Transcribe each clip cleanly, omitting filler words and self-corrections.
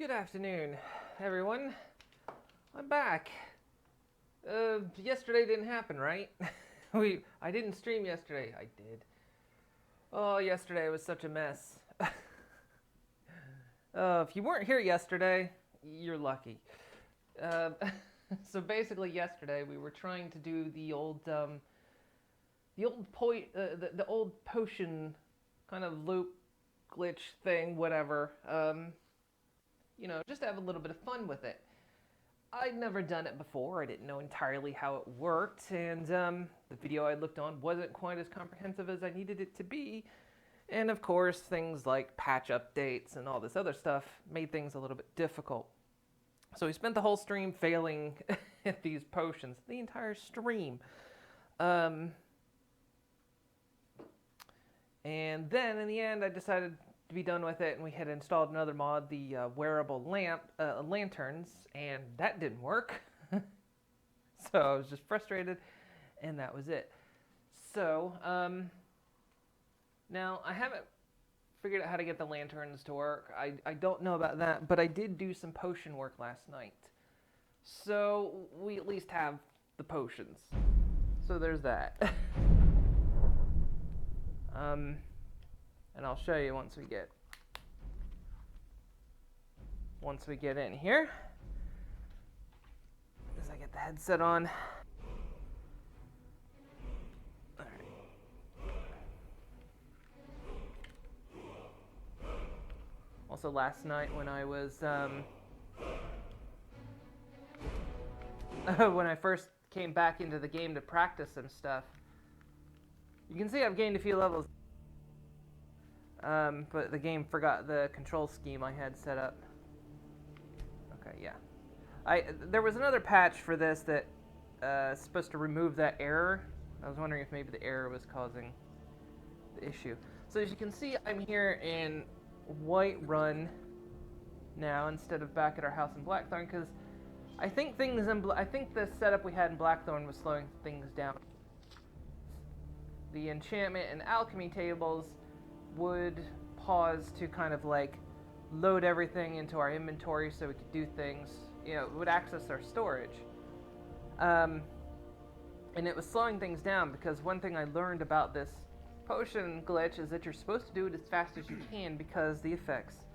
Good afternoon, everyone. I'm back. Yesterday didn't happen, right? I didn't stream yesterday. I did. Oh, yesterday was such a mess. If you weren't here yesterday, you're lucky. Uh, so basically, yesterday we were trying to do the old potion kind of loop glitch thing, whatever. Just to have a little bit of fun with it. I'd never done it before. I didn't know entirely how it worked, and the video I looked on wasn't quite as comprehensive as I needed it to be. And of course, things like patch updates and all this other stuff made things a little bit difficult. So we spent the whole stream failing at these potions, the entire stream. And then in the end, I decided to be done with it, and we had installed another mod, the wearable lanterns, and that didn't work. So I was just frustrated, and that was it. So now I haven't figured out how to get the lanterns to work. I don't know about that, but I did do some potion work last night. So we at least have the potions. So there's that. And I'll show you once we get in here. As I get the headset on. All right. Also, last night when I was when I first came back into the game to practice some stuff, you can see I've gained a few levels. But the game forgot the control scheme I had set up. Okay, yeah. There was another patch for this that is supposed to remove that error. I was wondering if maybe the error was causing the issue. So as you can see, I'm here in Whiterun now instead of back at our house in Blackthorn, because I think the setup we had in Blackthorn was slowing things down. The enchantment and alchemy tables would pause to kind of like load everything into our inventory so we could do things, it would access our storage. And it was slowing things down because one thing I learned about this potion glitch is that you're supposed to do it as fast as you can because the effects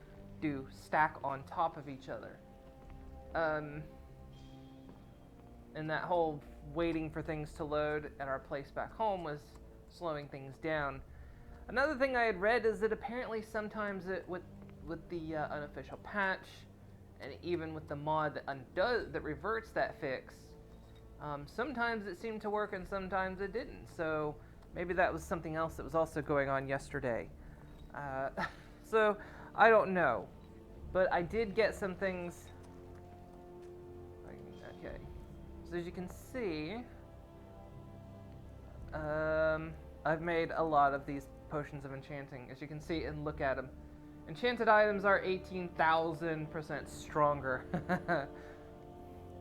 do stack on top of each other. And that whole waiting for things to load at our place back home was slowing things down. Another thing I had read is that apparently sometimes with the unofficial patch, and even with the mod that reverts that fix, sometimes it seemed to work and sometimes it didn't. So maybe that was something else that was also going on yesterday. So I don't know, but I did get some things. Okay, so as you can see, I've made a lot of these potions of enchanting, as you can see, and look at them. Enchanted items are 18,000% stronger.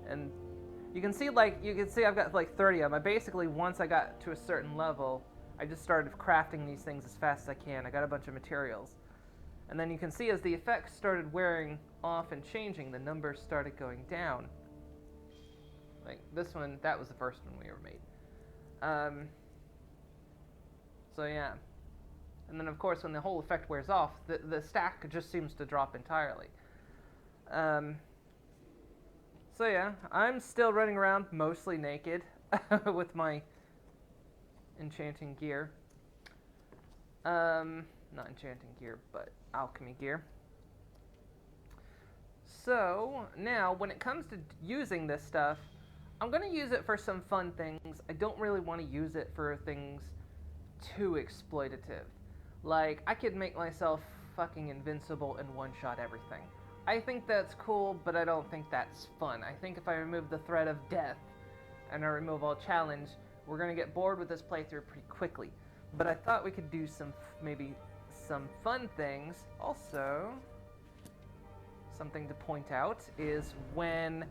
And you can see I've got like 30 of them. Basically, once I got to a certain level, I just started crafting these things as fast as I can. I got a bunch of materials. And then you can see as the effects started wearing off and changing, the numbers started going down. Like this one, that was the first one we ever made. So yeah. And then, of course, when the whole effect wears off, the stack just seems to drop entirely. So yeah, I'm still running around mostly naked with my enchanting gear. Not enchanting gear, but alchemy gear. So now, when it comes to using this stuff, I'm going to use it for some fun things. I don't really want to use it for things too exploitative. Like, I could make myself fucking invincible and one-shot everything. I think that's cool, but I don't think that's fun. I think if I remove the threat of death and I remove all challenge, we're going to get bored with this playthrough pretty quickly. But I thought we could do maybe some fun things. Also, something to point out is when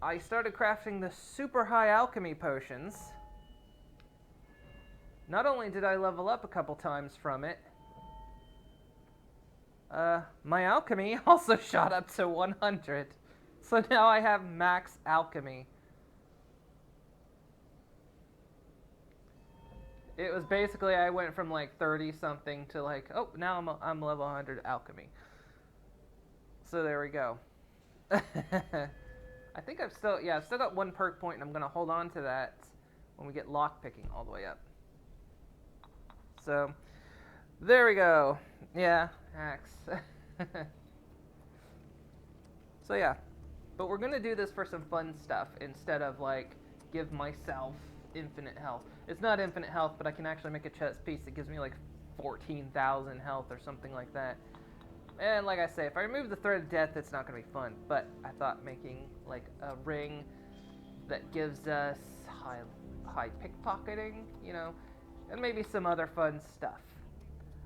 I started crafting the super high alchemy potions, not only did I level up a couple times from it, My alchemy also shot up to 100. So now I have max alchemy. It was basically, I went from like 30 something to like, oh, now I'm level 100 alchemy. So there we go. I think I've still got one perk point, and I'm going to hold on to that when we get lockpicking all the way up. So, there we go. Yeah, axe. So yeah, but we're going to do this for some fun stuff instead of like give myself infinite health. It's not infinite health, but I can actually make a chest piece that gives me like 14,000 health or something like that. And like I say, if I remove the thread of death, it's not going to be fun. But I thought making like a ring that gives us high pickpocketing, you know, and maybe some other fun stuff.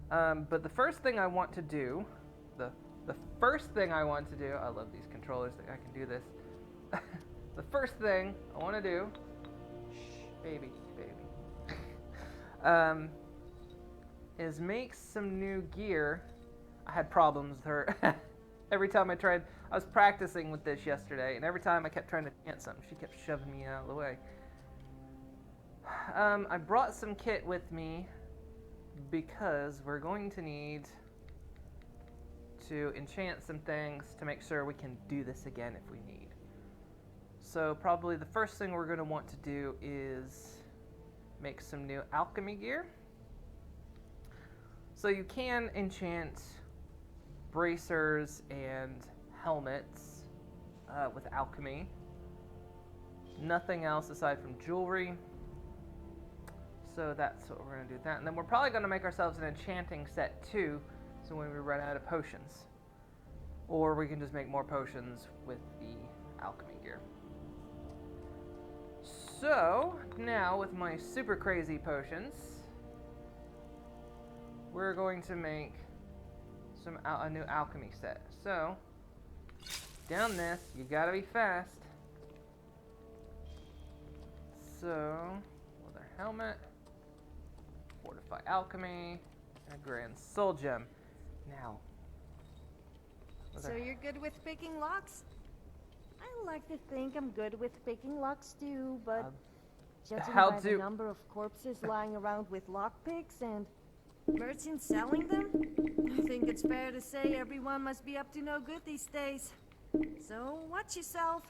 But the first thing I want to do, I love these controllers that I can do this. The first thing I want to do, baby, is make some new gear. I had problems with her. Every time I was practicing with this yesterday, and every time I kept trying to plant something, she kept shoving me out of the way. I brought some kit with me because we're going to need to enchant some things to make sure we can do this again if we need. So probably the first thing we're going to want to do is make some new alchemy gear. So you can enchant bracers and helmets with alchemy. Nothing else aside from jewelry. So that's what we're going to do. And then we're probably going to make ourselves an enchanting set too, so when we run out of potions. Or we can just make more potions with the alchemy gear. So, now with my super crazy potions, we're going to make a new alchemy set. So, down this, you gotta be fast. So, leather helmet, fortify alchemy, and a grand soul gem. Now, so you're good with picking locks? I like to think I'm good with picking locks too, but judging by the number of corpses lying around with lockpicks and merchants selling them, I think it's fair to say everyone must be up to no good these days. So watch yourself.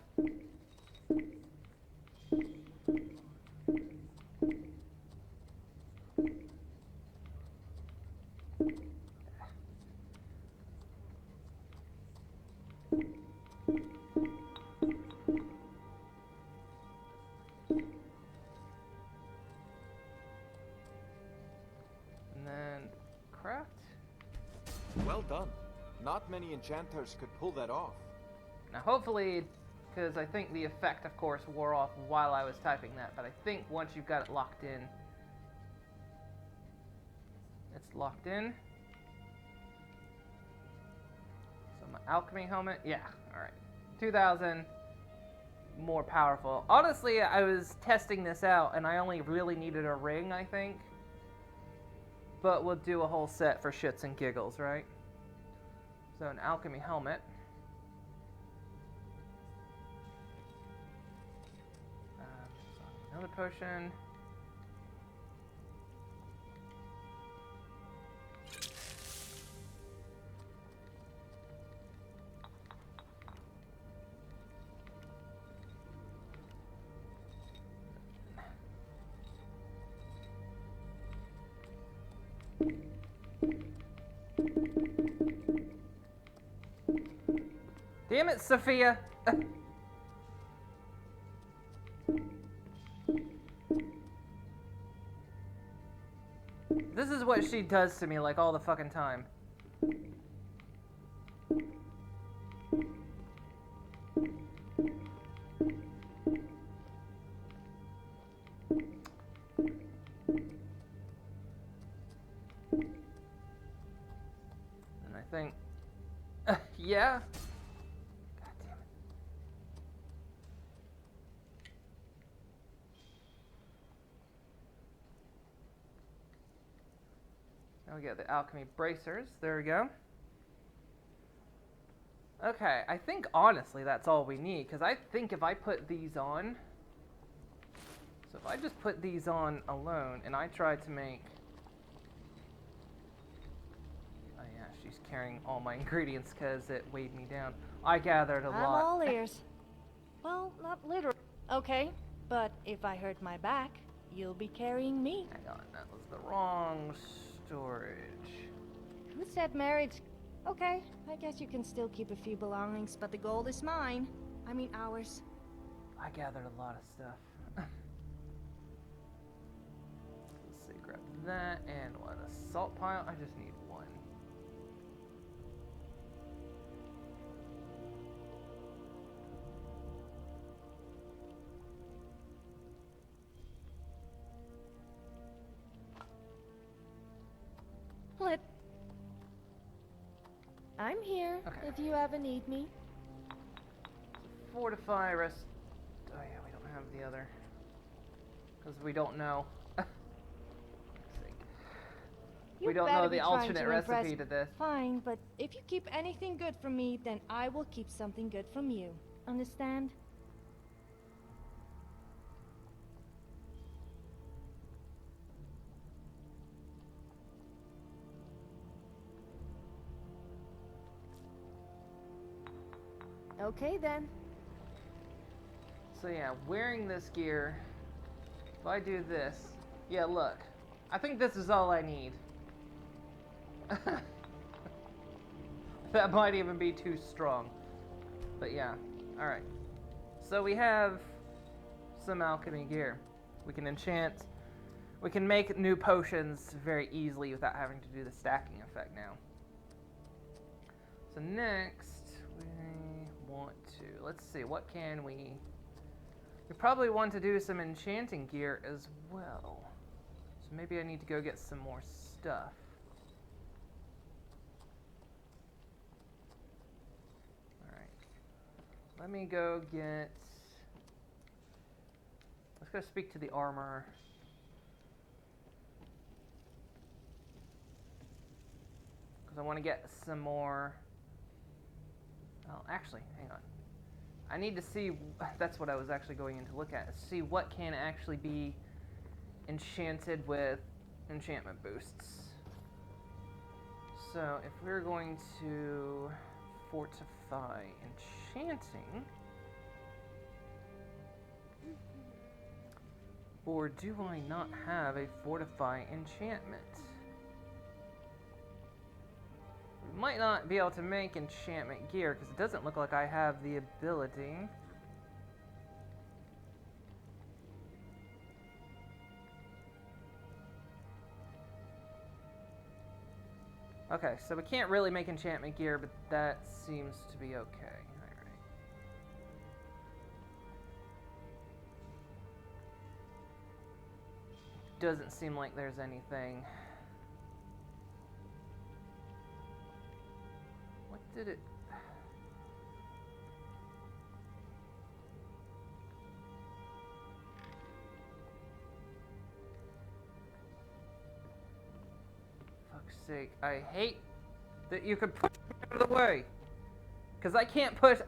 Well done. Not many enchanters could pull that off. Now hopefully, because I think the effect, of course, wore off while I was typing that, but I think once you've got it locked in, it's locked in. So my alchemy helmet, yeah, alright. 2,000, more powerful. Honestly, I was testing this out, and I only really needed a ring, I think. But we'll do a whole set for shits and giggles, right? So an alchemy helmet. Another potion. Damn it, Sophia! This is what she does to me, like, all the fucking time. And I think... yeah? God damn it. Now we got the alchemy bracers. There we go. Okay, I think honestly that's all we need, because I think if I put these on, so if I just put these on alone and I try to make, oh yeah, she's carrying all my ingredients because it weighed me down. I gathered a lot. I'm all ears. Well, not literally. Okay, but if I hurt my back, you'll be carrying me. Hang on, that was the wrong storage. Who said marriage? Okay, I guess you can still keep a few belongings, but the gold is mine. I mean ours. I gathered a lot of stuff. Let's see, grab that and what, a salt pile? I just need one. What? I'm here Okay. if you ever need me. Fortify, rest. Oh yeah, we don't have the other. Because we don't know. You We don't better know be the trying alternate to recipe impress- to this. Fine, but if you keep anything good from me, then I will keep something good from you. Understand? Okay then. So yeah, wearing this gear, if I do this, yeah, look. I think this is all I need. That might even be too strong. But yeah, alright. So we have some alchemy gear. We can enchant, we can make new potions very easily without having to do the stacking effect now. So next, we want to, let's see, what can we probably want to do some enchanting gear as well. So maybe I need to go get some more stuff. Alright. Let me go get, let's go speak to the armorer. Because I want to get some more. Well, actually, hang on. I need to see, that's what I was actually going in to look at, see what can actually be enchanted with enchantment boosts. So if we're going to fortify enchanting, or do I not have a fortify enchantment? We might not be able to make enchantment gear because it doesn't look like I have the ability. Okay, so we can't really make enchantment gear, but that seems to be okay. Alright. Doesn't seem like there's anything. What did it... Fuck's sake, I hate that you could push me out of the way. Because I can't push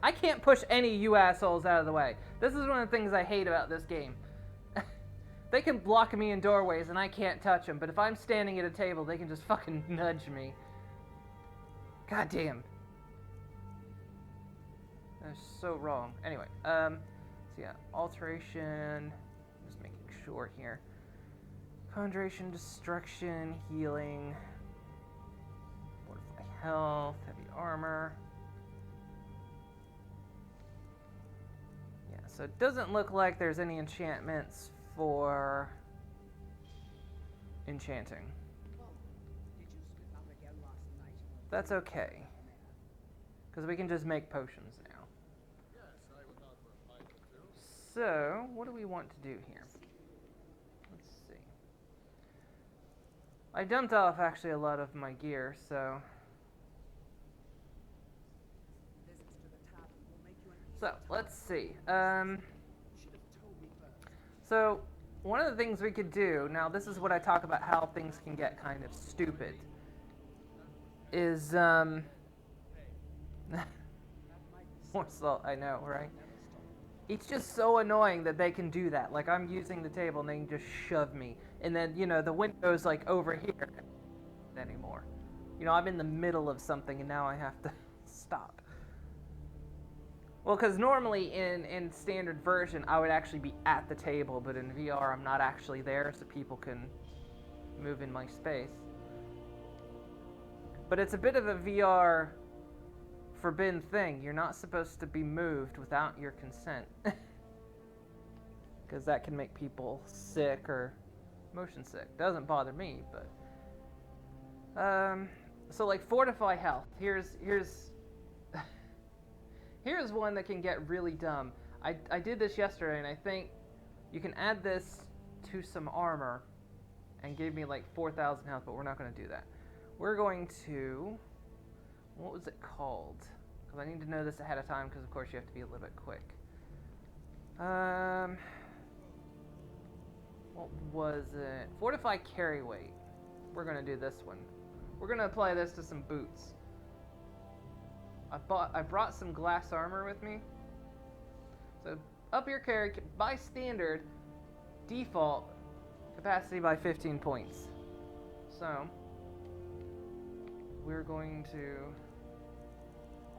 any of you assholes out of the way. This is one of the things I hate about this game. They can block me in doorways and I can't touch them, but if I'm standing at a table, they can just fucking nudge me. God damn. That's so wrong. Anyway, so yeah, alteration, just making sure here. Conjuration, destruction, healing, fortify health, heavy armor. Yeah, so it doesn't look like there's any enchantments for enchanting. That's okay, because we can just make potions now. So, what do we want to do here? Let's see. I dumped off actually a lot of my gear, so... So, let's see. So, one of the things we could do, now this is what I talk about how things can get kind of stupid, is, morsel. I know, right? It's just so annoying that they can do that. Like, I'm using the table and they can just shove me. And then, you know, the window's like over here anymore. You know, I'm in the middle of something and now I have to stop. Well, because normally in standard version, I would actually be at the table, but in VR, I'm not actually there, so people can move in my space. But it's a bit of a VR forbidden thing. You're not supposed to be moved without your consent. Because that can make people sick or motion sick. Doesn't bother me, but... so like fortify health. Here's one that can get really dumb. I did this yesterday and I think you can add this to some armor and gave me like 4,000 health, but we're not going to do that. We're going to... What was it called? Because I need to know this ahead of time because of course you have to be a little bit quick. What was it? Fortify carry weight. We're going to do this one. We're going to apply this to some boots. I brought some glass armor with me. So up your carry, by standard, default, capacity by 15 points. So we're going to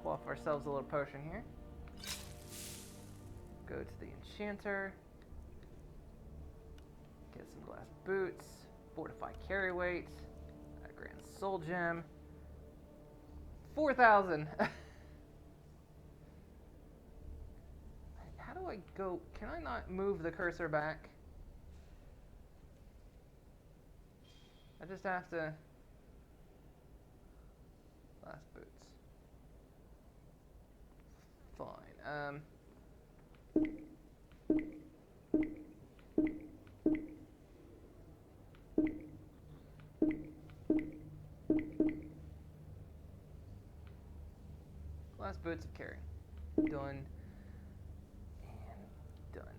quaff ourselves a little potion here. Go to the enchanter. Get some glass boots. Fortify carry weight. A grand soul gem. 4,000. How do I go? Can I not move the cursor back? I just have to... Glass boots. Fine. Glass boots of carry. Done. And done.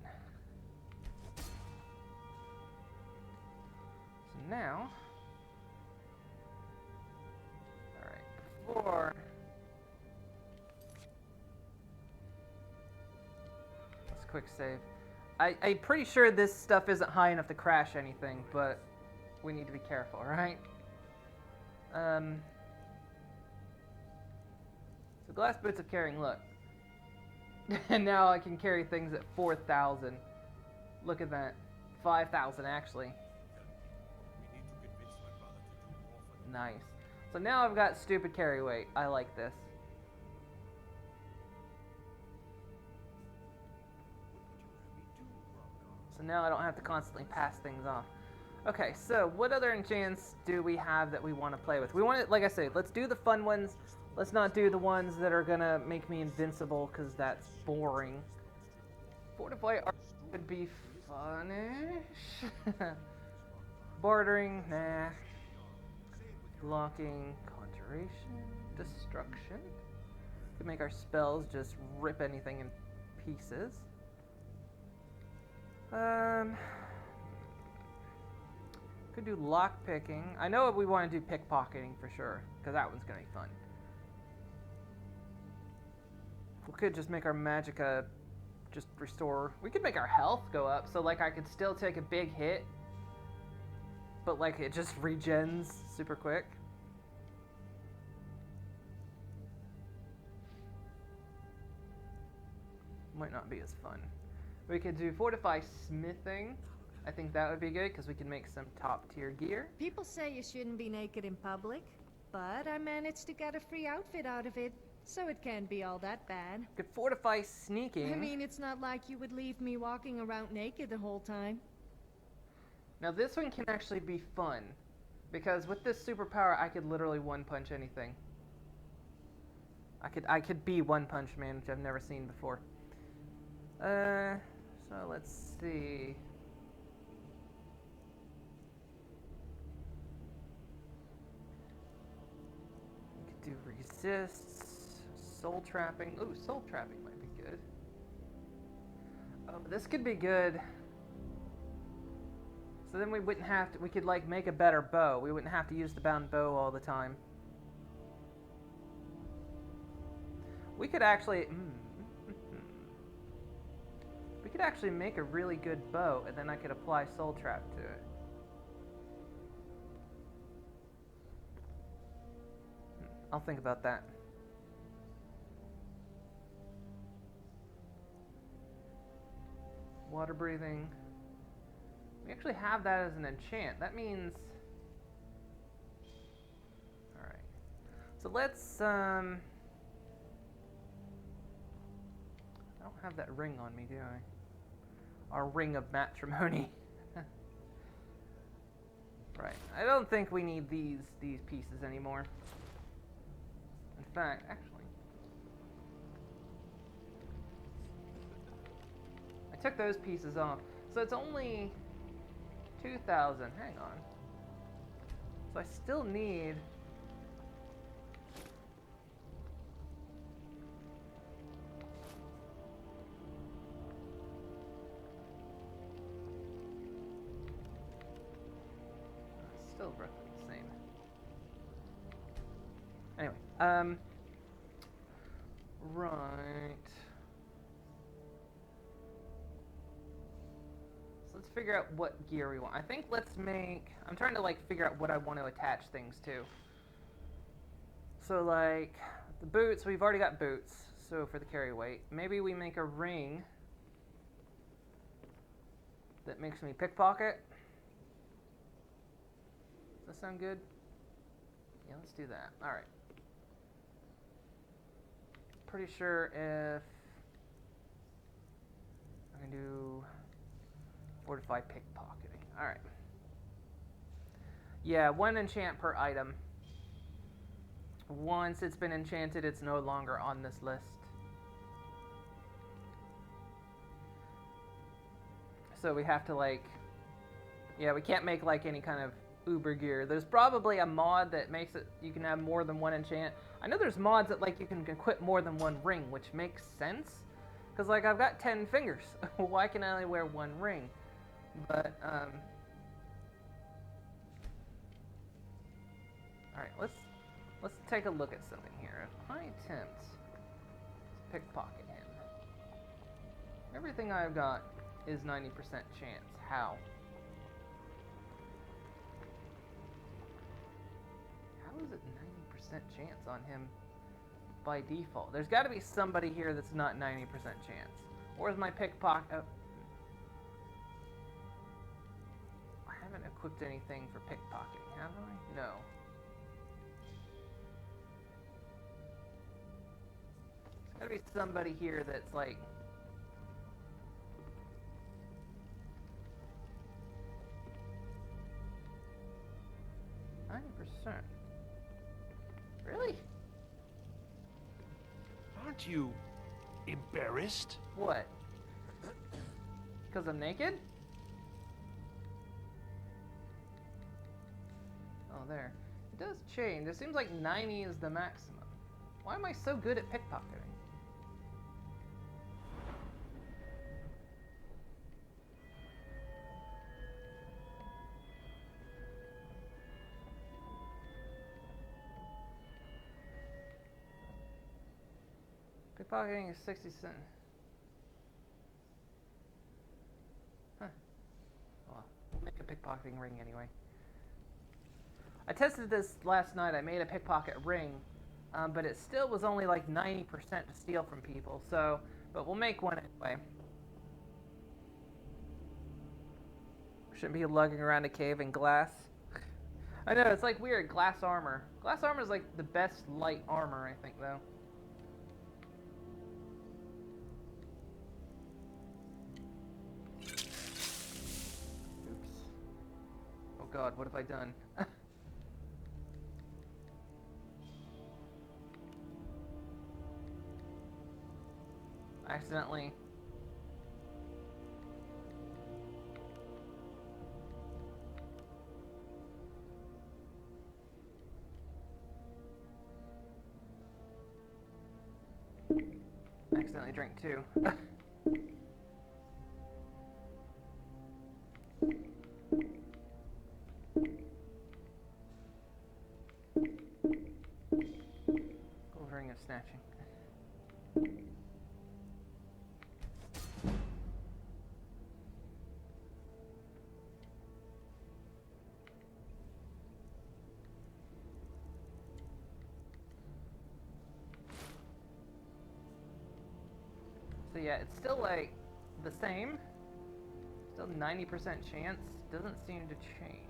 So now... Alright, before... Let's quick save. I'm pretty sure this stuff isn't high enough to crash anything, but we need to be careful, right? So glass boots of carrying, look. And now I can carry things at 4,000. Look at that. 5,000 actually. Nice. So now I've got stupid carry weight. I like this. So now I don't have to constantly pass things off. Okay, so what other enchants do we have that we want to play with? We want to, like I said, let's do the fun ones. Let's not do the ones that are gonna make me invincible, because that's boring. Fortify art would be fun-ish. Bartering, nah. Blocking, conjuration, destruction. Could make our spells just rip anything in pieces. Could do lock picking. I know we want to do pickpocketing for sure, because that one's gonna be fun. We could just make our magicka just restore. We could make our health go up, so like I could still take a big hit, but like it just regens super quick. Might not be as fun. We could do fortify smithing. I think that would be good because we can make some top tier gear. People say you shouldn't be naked in public, but I managed to get a free outfit out of it, so it can't be all that bad. Could fortify sneaking. I mean, it's not like you would leave me walking around naked the whole time. Now this one can actually be fun, because with this superpower I could literally one-punch anything. I could be One Punch Man, which I've never seen before. So let's see. We could do resists, soul trapping. Ooh, soul trapping might be good. Oh, this could be good. So then we wouldn't have to, we could like make a better bow. We wouldn't have to use the bound bow all the time. We could actually, could actually make a really good bow, and then I could apply Soul Trap to it. I'll think about that. Water breathing. We actually have that as an enchant. That means... Alright. So let's, I don't have that ring on me, do I? Our ring of matrimony. Right. I don't think we need these pieces anymore. In fact, actually... I took those pieces off. So it's only 2,000. Hang on. So I still need... Still roughly the same. Anyway, right. So let's figure out what gear we want. I think let's make... I'm trying to, like, figure out what I want to attach things to. So, like, the boots, we've already got boots. So, for the carry weight. Maybe we make a ring that makes me pickpocket. Does that sound good? Yeah, let's do that. Alright. Pretty sure if I can do fortify pickpocketing. Alright. Yeah, 1 enchant per item. Once it's been enchanted, it's no longer on this list. So we have to, like... Yeah, we can't make, like, any kind of uber gear. There's probably a mod that makes it you can have more than 1 enchant. I know there's mods that, like, you can equip more than 1 ring, which makes sense. Because, like, I've got 10 fingers. Why can I only wear 1 ring? But, Alright, let's take a look at something here. If I attempt to pickpocket him, everything I've got is 90% chance. How? How is it 90% chance on him by default? There's got to be somebody here that's not 90% chance. Or is my pickpocket... I haven't equipped anything for pickpocketing, have I? No. There's got to be somebody here that's like... Really? Aren't you embarrassed? What? Because I'm naked? Oh, there. It does change. It seems like 90 is the maximum. Why am I so good at pickpocketing? Pickpocketing is 60 cents. Huh. Well, we'll make a pickpocketing ring anyway. I tested this last night. I made a pickpocket ring, but it still was only like 90% to steal from people. So, but we'll make one anyway. Shouldn't be lugging around a cave in glass. I know, it's like weird. Glass armor. Glass armor is like the best light armor, I think, though. Oh god, what have I done? Accidentally. Accidentally drank 2. Ring of snatching. So yeah, it's still like the same. Still 90% chance. Doesn't seem to change.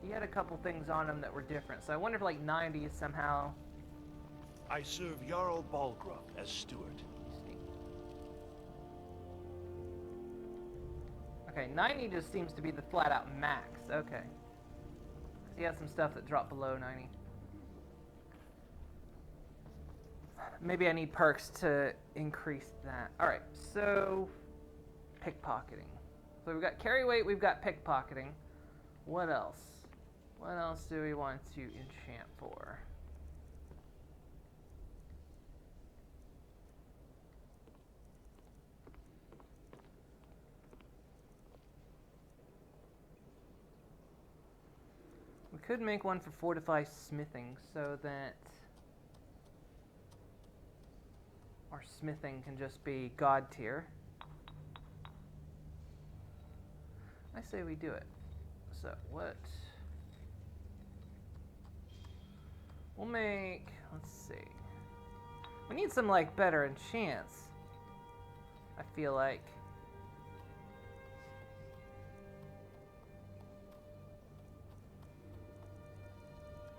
He had a couple things on him that were different, so I wonder if like 90 is somehow... I serve Jarl Balgruuf as steward. Okay, 90 just seems to be the flat-out max. Okay. He has some stuff that drop below 90. Maybe I need perks to increase that. Alright, so... pickpocketing. So we've got carry weight, we've got pickpocketing. What else? What else do we want to enchant for? We could make one for fortified smithing so that our smithing can just be god tier. I say we do it. So what? We'll make, let's see. We need some like better enchants. I feel like.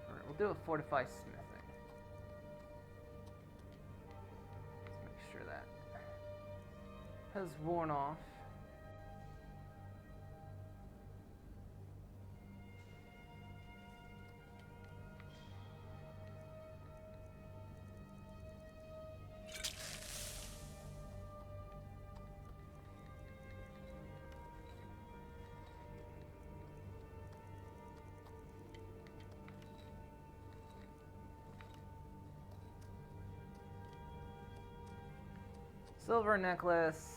Alright, we'll do a fortified smithing. Let's make sure that has worn off. Silver necklace.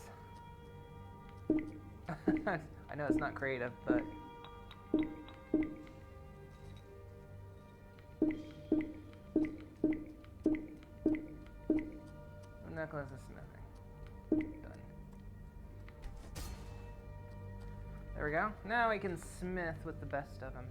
I know it's not creative, but necklace is smithing. Done. There we go. Now we can smith with the best of them.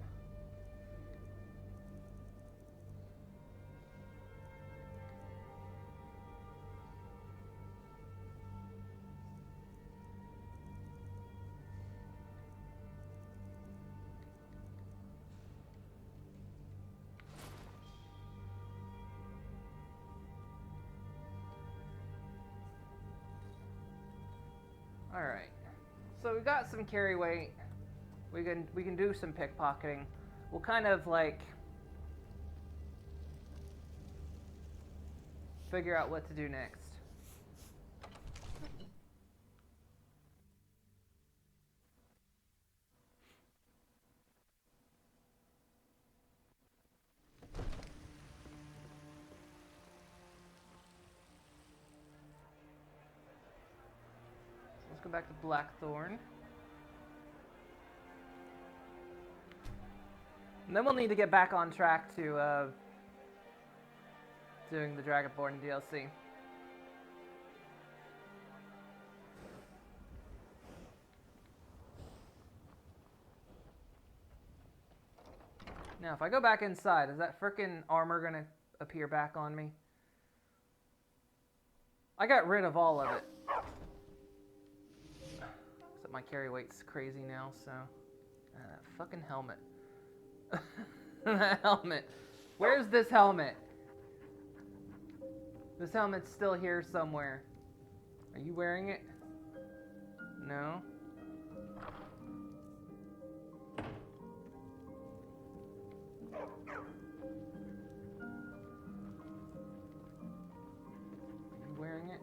Alright, so we got some carry weight. We can do some pickpocketing. We'll kind of like figure out what to do next. Let's go back to Blackthorn. And then we'll need to get back on track to doing the Dragonborn DLC. Now, if I go back inside, is that frickin' armor gonna appear back on me? I got rid of all of it. Except my carry weight's crazy now, so... that fucking helmet. That helmet. Where's this helmet? This helmet's still here somewhere. Are you wearing it? No? Are you wearing it?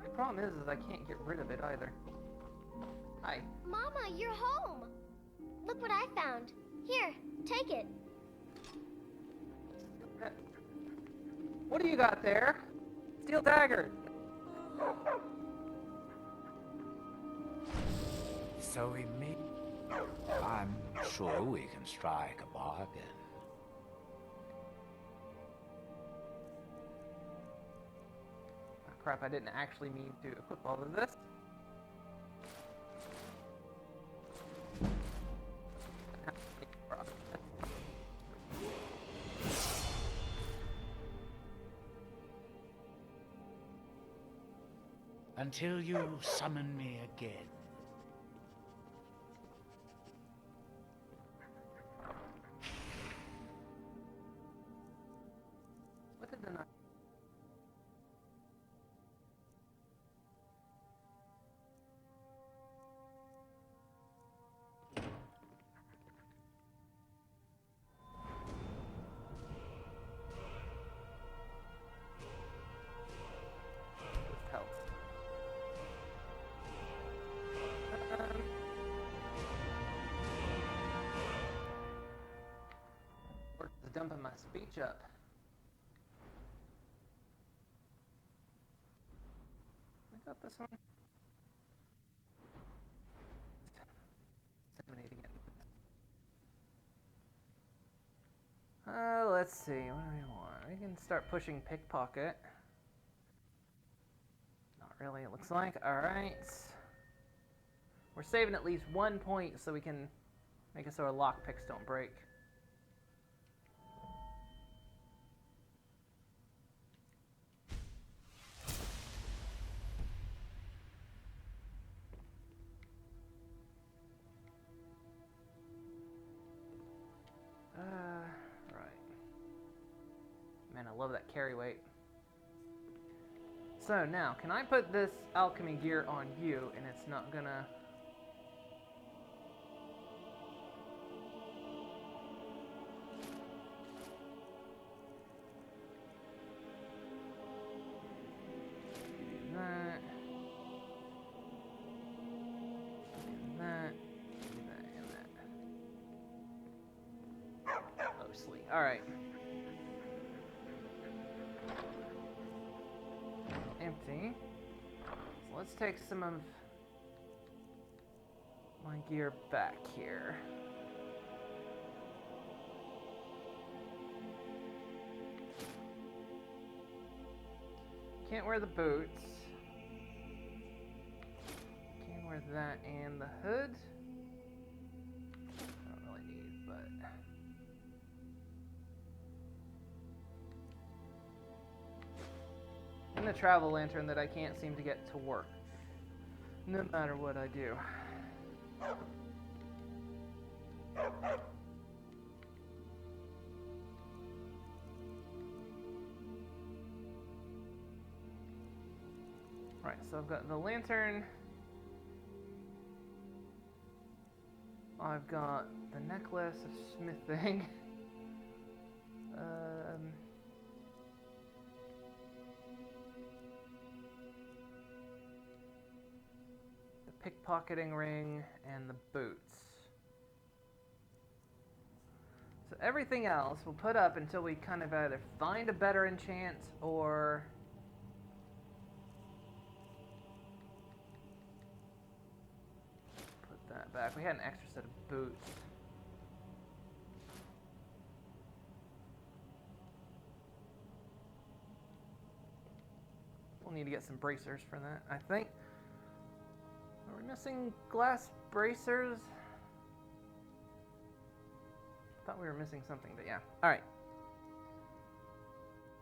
The problem is I can't get rid of it either. Hi. Mama, you're home. Look what I found. Here, take it. What do you got there? Steel dagger. So we meet. I'm sure we can strike a bargain. Crap, I didn't actually mean to equip all of this. Until you summon me again. What did the knife? Health. Where's dumping my speech up? I got this one. Disseminate again. Let's see. What do we want? We can start pushing pickpocket. Not really, it looks like. Alright. We're saving at least 1 point so we can make it so our lockpicks don't break. Right. Man, I love that carry weight. So now, can I put this alchemy gear on you and it's not gonna... That. That. That and that. Mostly. Alright. Empty. So let's take some of my gear back here. Can't wear the boots. Can't wear that and the hood. I don't really need, but... And the travel lantern that I can't seem to get to work, no matter what I do. Right, so I've got the lantern. I've got the necklace of smithing. Pickpocketing ring and the boots. So everything else we'll put up until we kind of either find a better enchant or put that back. We had an extra set of boots. We'll need to get some bracers for that, I think. Are we missing glass bracers? Thought we were missing something, but yeah. Alright.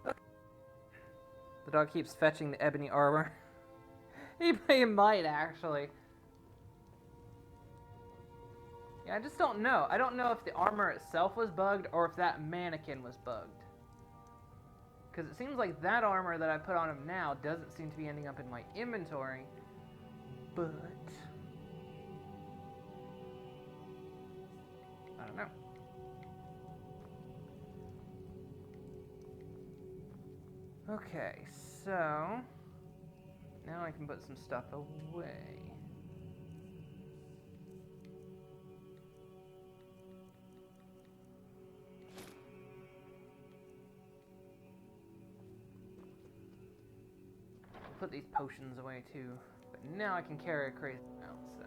Okay. The dog keeps fetching the ebony armor. He might, actually. Yeah, I just don't know. I don't know if the armor itself was bugged or if that mannequin was bugged. Because it seems like that armor that I put on him now doesn't seem to be ending up in my inventory. But I don't know. Okay, so now I can put some stuff away. I'll put these potions away too. But now I can carry a crazy amount, so.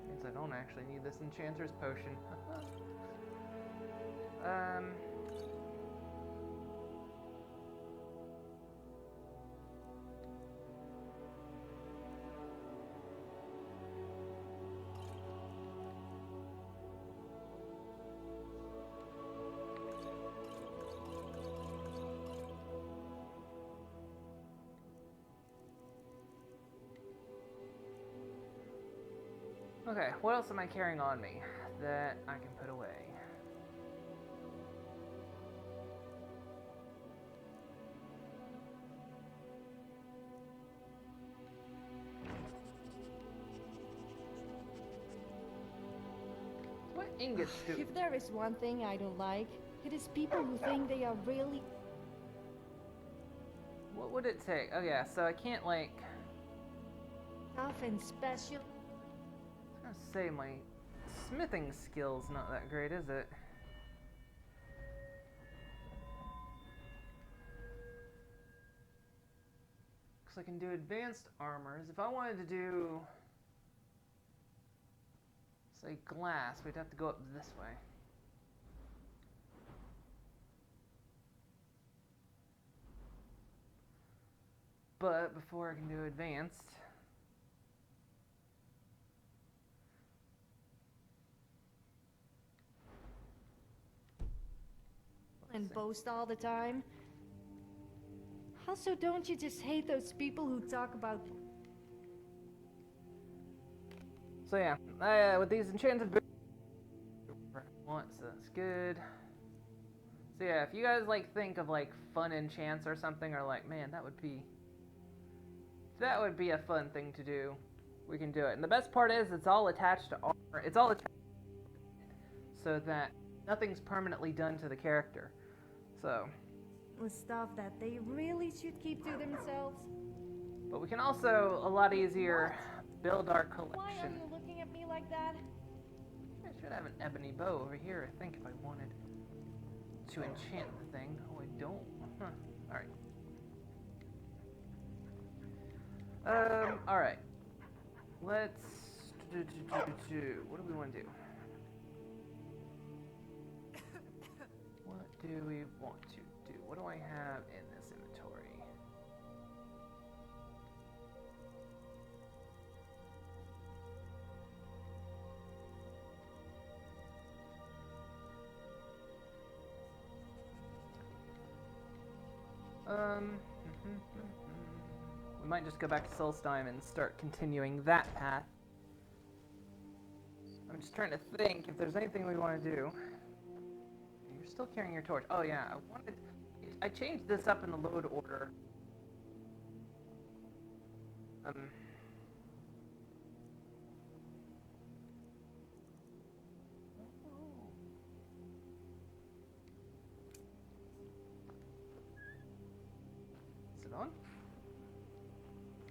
Means I don't actually need this enchanter's potion. Okay, what else am I carrying on me that I can put away? What ingots do... If there is one thing I don't like, it is people who think they are really... What would it take? Oh yeah, so I can't like... tough and special. I was gonna say, my smithing skill's not that great, is it? Looks like I can do advanced armors. If I wanted to do... say glass, we'd have to go up this way. But before I can do advanced... and boast all the time. Also, don't you just hate those people who talk about... So yeah, with these enchanted boots, so that's good. So yeah, if you guys like think of like fun enchants or something, or like, man, that would be a fun thing to do, we can do it. And the best part is it's all attached to armor. It's all attached so that nothing's permanently done to the character. So, with stuff that they really should keep to themselves. but we can also a lot easier build our collection. Why are you looking at me like that? I should have an ebony bow over here, I think, if I wanted to enchant the thing. Oh, I don't. Huh. Alright. Alright. Let's... What do we want to do? What do we want to do? What do I have in this inventory? We might just go back to Solstheim and start continuing that path. I'm just trying to think if there's anything we want to do. You're still carrying your torch. Oh yeah, I changed this up in the load order. Is it on?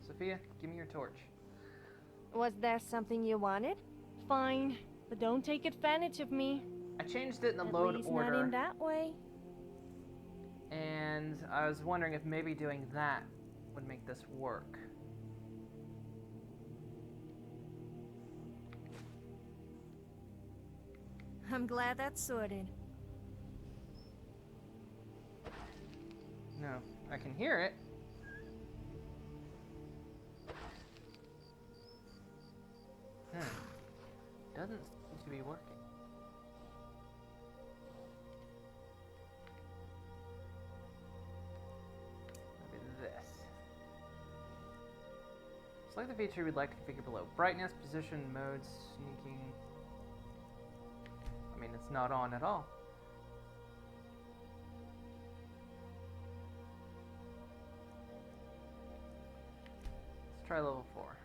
Sophia, give me your torch. Was there something you wanted? Fine, but don't take advantage of me. I changed it in the At load least order. not in that way. And I was wondering if maybe doing that would make this work. I'm glad that's sorted. No, I can hear it. Doesn't seem to be working. Maybe this. Select the feature we'd like to configure below. Brightness, position, modes, sneaking. I mean, it's not on at all. Let's try level 4.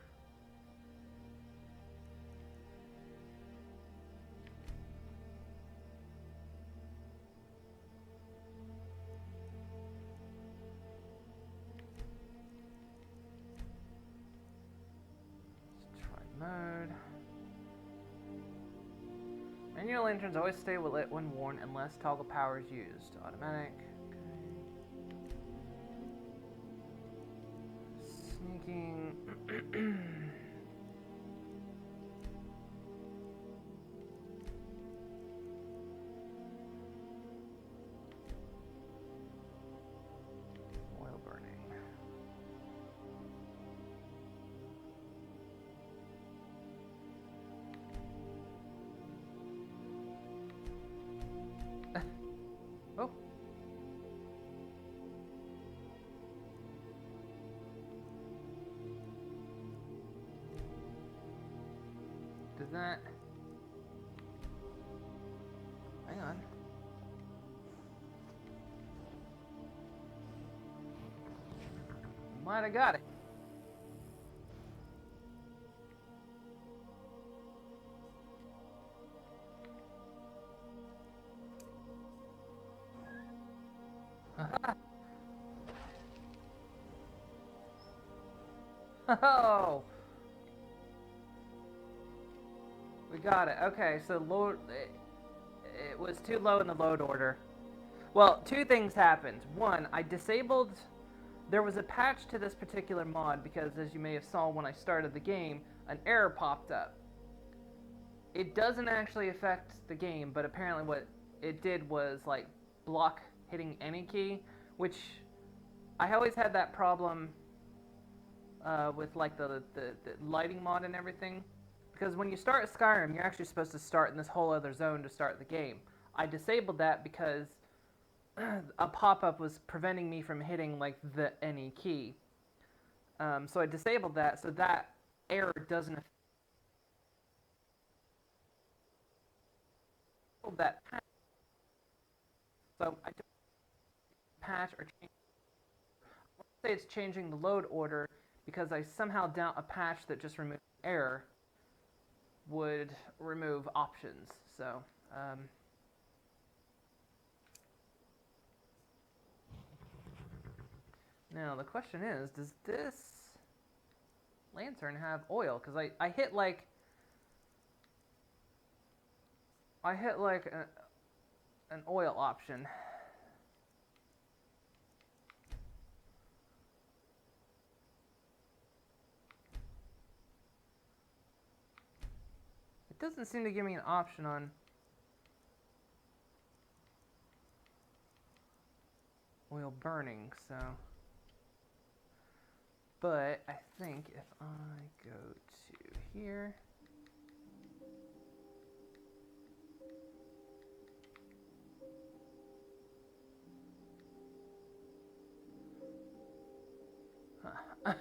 Mode. Manual lanterns always stay lit when worn unless toggle power is used. Automatic. Okay. Sneaking. Oil burning. Oh. that. Hang on. Might have got it. Oh, we got it. Okay, so load. It was too low in the load order. Well, two things happened. One, I disabled. There was a patch to this particular mod because, as you may have saw when I started the game, an error popped up. It doesn't actually affect the game, but apparently what it did was like block hitting any key, which I always had that problem with like the lighting mod and everything. Because when you start Skyrim, you're actually supposed to start in this whole other zone to start the game. I disabled that because a pop-up was preventing me from hitting like the any key. So I disabled that so that error doesn't affect that patch. So I don't patch or change. I won't say it's changing the load order because I somehow doubt a patch that just removed error would remove options. So now the question is, does this lantern have oil? Because I hit like an oil option. It doesn't seem to give me an option on oil burning, so. But I think if I go to here. Huh.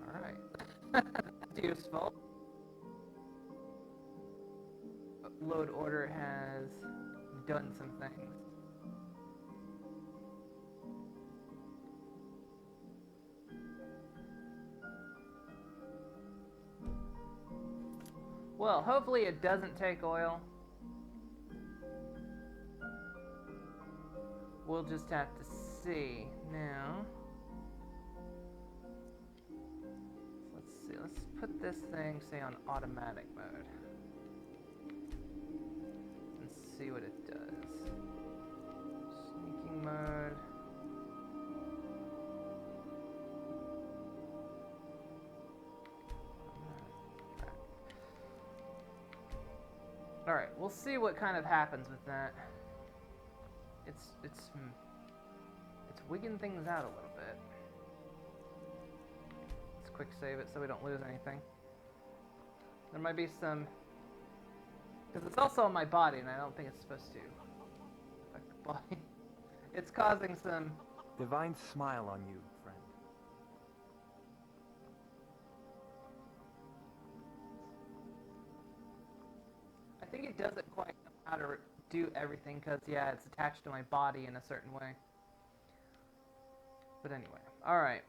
Alright. That's useful. Load order has done some things. Well, hopefully it doesn't take oil. We'll just have to see. Now, let's see. Let's put this thing, say, on automatic mode. And see what it does. Sneaking mode. Alright, we'll see what kind of happens with that. It's wigging things out a little bit. Let's quick save it so we don't lose anything. There might be some, because it's also on my body and I don't think it's supposed to affect the body. It's causing some Divine smile on you, friend. I think it doesn't quite know how to do everything because, yeah, it's attached to my body in a certain way. But anyway, alright.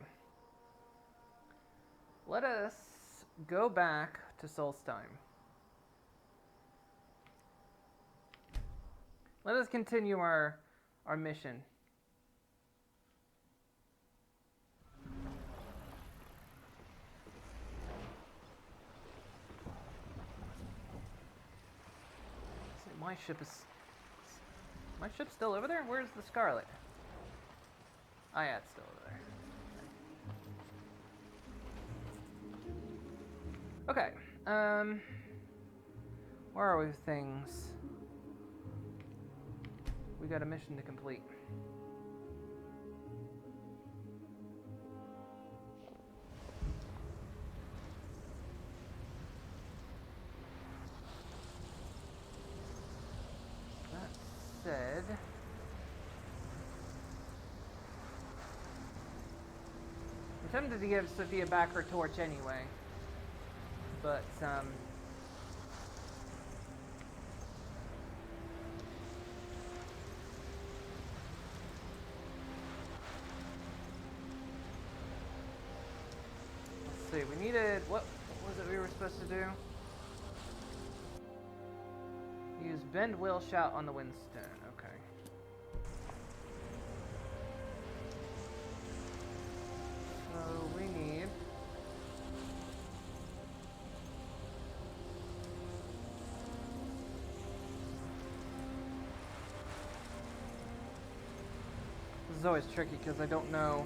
Let us go back to Solstheim. Let us continue our mission. My ship's still over there? Where's the Scarlet? Oh yeah, it's still over there. Okay. Where are we with things? We got a mission to complete. That said, tempted to give Sophia back her torch anyway. But, let's see, we needed, what was it we were supposed to do? Use bend will shout on the windstone, okay. So we need this is always tricky because I don't know.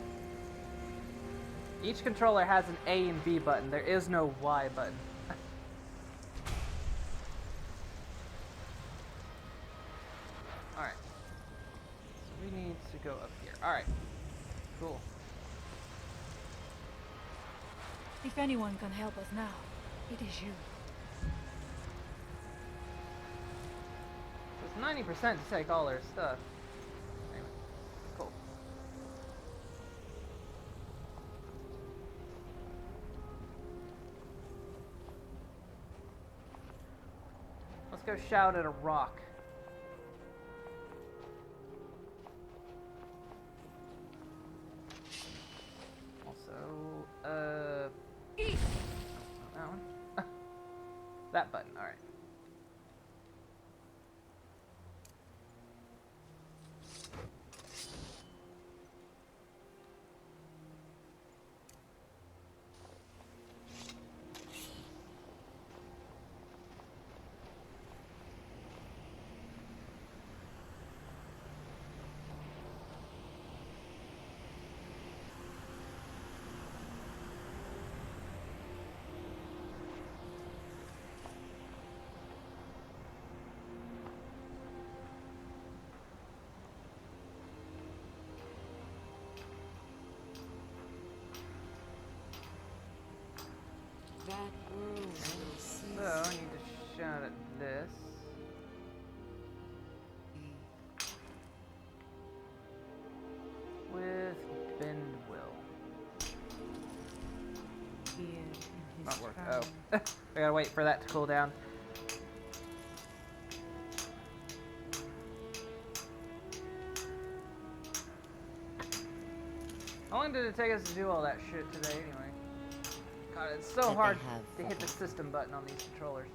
Each controller has an A and B button. There is no Y button. Alright. So we need to go up here. Alright. Cool. If anyone can help us now, it is you. So it's 90% to take all their stuff. Anyway, cool. Let's go shout at a rock. Also, that one? That button, alright. So, I need to shout at this. With bend will. Not work. Oh. I gotta wait for that to cool down. How long did it take us to do all that shit today anyway? God, it's so hard to hit the system button on these controllers.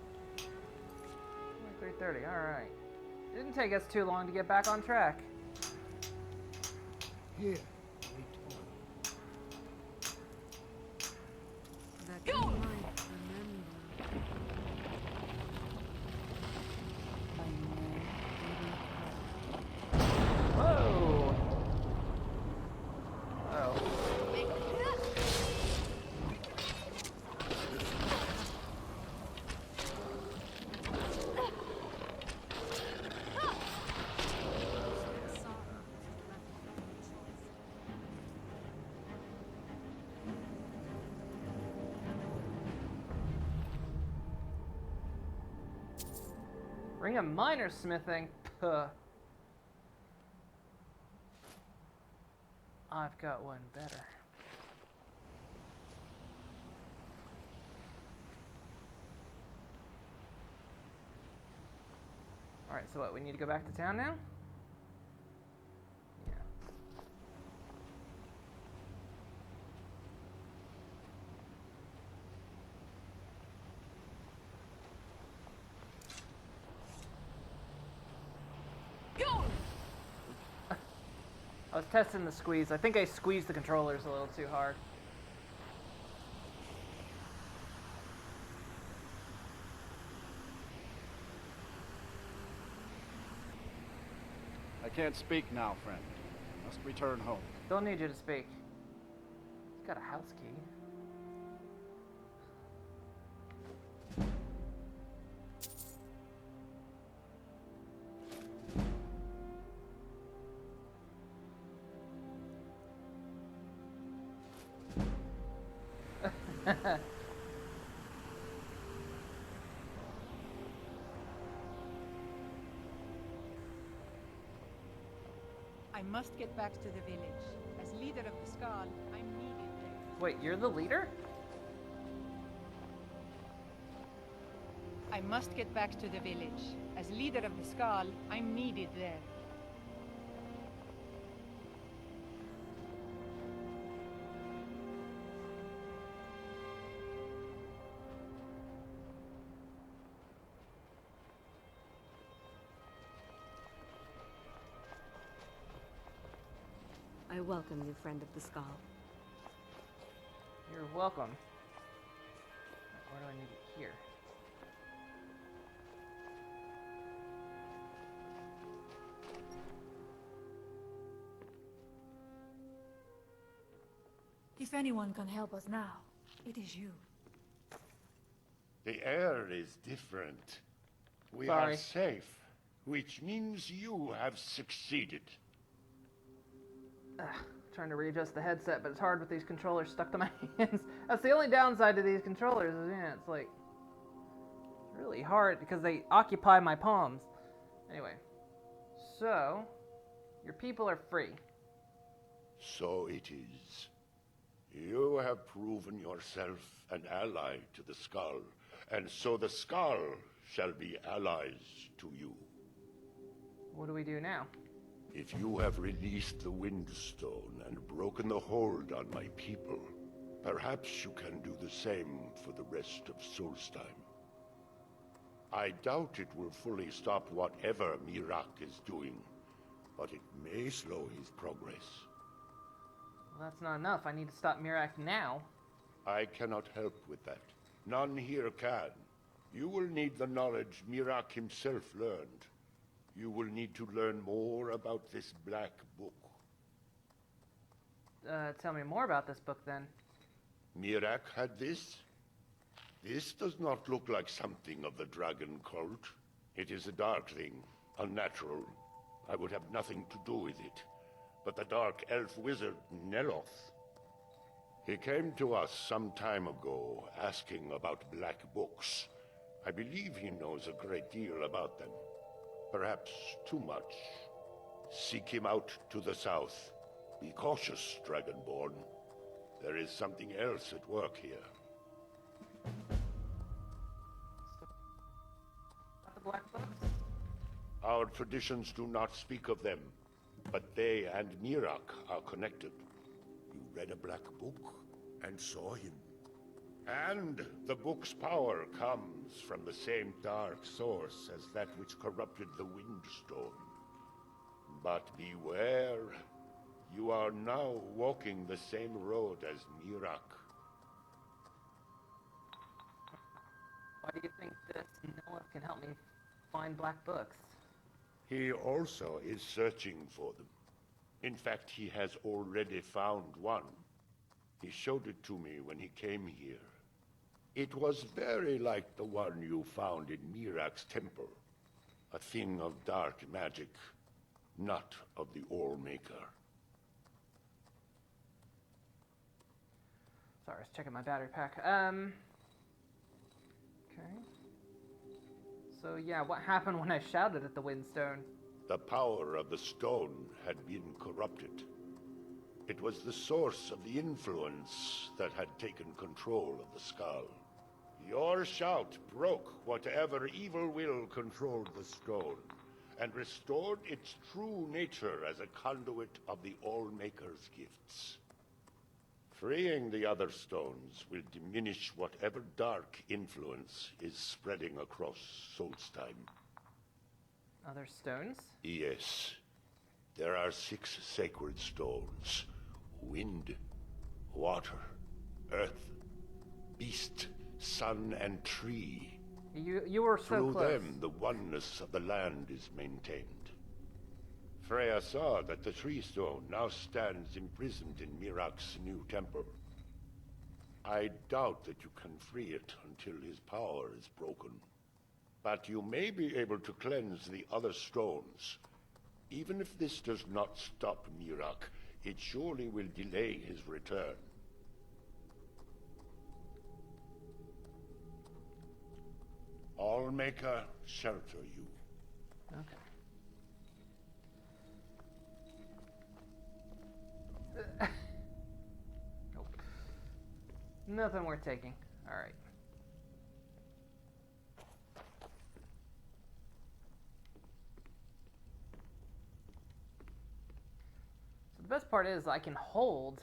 3:30, alright. Didn't take us too long to get back on track. Here, that you might remember. Whoa! Oh. Ring of miner smithing? Puh. I've got one better. Alright, so what, we need to go back to town now? Yeah. I was testing the squeeze. I think I squeezed the controllers a little too hard. I can't speak now, friend. Must return home. Don't need you to speak. He's got a house key. I must get back to the village. As leader of the Skal, I'm needed there. Wait, you're the leader? I must get back to the village. As leader of the Skal, I'm needed there. I welcome you, friend of the Skal. You're welcome. Where do I need it? Here. If anyone can help us now, it is you. The air is different. We Sorry. are safe, which means you have succeeded. Trying to readjust the headset, but it's hard with these controllers stuck to my hands. That's the only downside to these controllers, is it's like really hard because they occupy my palms. Anyway, so your people are free. So it is. You have proven yourself an ally to the Skal, and so the Skal shall be allies to you. What do we do now? If you have released the Windstone and broken the hold on my people, perhaps you can do the same for the rest of Solstheim. I doubt it will fully stop whatever Mirak is doing, but it may slow his progress. Well, that's not enough. I need to stop Mirak now. I cannot help with that. None here can. You will need the knowledge Mirak himself learned. You will need to learn more about this black book. Tell me more about this book, then. Mirak had this? This does not look like something of the dragon cult. It is a dark thing, unnatural. I would have nothing to do with it. But the dark elf wizard, Neloth. He came to us some time ago, asking about black books. I believe he knows a great deal about them. Perhaps too much. Seek him out to the south. Be cautious, Dragonborn. There is something else at work here. The black books? Our traditions do not speak of them, but they and Mirak are connected. You read a black book and saw him. And the book's power comes from the same dark source as that which corrupted the Windstone. But beware, you are now walking the same road as Mirak. Why do you think this Noah can help me find black books? He also is searching for them. In fact, he has already found one. He showed it to me when he came here. It was very like the one you found in Mirak's temple. A thing of dark magic, not of the All-Maker. Sorry, I was checking my battery pack. Okay. So yeah, what happened when I shouted at the Windstone? The power of the stone had been corrupted. It was the source of the influence that had taken control of the Skal. Your shout broke whatever evil will controlled the stone, and restored its true nature as a conduit of the All-Maker's gifts. Freeing the other stones will diminish whatever dark influence is spreading across Solstheim. Other stones? Yes. There are 6 sacred stones. Wind, water, earth, beast, sun, and tree. You were so Through close. them, the oneness of the land is maintained. Freya saw that the tree stone now stands imprisoned in Mirak's new temple. I doubt that you can free it until his power is broken. But you may be able to cleanse the other stones. Even if this does not stop Mirak, it surely will delay his return. All-Maker shelter you. Okay. Nope. Nothing worth taking. Alright. So the best part is I can hold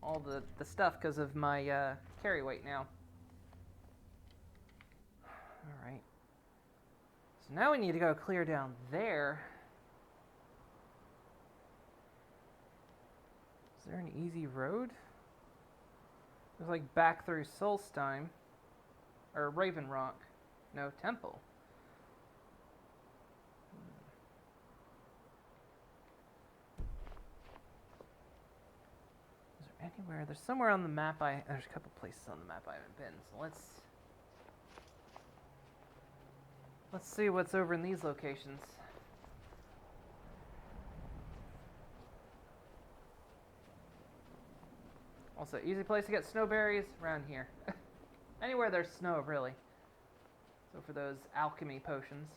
all the stuff because of my carry weight now. Alright. So now we need to go clear down there. Is there an easy road? It's like back through Solstheim. Or Raven Rock. No, Temple. Is there anywhere? There's somewhere on the map there's a couple places on the map I haven't been, so let's see what's over in these locations. Also, easy place to get snowberries around here. Anywhere there's snow, really. So for those alchemy potions.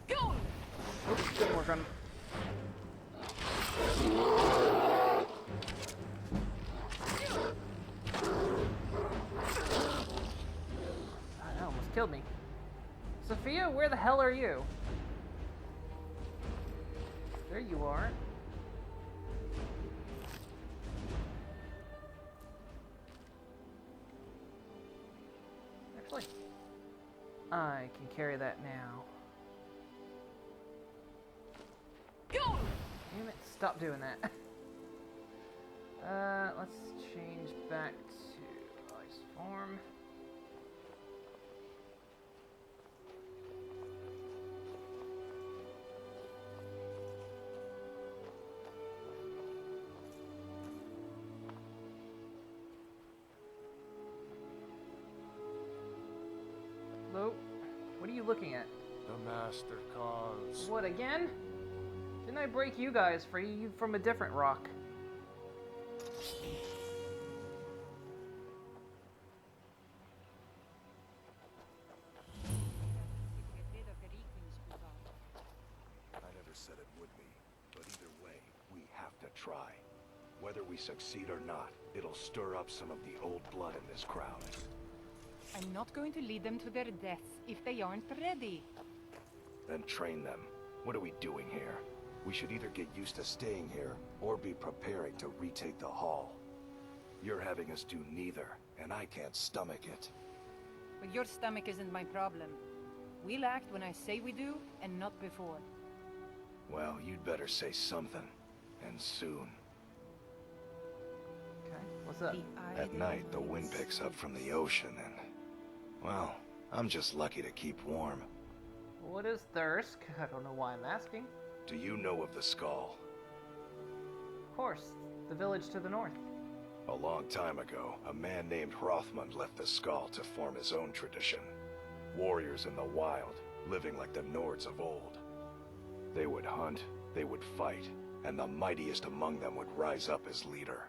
Go! Oops, didn't work on. That almost killed me. Sophia, where the hell are you? There you are. Actually, I can carry that now. Go! Damn it, stop doing that. Let's change back to ice form. Hello? What are you looking at? The Master calls. What, again? Didn't I break you guys free from a different rock? I never said it would be, but either way, we have to try. Whether we succeed or not, it'll stir up some of the old blood in this crowd. I'm not going to lead them to their deaths if they aren't ready. Then train them. What are we doing here? We should either get used to staying here, or be preparing to retake the hall. You're having us do neither, and I can't stomach it. But your stomach isn't my problem. We'll act when I say we do, and not before. Well, you'd better say something, and soon. Okay, what's up? At night, the wind picks up from the ocean, and... well, I'm just lucky to keep warm. What is Thirsk? I don't know why I'm asking. Do you know of the Skull? Of course, the village to the north. A long time ago, a man named Hrothmund left the Skull to form his own tradition. Warriors in the wild, living like the Nords of old. They would hunt, they would fight, and the mightiest among them would rise up as leader.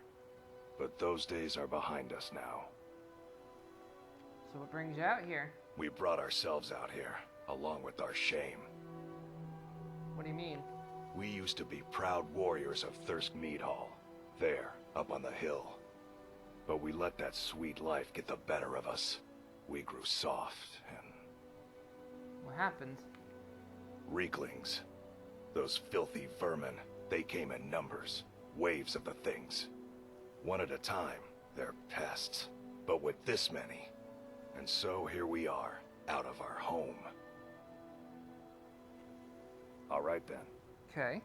But those days are behind us now. So what brings you out here? We brought ourselves out here, along with our shame. What do you mean? We used to be proud warriors of Thirsk Meadhall, there, up on the hill. But we let that sweet life get the better of us. We grew soft, and... What happened? Reeklings. Those filthy vermin, they came in numbers. Waves of the things. One at a time, they're pests. But with this many. And so here we are, out of our home. All right then. Okay.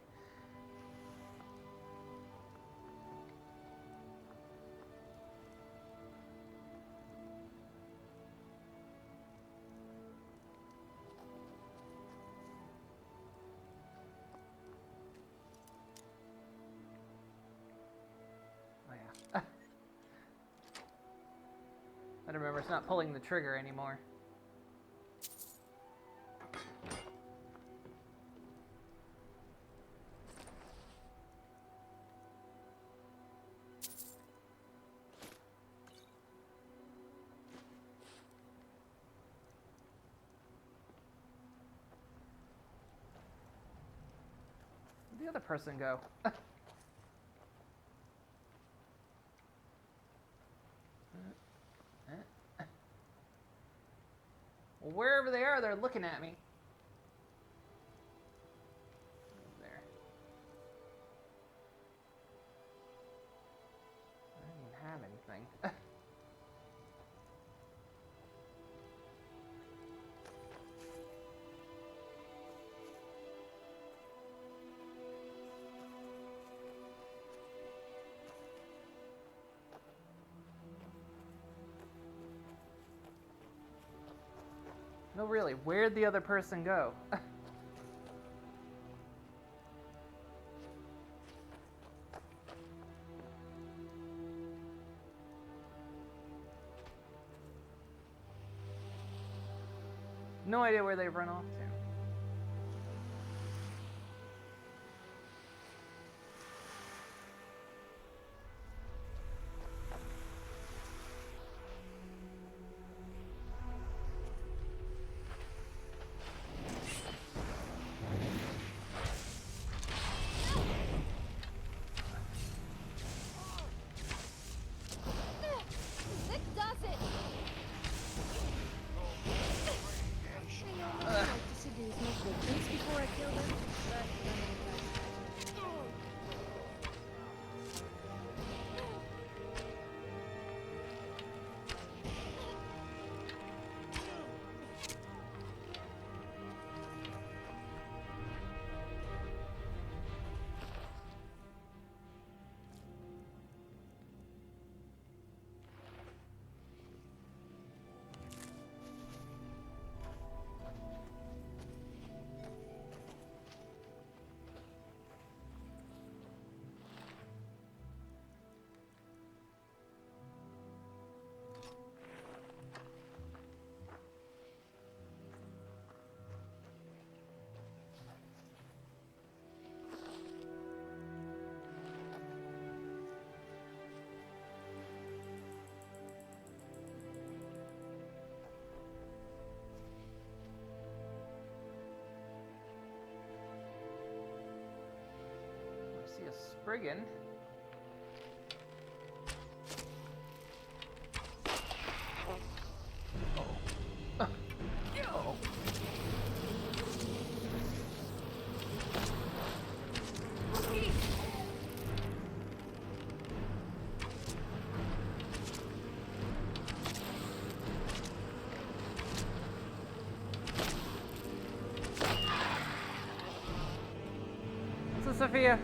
Oh yeah. I remember it's not pulling the trigger anymore. the other person go? Well, wherever they are, they're looking at me. There. I don't even have anything. No, really, where'd the other person go? No idea where they've run off to. This does it! I like to seduce my victims before I kill them, but I see a Spriggan. So Sophia,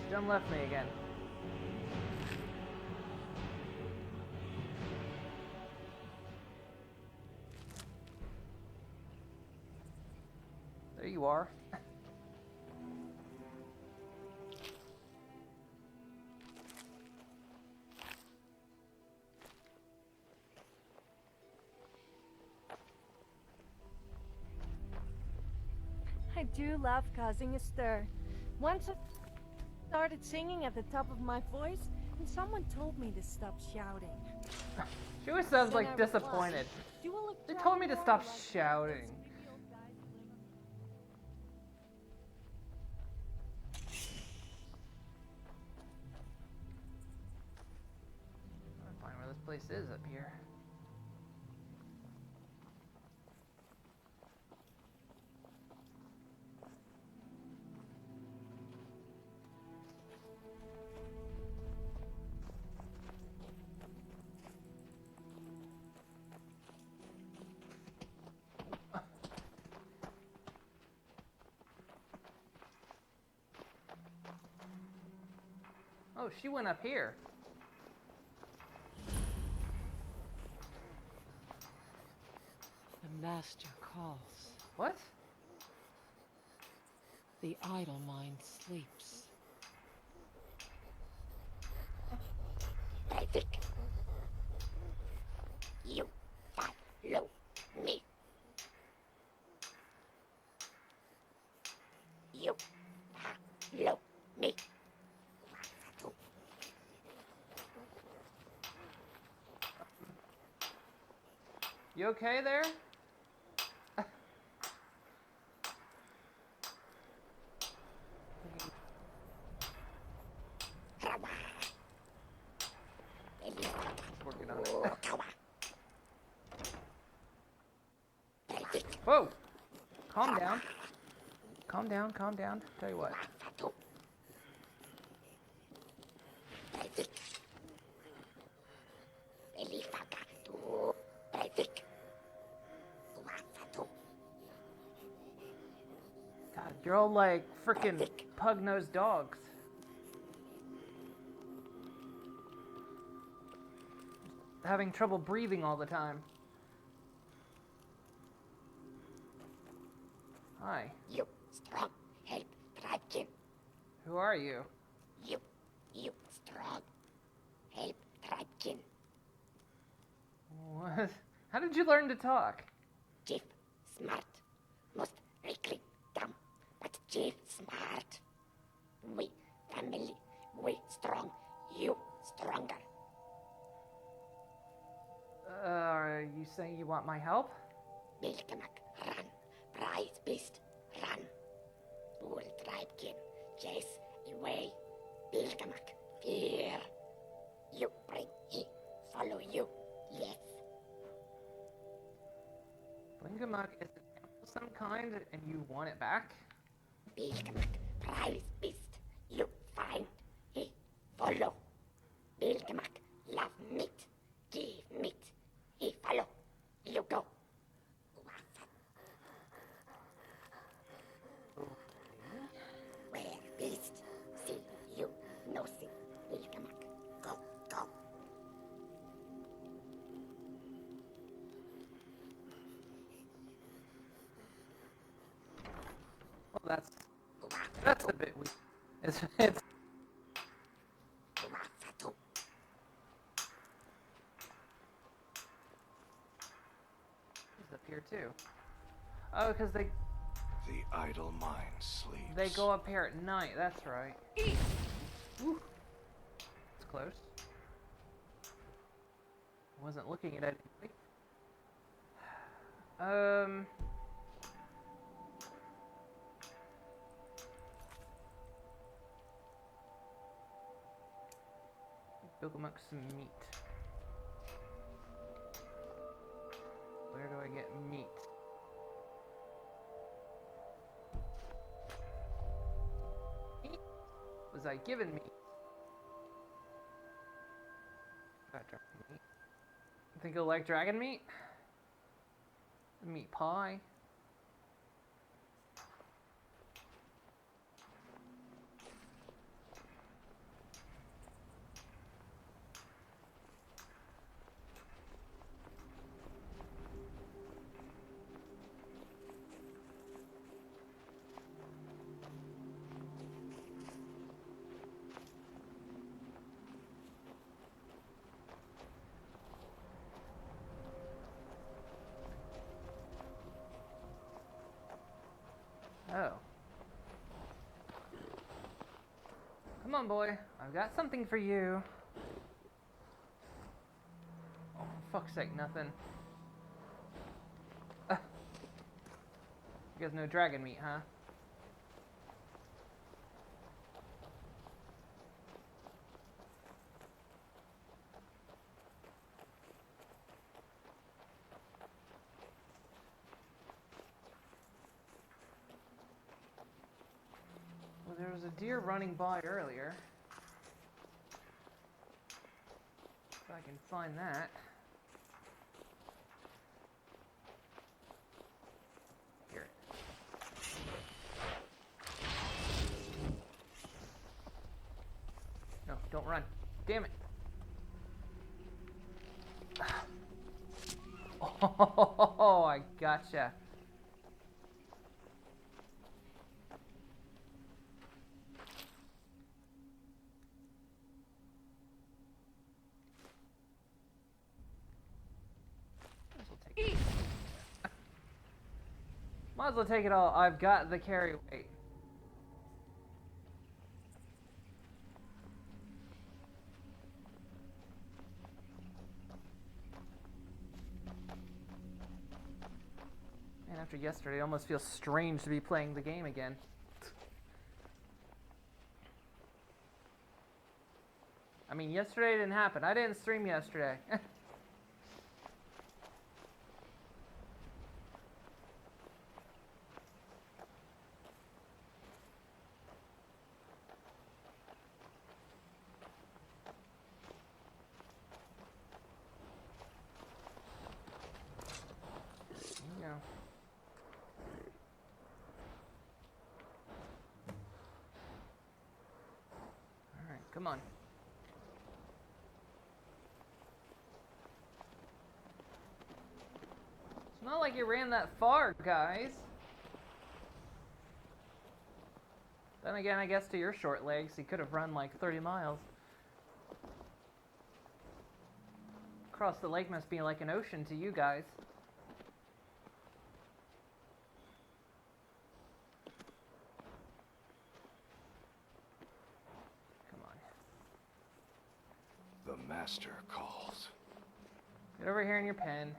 she done left me again. There you are. I do love causing a stir. Once I started singing at the top of my voice, and someone told me to stop shouting. She always sounds Then like I replied, disappointed. "Dual They told me to stop electronic shouting. I'm trying to find where this place is up here. Oh, she went up here. The master calls. What? The idle mind sleeps. I think you follow me. You follow me. You okay there? Whoa! Calm down. Calm down, calm down. Tell you what. God, you're all like freaking pug-nosed dogs. Having trouble breathing all the time. Hi. You strong, help Dragon. Who are you? You strong, help Dragon. What? How did you learn to talk? Chief, smart, most likely dumb, but Chief smart. We family, we strong, you stronger. Are you saying you want my help? Bilkamak, run. Prize beast, run. Bull Dragon, chase away. Bilkamak, fear. You bring, he follow you. Yes. Blingamuck is an animal of some kind, and you want it back? Bilkamak, prize beast. You find, he follow. Bilkamak, love meat. Give meat. He follow. You go. Where beast? See you. No see. Bilkamak. Go, go. Well, that's a bit weird. It's He's up here too. Oh, because they The idle mind sleeps. They go up here at night, that's right. Ooh. It's close. Wasn't looking at anything. Bilgamuck some meat. Where do I get meat? Was I given meat? Got dragon meat. I think you'll like dragon meat? Meat pie. Oh. Come on, boy. I've got something for you. Oh, for fuck's sake, nothing. You guys know dragon meat, huh? There was a deer running by earlier. If I can find that. Here. No, don't run. Damn it. Oh, I gotcha. Might as well take it all. I've got the carry weight. And after yesterday, it almost feels strange to be playing the game again. I mean, yesterday didn't happen. I didn't stream yesterday. on. It's not like you ran that far, guys. Then again, I guess to your short legs, he could have run like 30 miles. Across the lake must be like an ocean to you guys. Come on. The master calls. Get over here in your pen.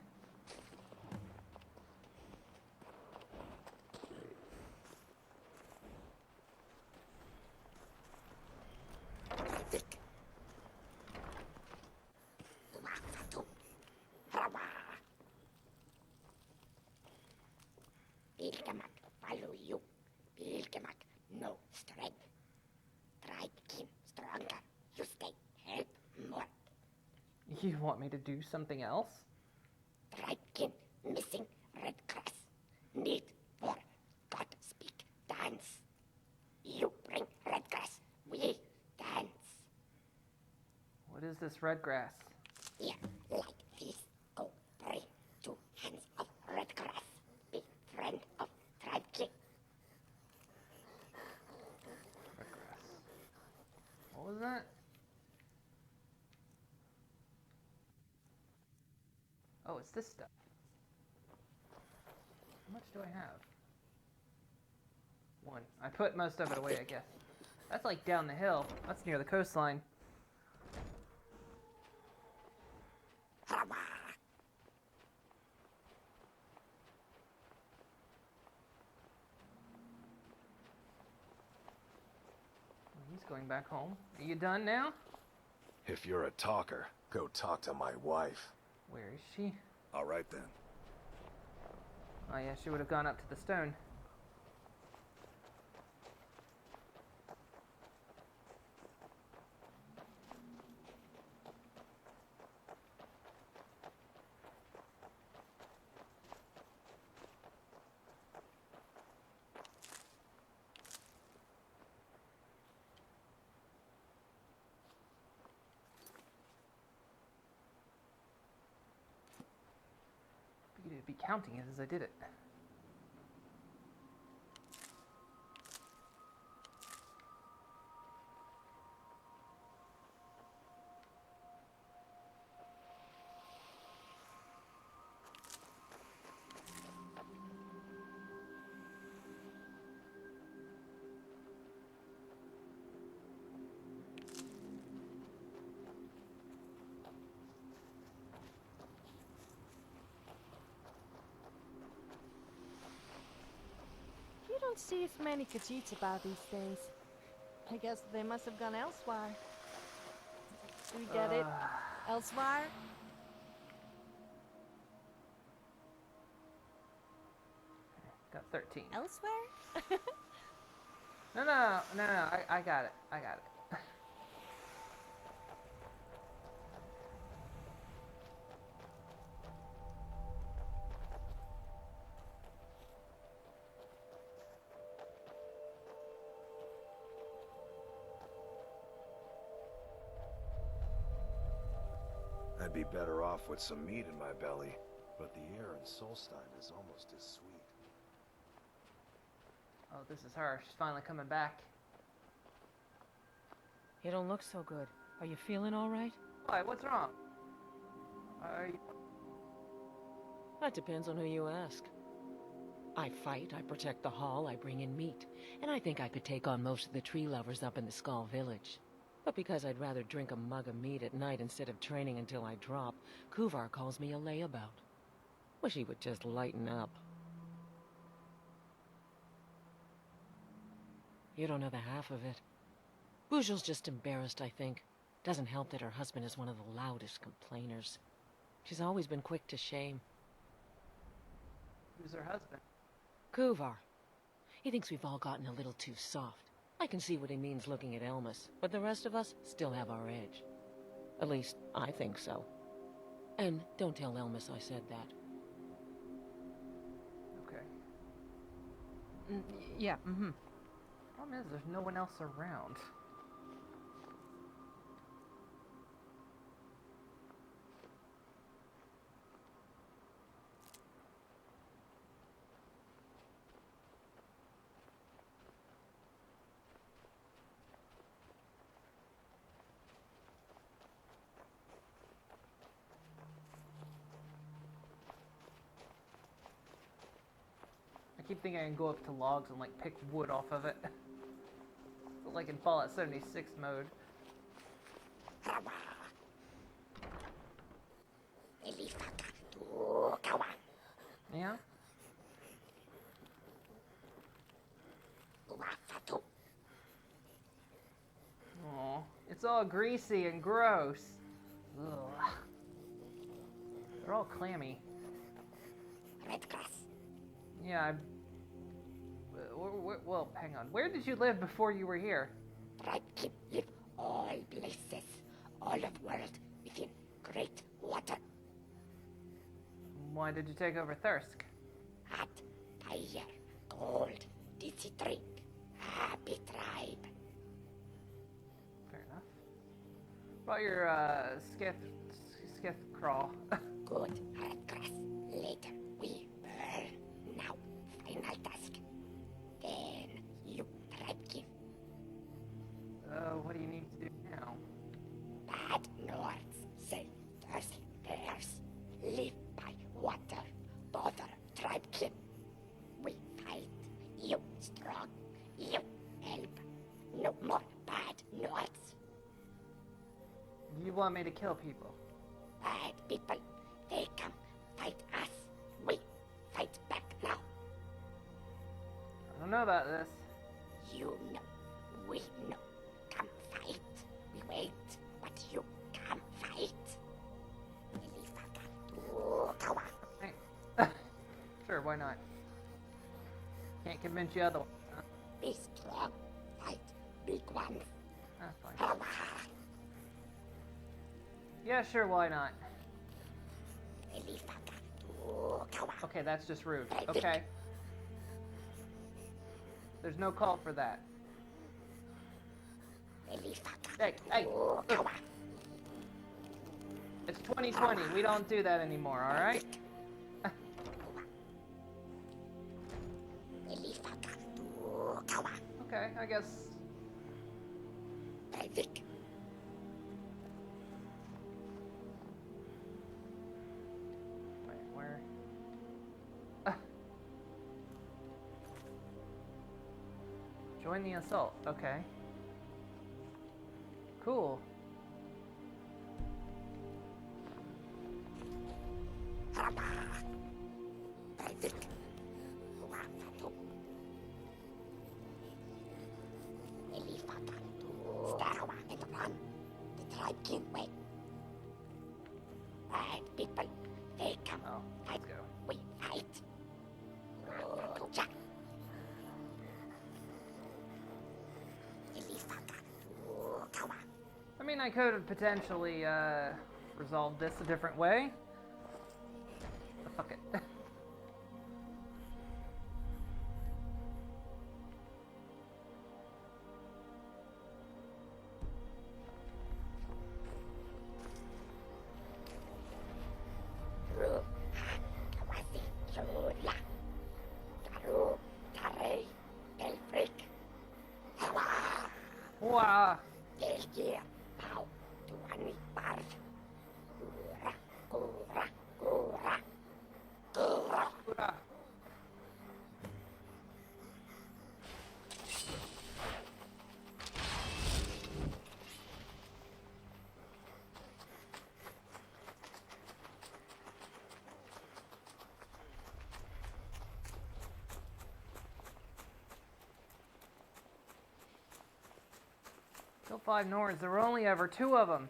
Pilkemak, follow you. Pilkemak, no strength. Tribekin, stronger. You stay, help more. You want me to do something else? Tribekin, missing red grass. Need for God speak, dance. You bring red grass, we dance. What is this red grass? Here, like this. Go, pray. 2 hands of red grass. Be friend of Tribe King. Red grass. What was that? Oh, it's this stuff. How much do I have? 1. I put most of it away, I guess. That's like down the hill. That's near the coastline. He's going back home. Are you done now? If you're a talker, go talk to my wife. Where is she? All right then. Oh yeah, she would have gone up to the stone. Figured it'd be counting it as I did it. You don't see as many Khajiits about these days. I guess they must have gone elsewhere. Do you get it? Elsewhere? Got 13. Elsewhere? No, I got it. I got it. I'd be better off with some meat in my belly, but the air in Solstein is almost as sweet. Oh, this is her. She's finally coming back. You don't look so good. Are you feeling all right? Why? What's wrong? Are you... That depends on who you ask. I fight, I protect the hall, I bring in meat. And I think I could take on most of the tree lovers up in the Skull Village. But because I'd rather drink a mug of meat at night instead of training until I drop, Kuvar calls me a layabout. Wish he would just lighten up. You don't know the half of it. Bujel's just embarrassed, I think. Doesn't help that her husband is one of the loudest complainers. She's always been quick to shame. Who's her husband? Kuvar. He thinks we've all gotten a little too soft. I can see what he means looking at Elmas, but the rest of us still have our edge. At least, I think so. And don't tell Elmas I said that. Okay. Yeah, Problem is, there's no one else around. keep thinking I can go up to logs and like pick wood off of it. Like in Fallout 76 mode. Yeah? Oh, it's all greasy and gross. Ugh. They're all clammy. Yeah, well, hang on. Where did you live before you were here? Threadkin live all places, all of world within great water. Why did you take over Thirsk? Hot, fire, cold, dizzy drink, happy tribe. Fair enough. What about your, skith crawl? Good, red grass. Later we burn. Now, final task. Then you Threadkin. What do you need to do now? Bad Nords say thirsty bears live by water. Bother Threadkin. We fight. You strong. You help. No more bad Nords. You want me to kill people? Bad people. They come fight us. We fight back now. I don't know about this. You know. We know. Come fight. We wait. But you come fight. Hey. Sure, why not? Can't convince you otherwise. Huh? Be strong. Fight big ones. That's fine. Yeah, sure, why not? Okay, that's just rude. Okay. There's no call for that. Hey, hey! Look. It's 2020. We don't do that anymore, alright? Okay, I guess. Wait, where? Join the assault. Okay. Cool. The tribe can't wait. Bad people, they come. Oh, let's go. We fight. I mean, I could have potentially resolved this a different way. But fuck it. Wow. Kill 5 Nords. There were only ever 2 of them.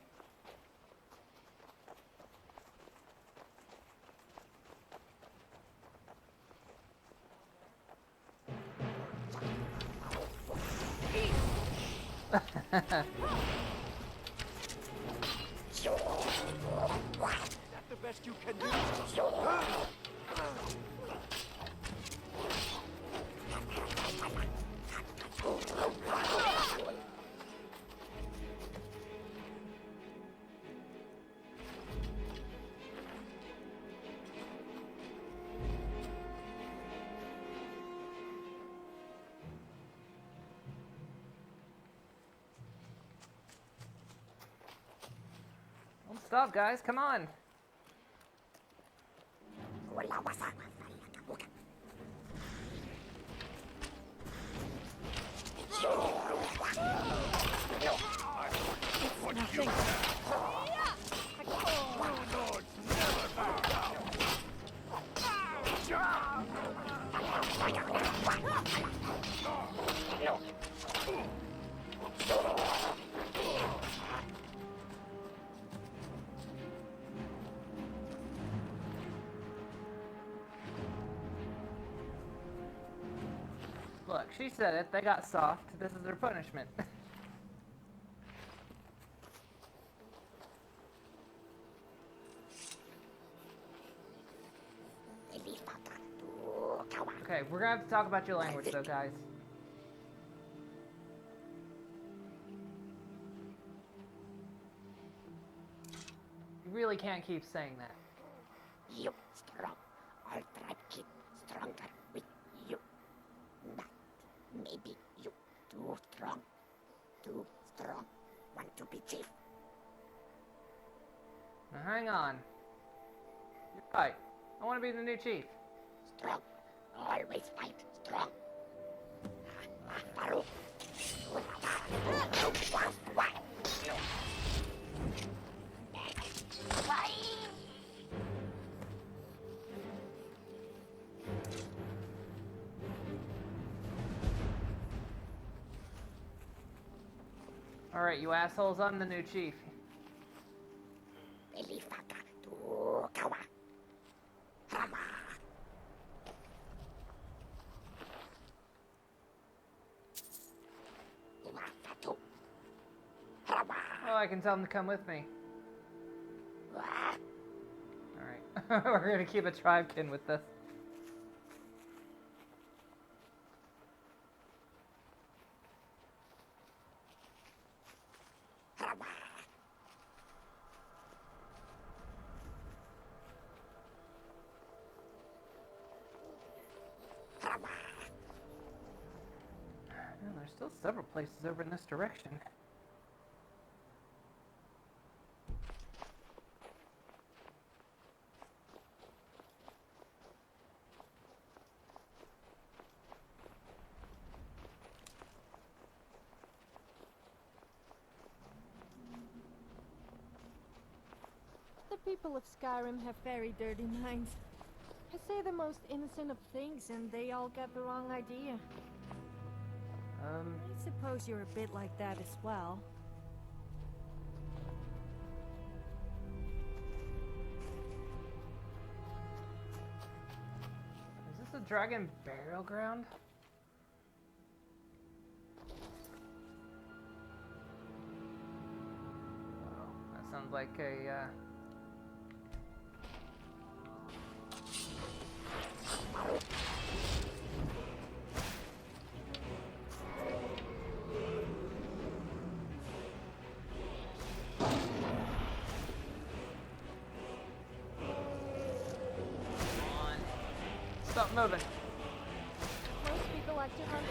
That's the best you can do. Don't stop, guys. Come on. Look, she said it. They got soft. This is their punishment. Okay, we're gonna have to talk about your language though, guys. You really can't keep saying that. You strong. All tribe keep stronger with you. But maybe you too strong. Too strong. Want to be chief. Now hang on. You're right. I want to be the new chief. Strong. Always fight strong. Farouk. Alright, you assholes, I'm the new chief. Oh, I can tell them to come with me. Alright, we're gonna keep a tribekin with this. Yeah, there's still several places over in this direction. The people of Skyrim have very dirty minds. I say the most innocent of things and they all got the wrong idea. I suppose you're a bit like that as well. Is this a dragon burial ground? Oh, that sounds like a, Stop moving. Most people like to hunt.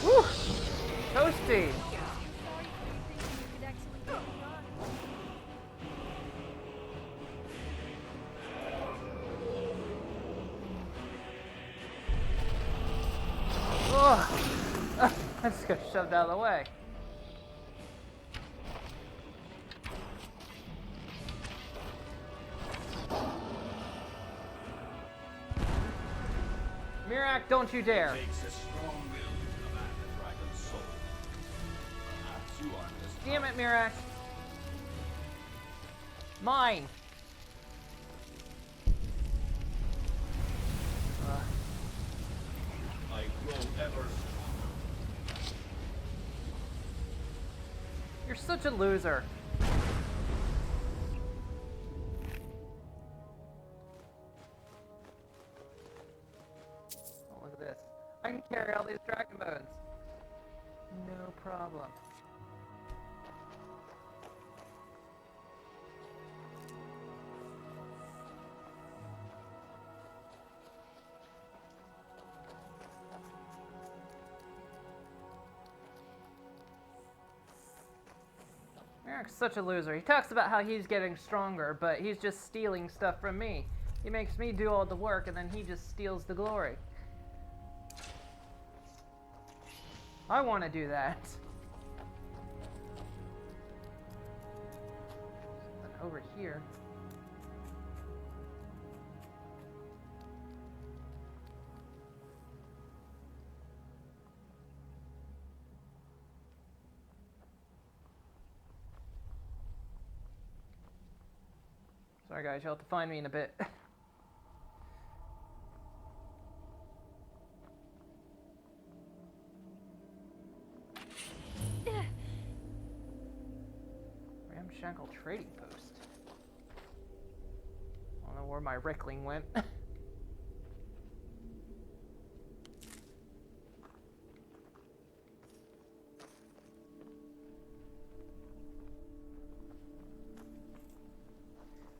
Woo! Toasty! I just got shoved out of the way. Mirak, don't you dare. Damn it, Mirak. Mine. I grow ever. You're such a loser. Oh, look at this. I can carry all these dragon bones. No problem. Eric's such a loser. He talks about how he's getting stronger, but he's just stealing stuff from me. He makes me do all the work, and then he just steals the glory. I want to do that. Something over here. Sorry guys, you'll have to find me in a bit. Ramshackle trading post. I don't know where my Rickling went.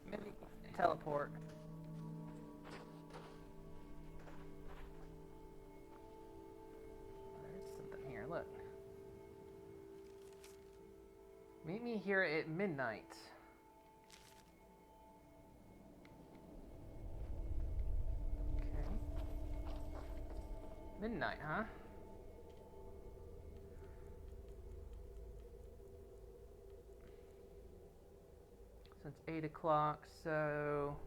Maybe teleport. There's something here, look. Meet me here at midnight. Okay. Midnight, huh? So it's 8 o'clock, so...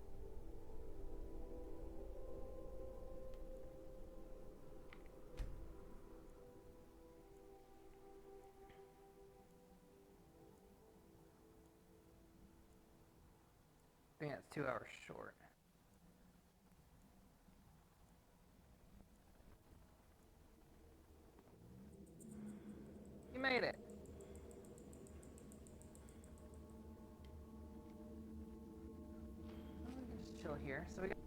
I think that's 2 hours short. You made it. Well, we can just chill here. So we got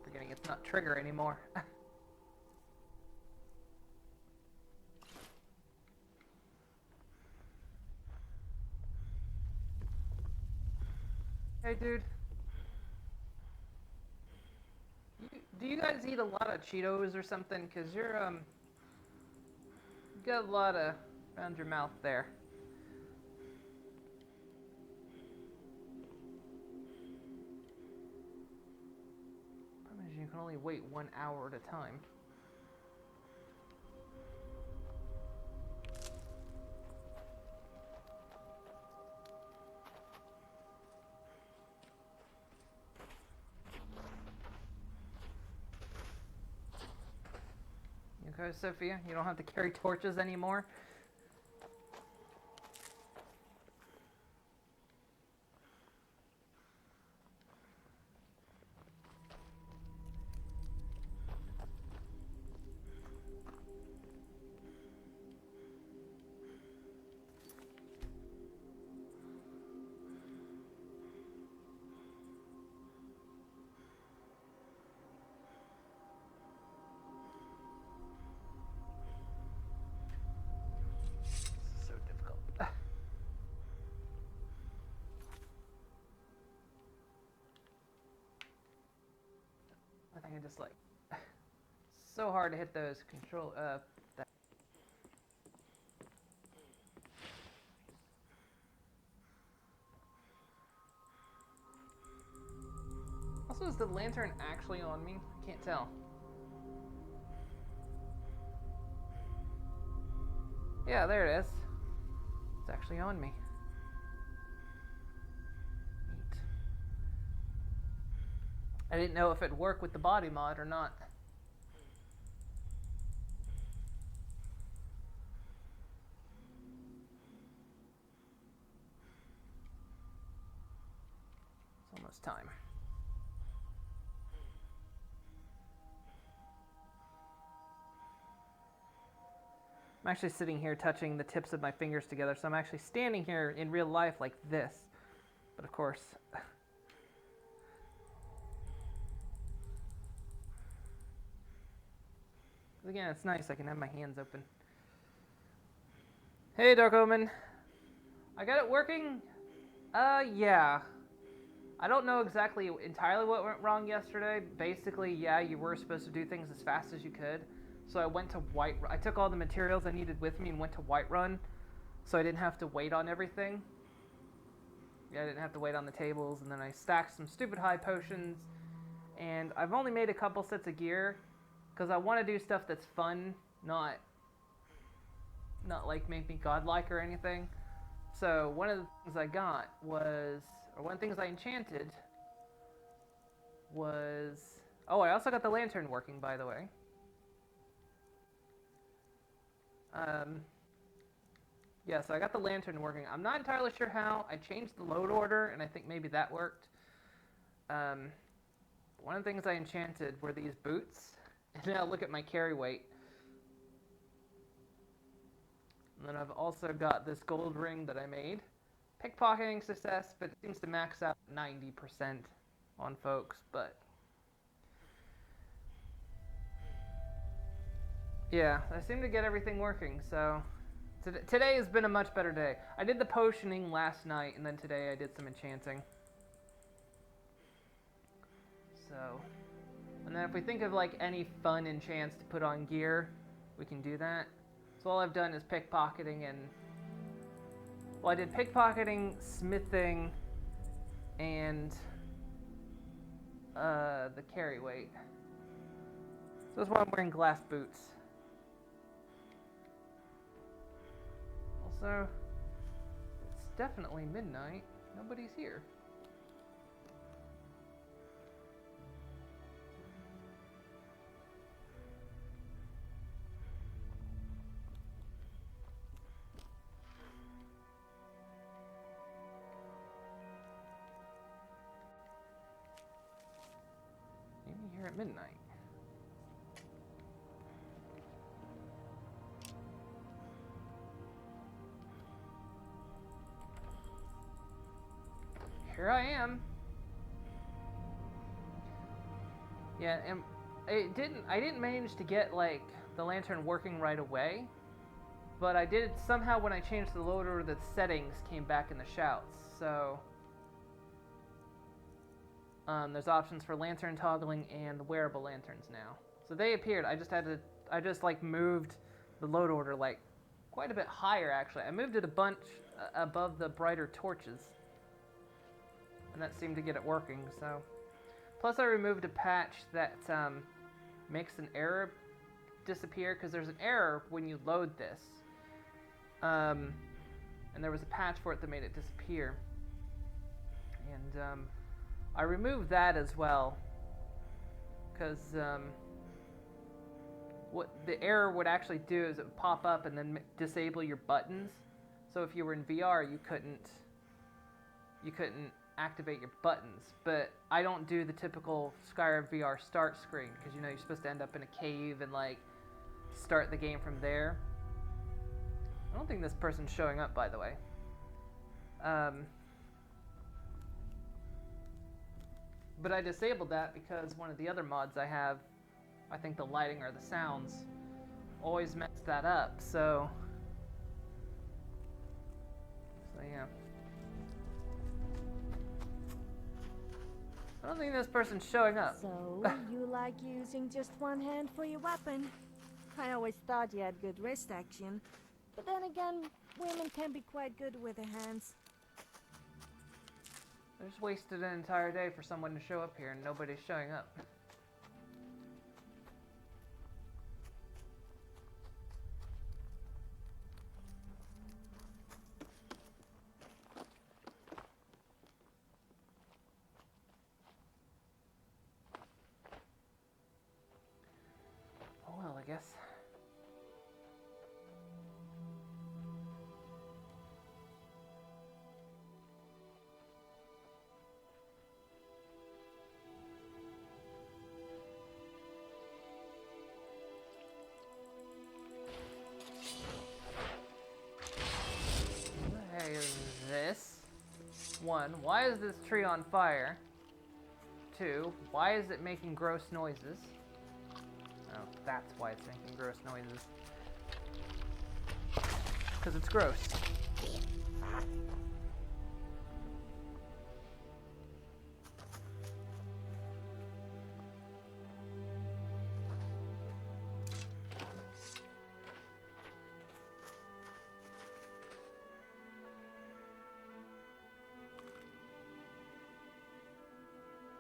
forgetting it's not trigger anymore. Hey, dude. Do you guys eat a lot of Cheetos or something? Because you're, you got a lot of around your mouth there. Problem is you can only wait 1 hour at a time. Okay, Sophia, you don't have to carry torches anymore. So difficult. I think I just like so hard to hit those control that. Also, is the lantern actually on me? I can't tell. Yeah, there it is. It's actually on me. Neat. I didn't know if it'd work with the body mod or not. It's almost time. I'm actually sitting here touching the tips of my fingers together, so I'm actually standing here in real life like this. But of course... Again, it's nice, I can have my hands open. Hey, Dark Omen. I got it working? Yeah. I don't know exactly entirely what went wrong yesterday. Basically, yeah, you were supposed to do things as fast as you could. So I went to I took all the materials I needed with me and went to Whiterun, so I didn't have to wait on everything. Yeah, I didn't have to wait on the tables, and then I stacked some stupid high potions, and I've only made a couple sets of gear, because I want to do stuff that's fun, not like make me godlike or anything. So one of the things I got was, or one of the things I enchanted was, oh, I also got the lantern working, by the way. Yeah, so I got the lantern working. I'm not entirely sure how. I changed the load order, and I think maybe that worked. One of the things I enchanted were these boots. And now look at my carry weight. And then I've also got this gold ring that I made. Pickpocketing success, but it seems to max out 90% on folks, but... yeah, I seem to get everything working, so... Today has been a much better day. I did the potioning last night, and then today I did some enchanting. So... and then if we think of, like, any fun enchants to put on gear, we can do that. So all I've done is pickpocketing and... well, I did pickpocketing, smithing, and... the carry weight. So that's why I'm wearing glass boots. Also, it's definitely midnight. Nobody's here. Maybe here at midnight. Here I am. Yeah, and I didn't manage to get, like, the lantern working right away, but I did somehow when I changed the load order, the settings came back in the shouts. So there's options for lantern toggling and wearable lanterns now. So they appeared. I just like moved the load order like quite a bit higher actually. I moved it a bunch above the brighter torches. And that seemed to get it working, so. Plus I removed a patch that makes an error disappear, because there's an error when you load this. And there was a patch for it that made it disappear. And I removed that as well, because what the error would actually do is it would pop up and then disable your buttons. So if you were in VR, you couldn't activate your buttons, but I don't do the typical Skyrim VR start screen, because you know you're supposed to end up in a cave and like start the game from there. I don't think this person's showing up, by the way. But I disabled that because one of the other mods I have, I think the lighting or the sounds, always mess that up, so yeah. I don't think this person's showing up. So, you like using just one hand for your weapon? I always thought you had good wrist action. But then again, women can be quite good with their hands. I just wasted an entire day for someone to show up here and nobody's showing up. Oh well, I guess. What the heck is this? 1, why is this tree on fire? 2, why is it making gross noises? Oh, that's why it's making gross noises. Because it's gross.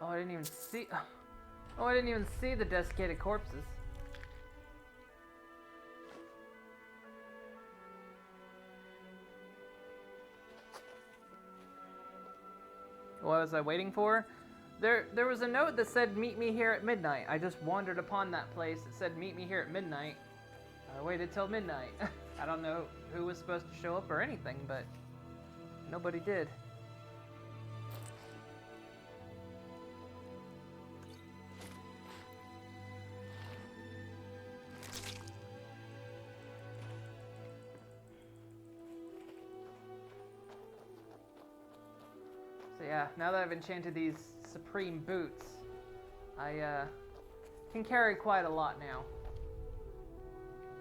Oh, I didn't even see. Oh, I didn't even see the desiccated corpses. What was I waiting for? There was a note that said, meet me here at midnight. I just wandered upon that place. It said, meet me here at midnight. I waited till midnight. I don't know who was supposed to show up or anything, but nobody did. So yeah, now that I've enchanted these supreme boots, I can carry quite a lot now.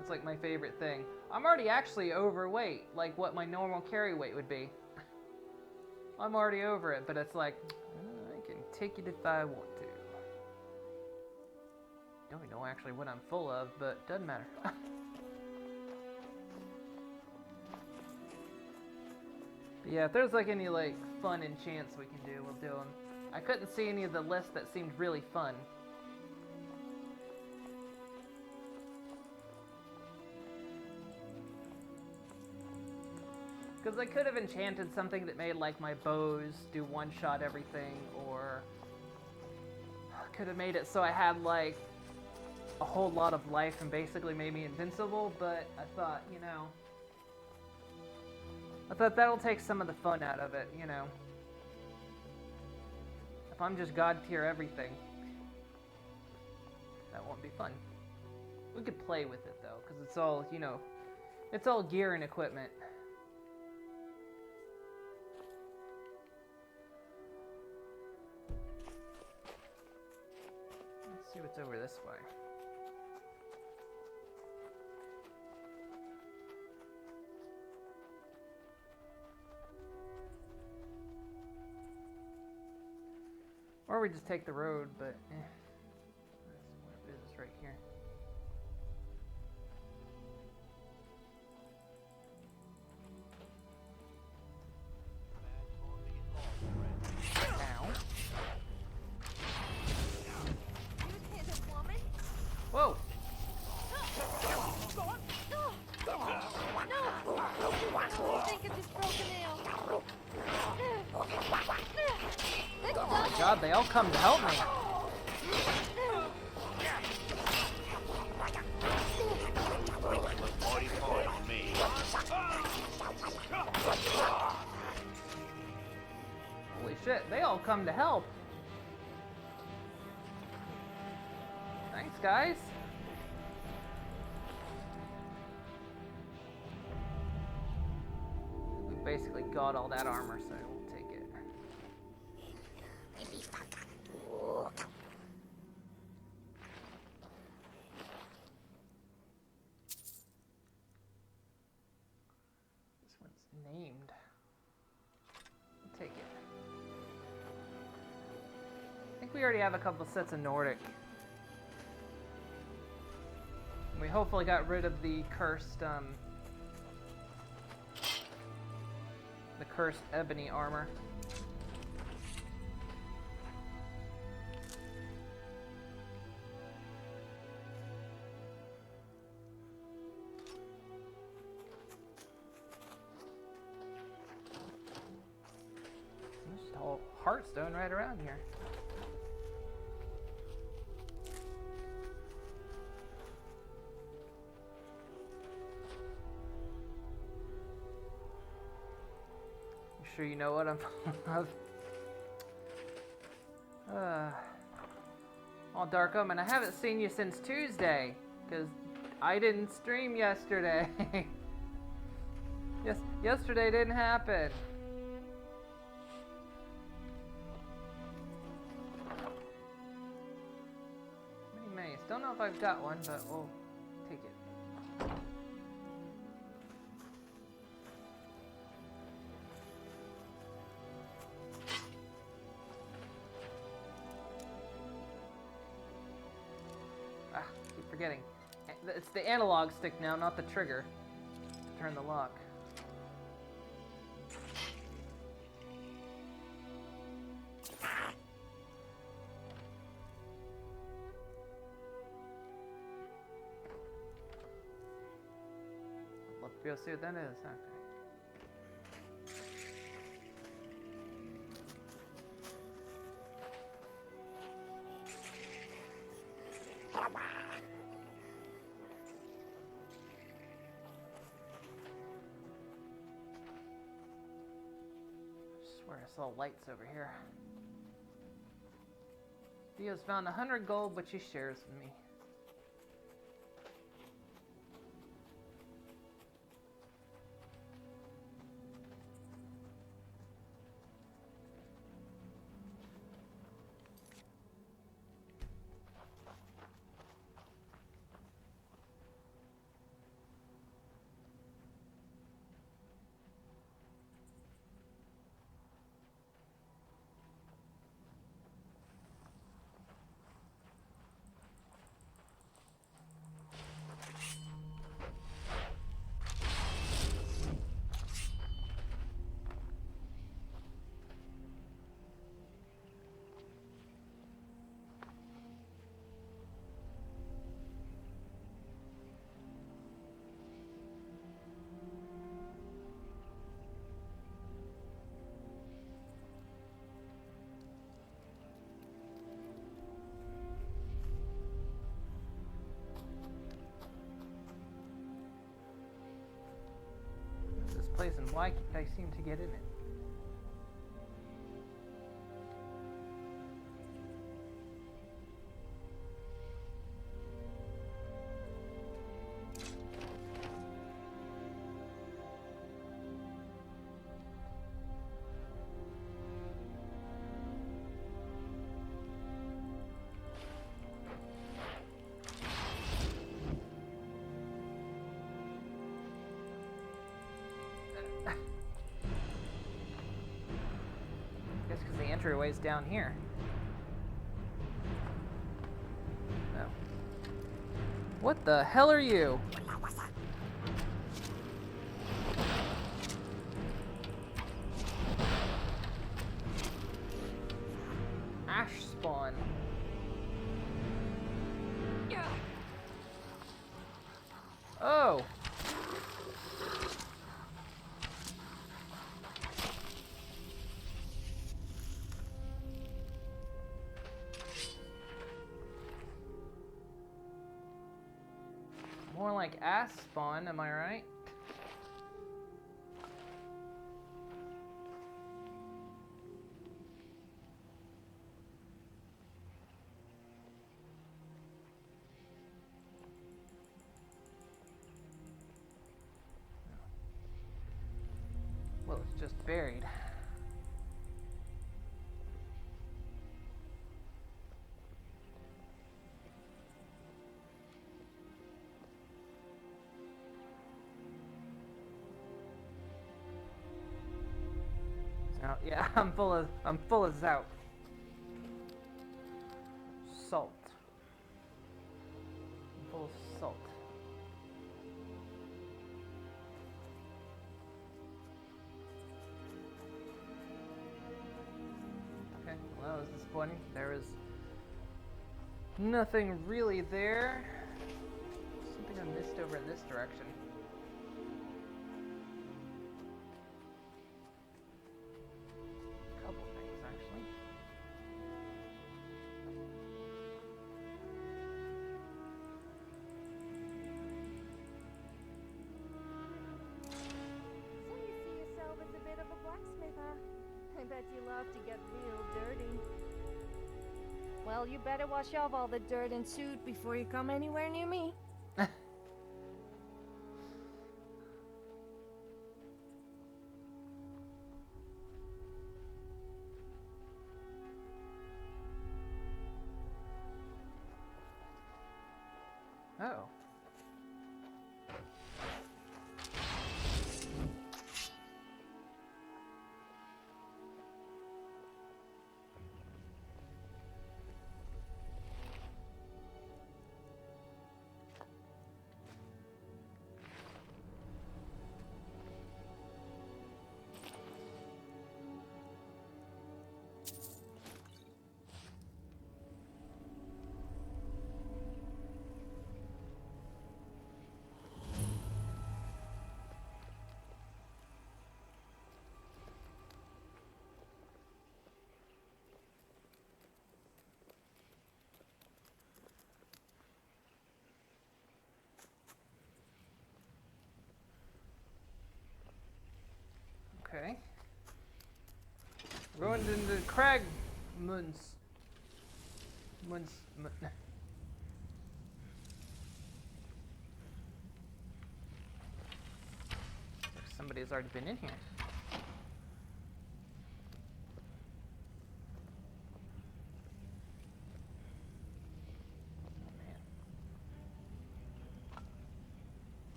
It's like my favorite thing. I'm already actually overweight, like what my normal carry weight would be. I'm already over it, but it's like, I can take it if I want to. Don't even know actually what I'm full of, but doesn't matter. But yeah, if there's like any like fun enchants we can do, we'll do them. I couldn't see any of the lists that seemed really fun. Because I could have enchanted something that made like my bows do one-shot everything, or could have made it so I had like a whole lot of life and basically made me invincible, but I thought, you know, I thought that'll take some of the fun out of it, you know. If I'm just god tier everything, that won't be fun. We could play with it though, because it's all, you know, it's all gear and equipment. Let's see what's over this way. Or we just take the road, but what is this right here? Ow. Whoa! I think I just broke a nail. Oh my god, they all come to help me. Holy shit, they all come to help. Thanks, guys. We basically got all that armor, so we'll take it. This one's named. We'll take it. I think we already have a couple sets of Nordic. We hopefully got rid of the cursed ebony armor. There's just a whole Hearthstone right around here. Sure you know what I'm full of. All Dark Omen, I haven't seen you since Tuesday, because I didn't stream yesterday. Yesterday didn't happen. Mini maze. Don't know if I've got one, but we'll take it. Forgetting. It's the analog stick now, not the trigger, to turn the lock. We'll see what that is. Okay. I swear I saw lights over here. Theo's found 100 gold, which he shares with me. Place and why can't I seem to get in it? Guess because the entryway's down here. Oh. What the hell are you? Ash spawn. Oh. More like ass spawn, am I right? Well, it's just buried. Oh, yeah, I'm full of zout. Salt. I'm full of salt. Okay, well, that was disappointing. There was nothing really there. Something I missed over in this direction. I bet you love to get real dirty. Well, you better wash off all the dirt and soot before you come anywhere near me. Oh. Craig Munz. Somebody's already been in here.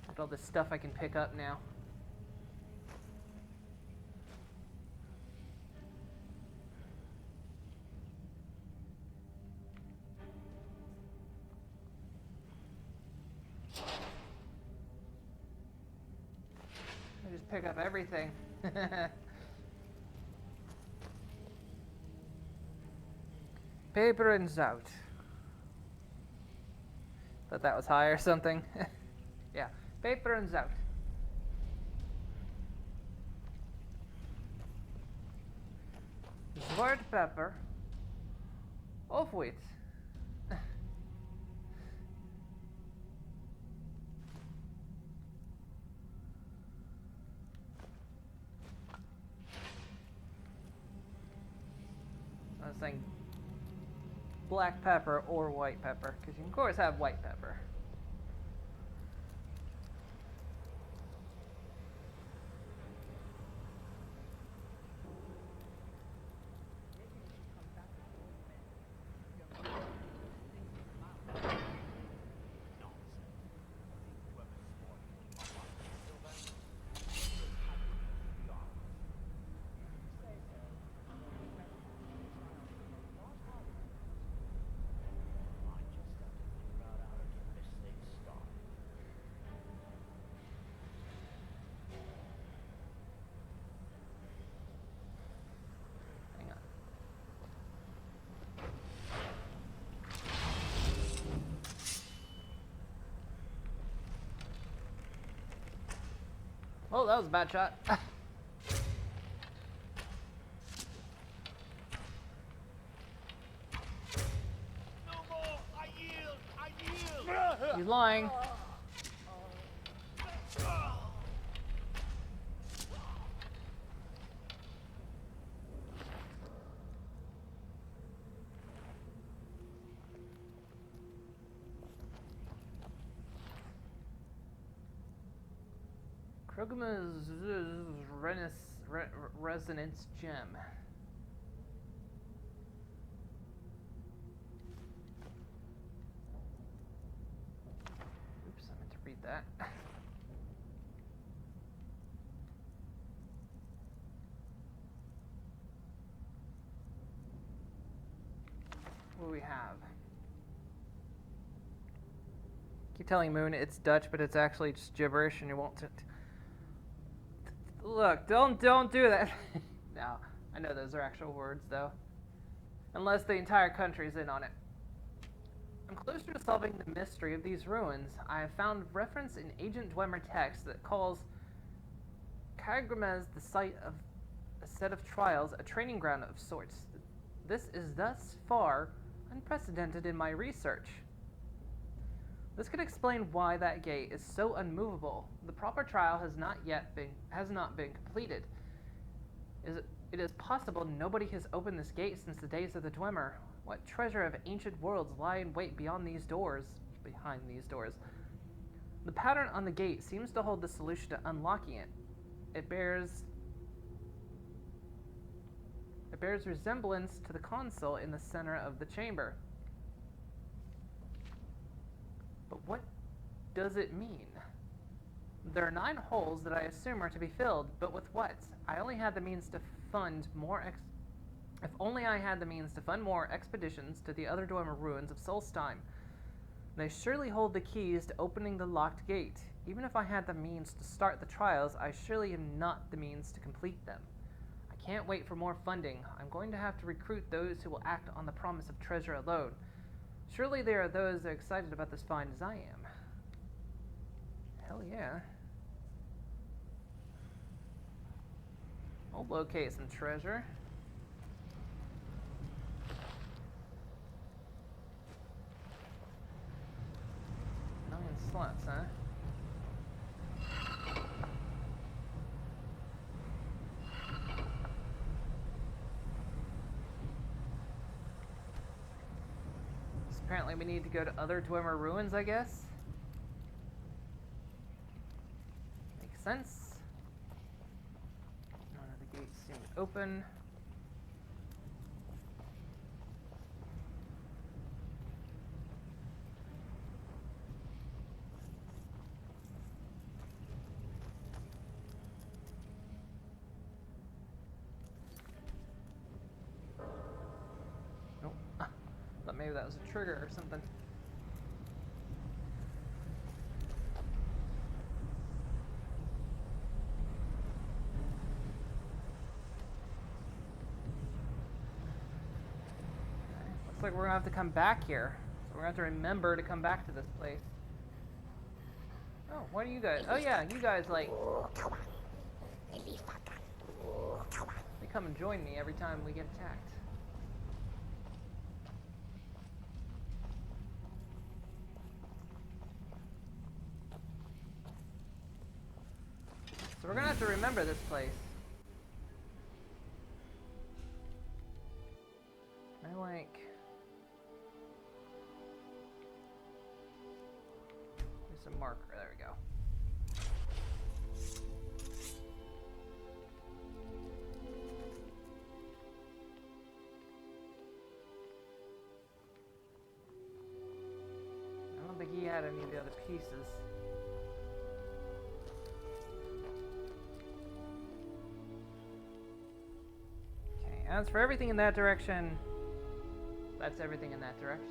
Look at all this stuff I can pick up now. I just pick up everything. Paper and zout. Thought that was high or something. Yeah, paper and zout. Zwart pepper. Of wheat. I was saying black pepper or white pepper, because you can of course have white pepper. Oh, that was a bad shot. No more! I yield! I yield! He's lying. Kroguma's resonance gem. Oops, I meant to read that. What do we have? Keep telling Moon it's Dutch, but it's actually just gibberish, and you won't. Look, don't do that. No, I know those are actual words, though. Unless the entire country's in on it. I'm closer to solving the mystery of these ruins. I have found reference in Agent Dwemer text that calls Kagramez the site of a set of trials, a training ground of sorts. This is thus far unprecedented in my research. This could explain why that gate is so unmovable. The proper trial has not been completed. It is possible nobody has opened this gate since the days of the Dwemer. What treasure of ancient worlds lie in wait behind these doors? The pattern on the gate seems to hold the solution to unlocking it. It bears resemblance to the console in the center of the chamber. But what does it mean? There are 9 holes that I assume are to be filled, but with what? I only had the means to fund more If only I had the means to fund more expeditions to the other Dwemer ruins of Solstheim. They surely hold the keys to opening the locked gate. Even if I had the means to start the trials, I surely am not the means to complete them. I can't wait for more funding. I'm going to have to recruit those who will act on the promise of treasure alone. Surely there are those that are excited about this find as I am. Hell yeah. I'll locate some treasure. Slots, huh? apparently we need to go to other Dwemer ruins, I guess. Makes sense. None of the gates seem open. Nope. Thought maybe that was a trigger or something. Looks like we're gonna have to come back here. So we're gonna have to remember to come back to this place. Oh, what are you guys? Oh yeah, you guys like... They come and join me every time we get attacked. So we're gonna have to remember this place. I like... There's a marker, there we go. I don't think he had any of the other pieces. Okay, as for everything in that direction, that's everything in that direction.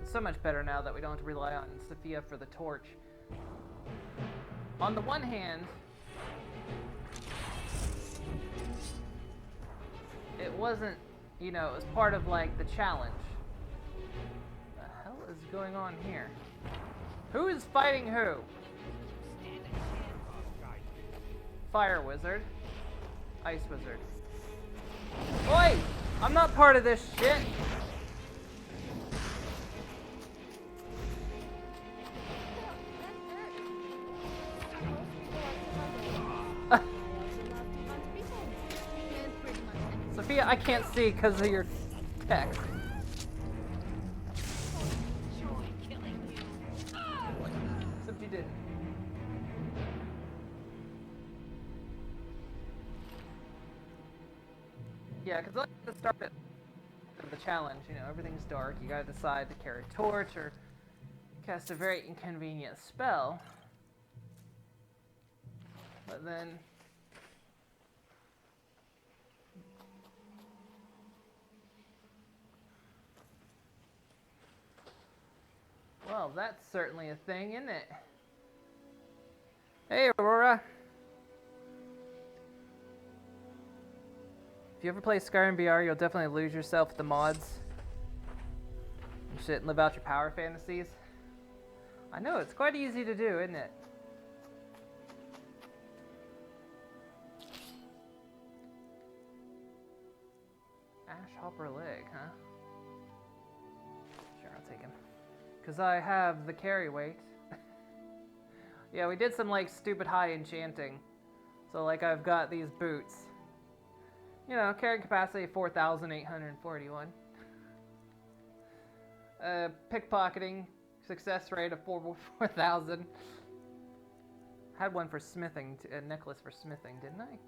It's so much better now that we don't have to rely on Sophia for the torch. On the one hand, it wasn't, you know, it was part of like the challenge. What the hell is going on here? Who is fighting who? Fire wizard. Ice wizard. Oi! I'm not part of this shit! Sophia, I can't see because of your text. Except you didn't. Yeah, because like at the start of the challenge, you know, everything's dark. You gotta decide to carry a torch or cast a very inconvenient spell. But then... Well, that's certainly a thing, isn't it? Hey, Aurora. If you ever play Skyrim VR, you'll definitely lose yourself with the mods and shit and live out your power fantasies. I know, it's quite easy to do, isn't it? Ash Hopper leg, huh? Sure, I'll take him. Because I have the carry weight. Yeah, we did some like stupid high enchanting. So like I've got these boots. You know, carrying capacity 4,841. Pickpocketing, success rate of 4,000. Had one for smithing, a necklace for smithing, didn't I?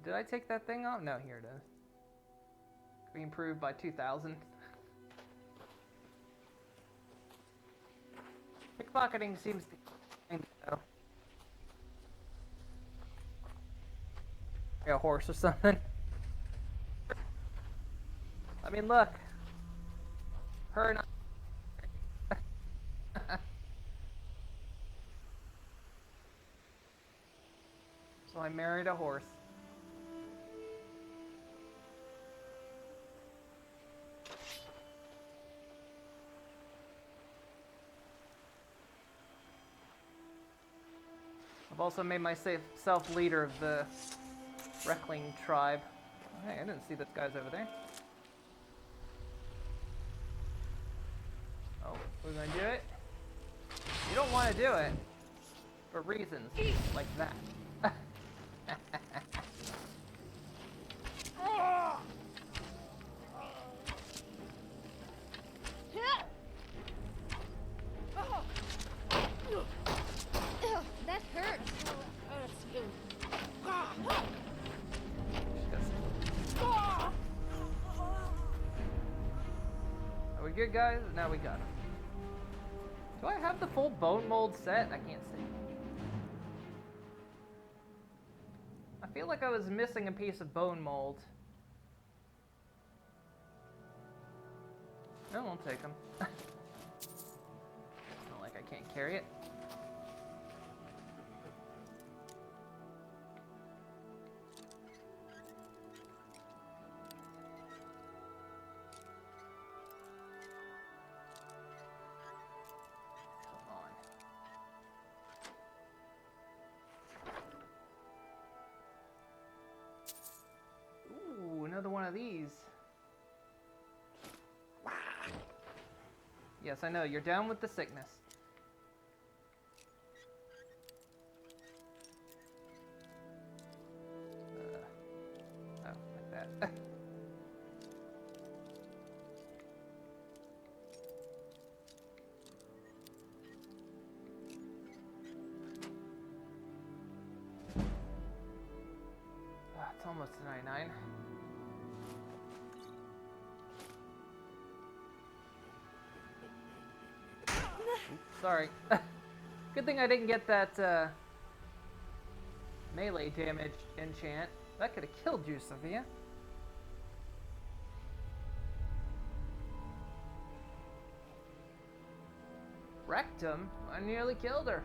Did I take that thing off? No, here it is. We improved by 2,000. Pickpocketing seems to be though. A horse or something. I mean, look. Her and I. So I married a horse. I've also made myself leader of the Reckling tribe. Oh, hey, I didn't see those guys over there. Oh, we're gonna do it? You don't want to do it for reasons like that. That hurts. Are we good, guys? Now we got him. Do I have the full bone mold set? I can't see. I feel like I was missing a piece of bone mold. No, I'll take them. It's not like I can't carry it. Another one of these. Yes, I know, you're down with the sickness. Oh, like that. It's almost 99. Sorry. Good thing I didn't get that melee damage enchant. That could have killed you, Sophia. Rectum? I nearly killed her.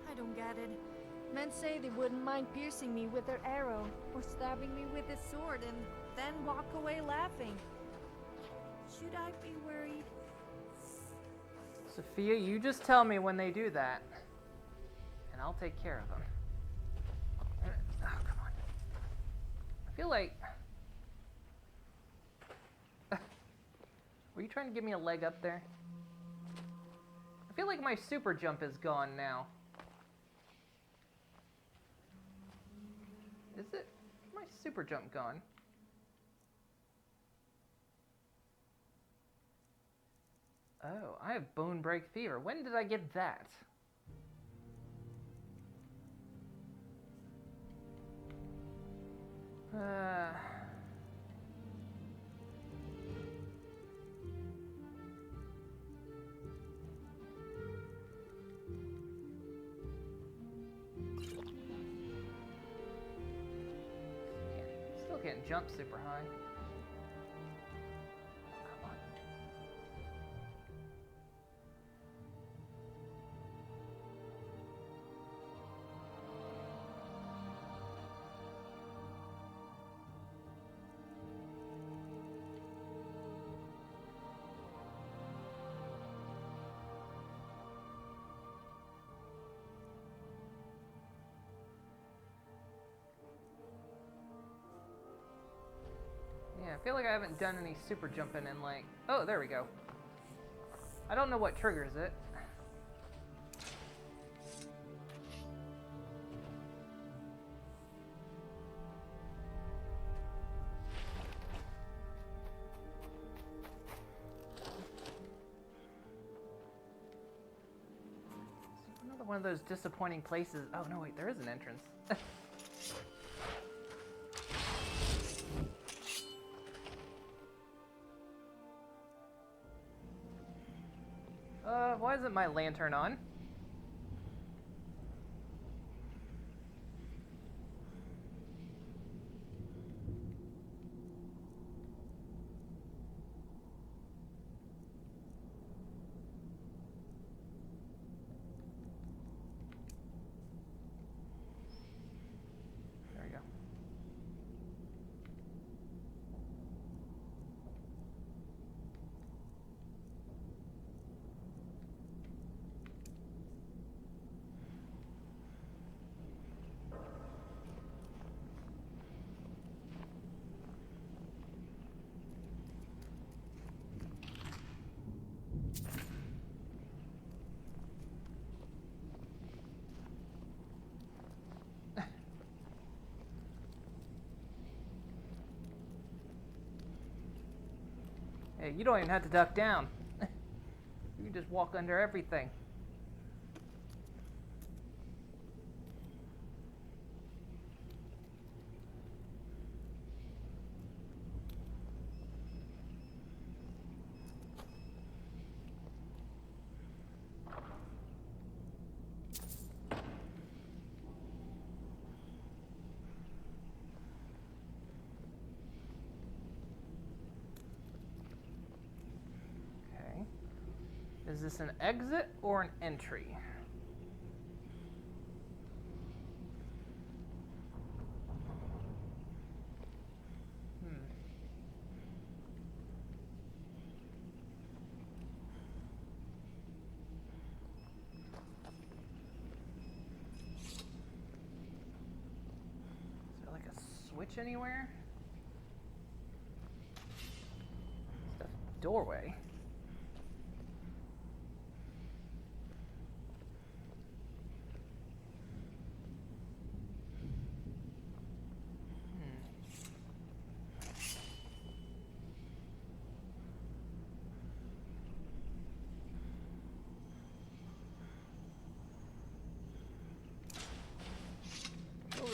I don't get it. Men say they wouldn't mind piercing me with their arrow, or stabbing me with a sword, and then walk away laughing. Should I be worried? Sophia, you just tell me when they do that, and I'll take care of them. Oh, come on. I feel like... Were you trying to give me a leg up there? I feel like my super jump is gone now. Is it? My super jump gone? Oh, I have bone break fever. When did I get that? Still can't jump super high. Come on. Yeah, I feel like I haven't done any super jumping in like... Oh, there we go. I don't know what triggers it. Another one of those disappointing places. Oh, no, wait, there is an entrance. Why isn't my lantern on? Hey, you don't even have to duck down. You can just walk under everything. Is this an exit or an entry? Is there like a switch anywhere? It's a doorway.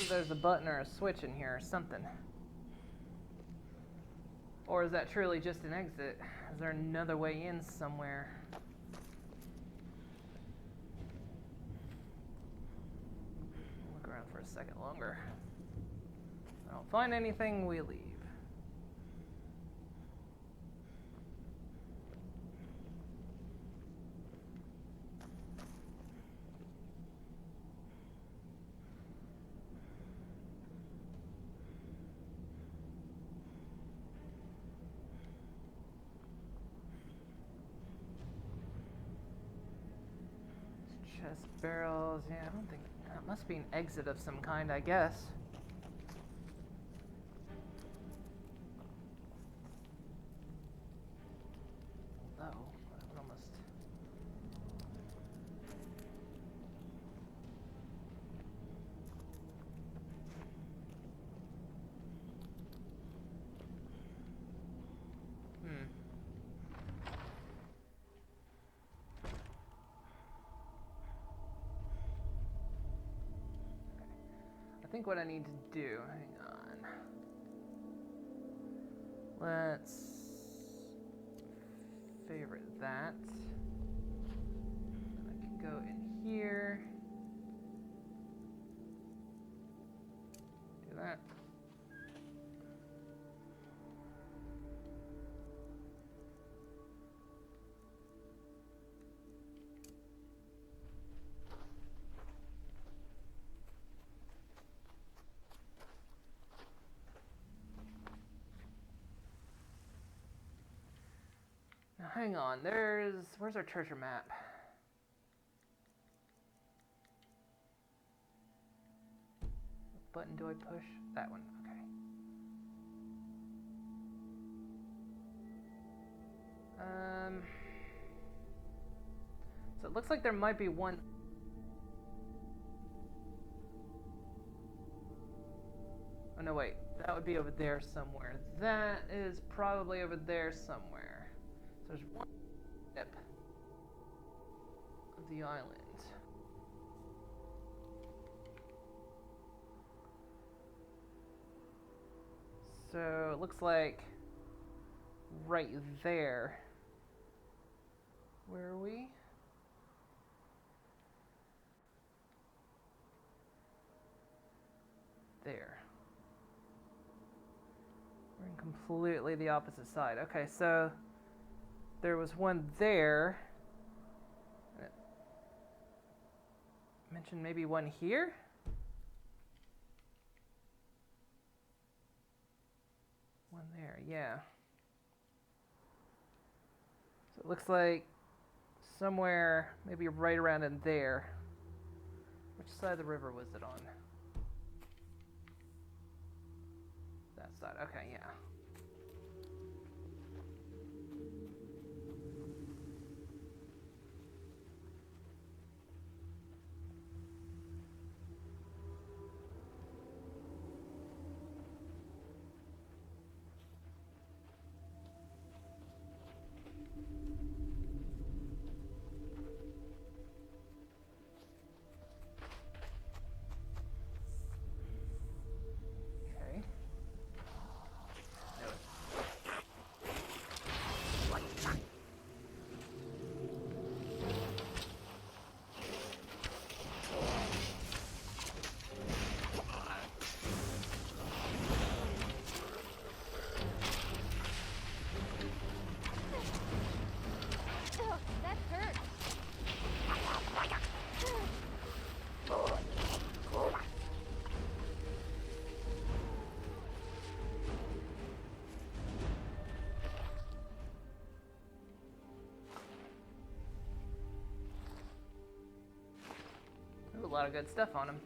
There's a button or a switch in here or something. Or is that truly just an exit? Is there another way in somewhere? Look around for a second longer. I don't find anything, we leave. Chest barrels, yeah, I don't think, that must be an exit of some kind, I guess. Oh, that would almost... I think what I need to do, hang on. Let's favorite that. And I can go in here. Do that. Now, hang on, where's our treasure map? What button do I push? That one, okay. So it looks like there might be one. Oh no, wait, that would be over there somewhere. That is probably over there somewhere. So there's one tip of the island. So it looks like right there. Where are we? There. We're in completely the opposite side. Okay, so there was one there. Mentioned maybe one here? One there, yeah. So it looks like somewhere, maybe right around in there. Which side of the river was it on? That side, okay, yeah. lot of good stuff on him.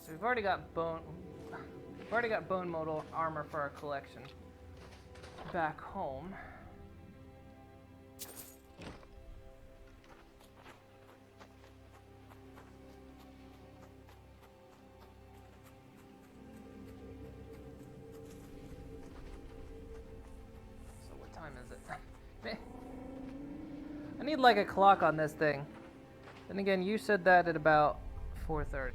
We've already got bone modal armor for our collection back home. So what time is it? I need like a clock on this thing. Then again, you said that at about 4:30.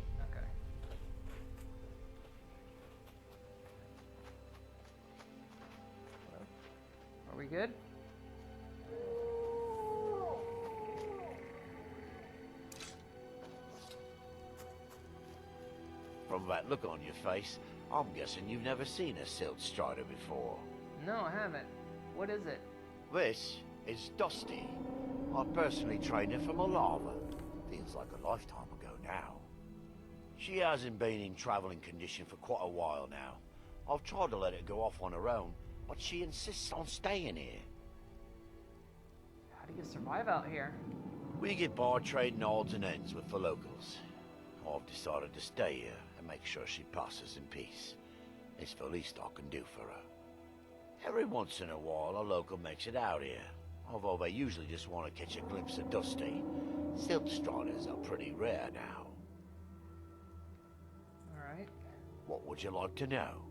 Are we good? From that look on your face, I'm guessing you've never seen a Silt Strider before. No, I haven't. What is it? This is Dusty. I personally trained her from a lava. Feels like a lifetime ago now. She hasn't been in traveling condition for quite a while now. I've tried to let her go off on her own, but she insists on staying here. How do you survive out here? We get by trading odds and ends with the locals. I've decided to stay here and make sure she passes in peace. It's the least I can do for her. Every once in a while, a local makes it out here, although they usually just want to catch a glimpse of Dusty. Silt Striders are pretty rare now. Alright. What would you like to know?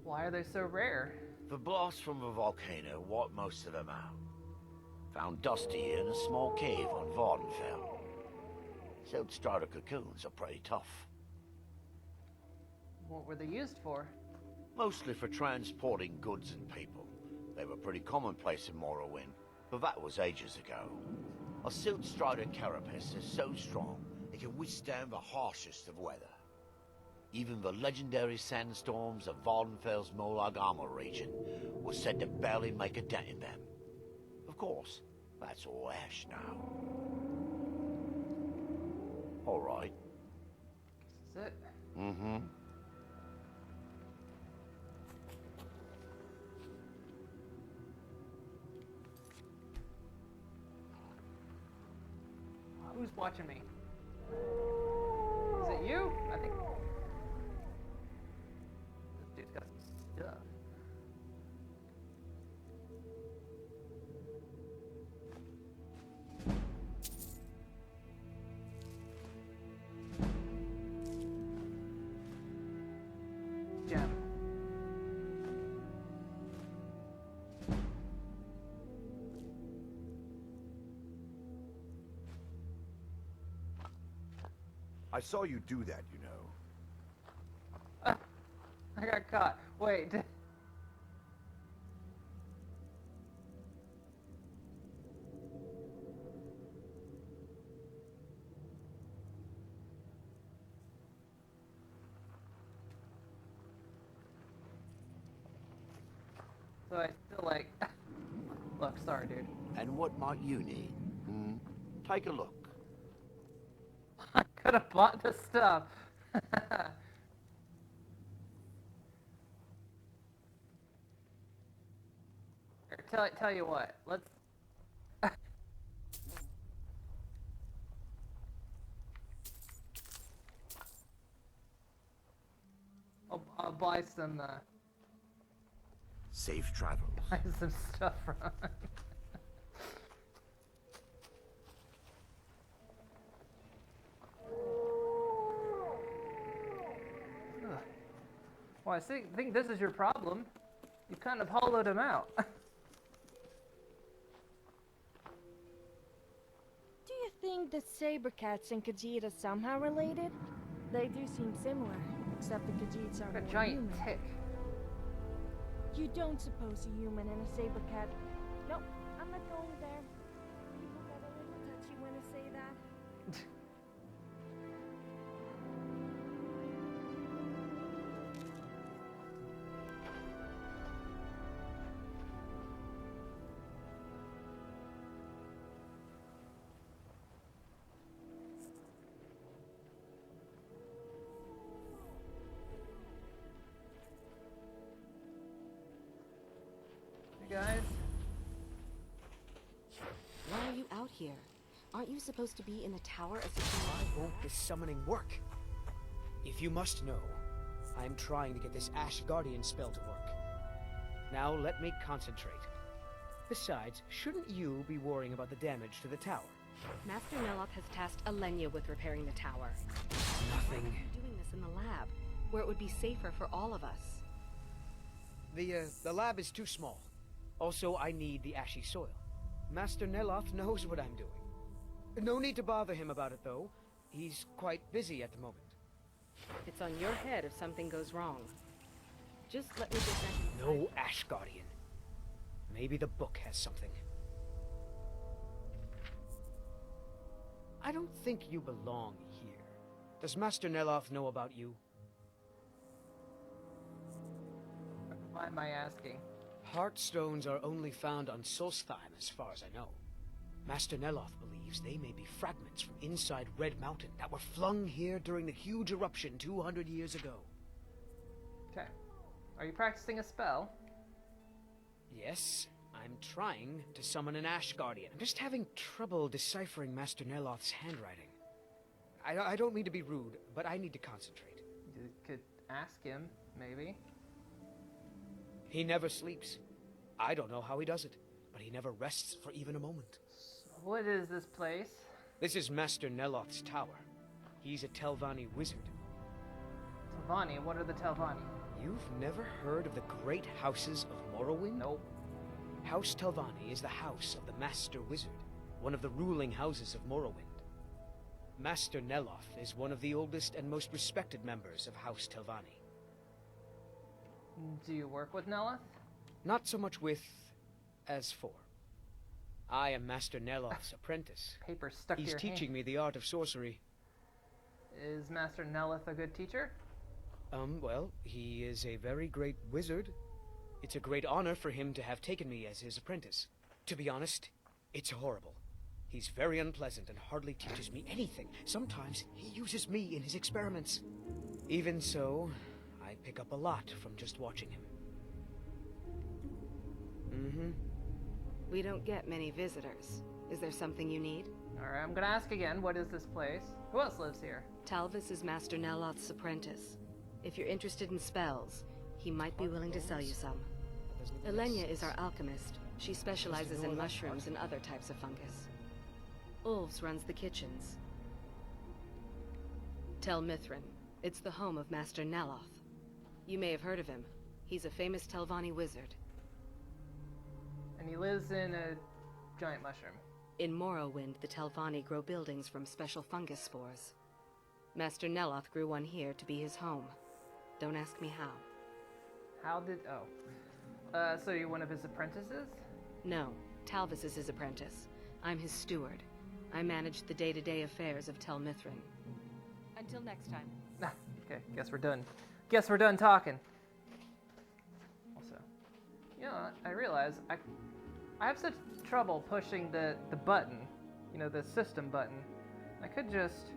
Why are they so rare? The blast from the volcano wiped most of them out. Found Dusty in a small cave on Vardenfell. Silt Strider cocoons are pretty tough. What were they used for? Mostly for transporting goods and people. They were pretty commonplace in Morrowind, but that was ages ago. A Silt Strider carapace is so strong it can withstand the harshest of weather. Even the legendary sandstorms of Vardenfell's Molag Armor region were said to barely make a dent in them. Of course, that's all ash now. All right. This is it? Mm-hmm. Who's watching me? Is it you? I think... This dude's got some stuff. Gem. I saw you do that, you know. I got caught. Wait. So I still like... Look, sorry, dude. And what might you need? Take a look. I could have bought this stuff. Here, tell you what. Let's. I'll buy some. Safe travels. Buy some stuff from. Well, I think this is your problem. You kind of hollowed him out. Do you think the Sabercats and Khajiit are somehow related? They do seem similar, except the Khajiits are Like a more giant human. tick. You don't suppose a human and a Sabercat... Nope, I'm not going there. People get a little touchy when I say that. Hey guys. Why are you out here? Aren't you supposed to be in the tower as the Why won't this summoning work? If you must know, I'm trying to get this Ash Guardian spell to work. Now let me concentrate. Besides, shouldn't you be worrying about the damage to the tower? Master Neloth has tasked Alenia with repairing the tower. Nothing. Why are you doing this in the lab, where it would be safer for all of us? The lab is too small. Also, I need the ashy soil. Master Neloth knows what I'm doing. No need to bother him about it, though. He's quite busy at the moment. It's on your head if something goes wrong. Just let me get back inside. No Ash Guardian. Maybe the book has something. I don't think you belong here. Does Master Neloth know about you? Why am I asking? Heartstones are only found on Solstheim, as far as I know. Master Neloth believes they may be fragments from inside Red Mountain that were flung here during the huge eruption 200 years ago. Okay. Are you practicing a spell? Yes, I'm trying to summon an Ash Guardian. I'm just having trouble deciphering Master Neloth's handwriting. I don't mean to be rude, but I need to concentrate. You could ask him, maybe. He never sleeps. I don't know how he does it, but he never rests for even a moment. What is this place? This is Master Neloth's tower. He's a Telvanni wizard. Telvanni? What are the Telvanni? You've never heard of the great houses of Morrowind? Nope. House Telvanni is the house of the Master Wizard, one of the ruling houses of Morrowind. Master Neloth is one of the oldest and most respected members of House Telvanni. Do you work with Neloth? Not so much with, as for. I am Master Neloth's apprentice. Paper stuck to your hand. He's teaching me the art of sorcery. Is Master Neloth a good teacher? Well, he is a very great wizard. It's a great honor for him to have taken me as his apprentice. To be honest, it's horrible. He's very unpleasant and hardly teaches me anything. Sometimes he uses me in his experiments. Even so, I pick up a lot from just watching him. We don't get many visitors. Is there something you need? Alright, I'm gonna ask again, what is this place? Who else lives here? Talvis is Master Neloth's apprentice. If you're interested in spells, he might be willing to sell you some. Alenia is our alchemist. She specializes in mushrooms and other types of fungus. Ulves runs the kitchens. Tel Mithrin. It's the home of Master Neloth. You may have heard of him. He's a famous Telvanni wizard. And he lives in a giant mushroom. In Morrowind, the Telvanni grow buildings from special fungus spores. Master Neloth grew one here to be his home. Don't ask me how. How did... oh. So you're one of his apprentices? No, Talvis is his apprentice. I'm his steward. I manage the day-to-day affairs of Tel Mithrin. Until next time. Okay, guess we're done. Guess we're done talking. Also, you know, I realize I have such trouble pushing the button, you know, the system button. I could just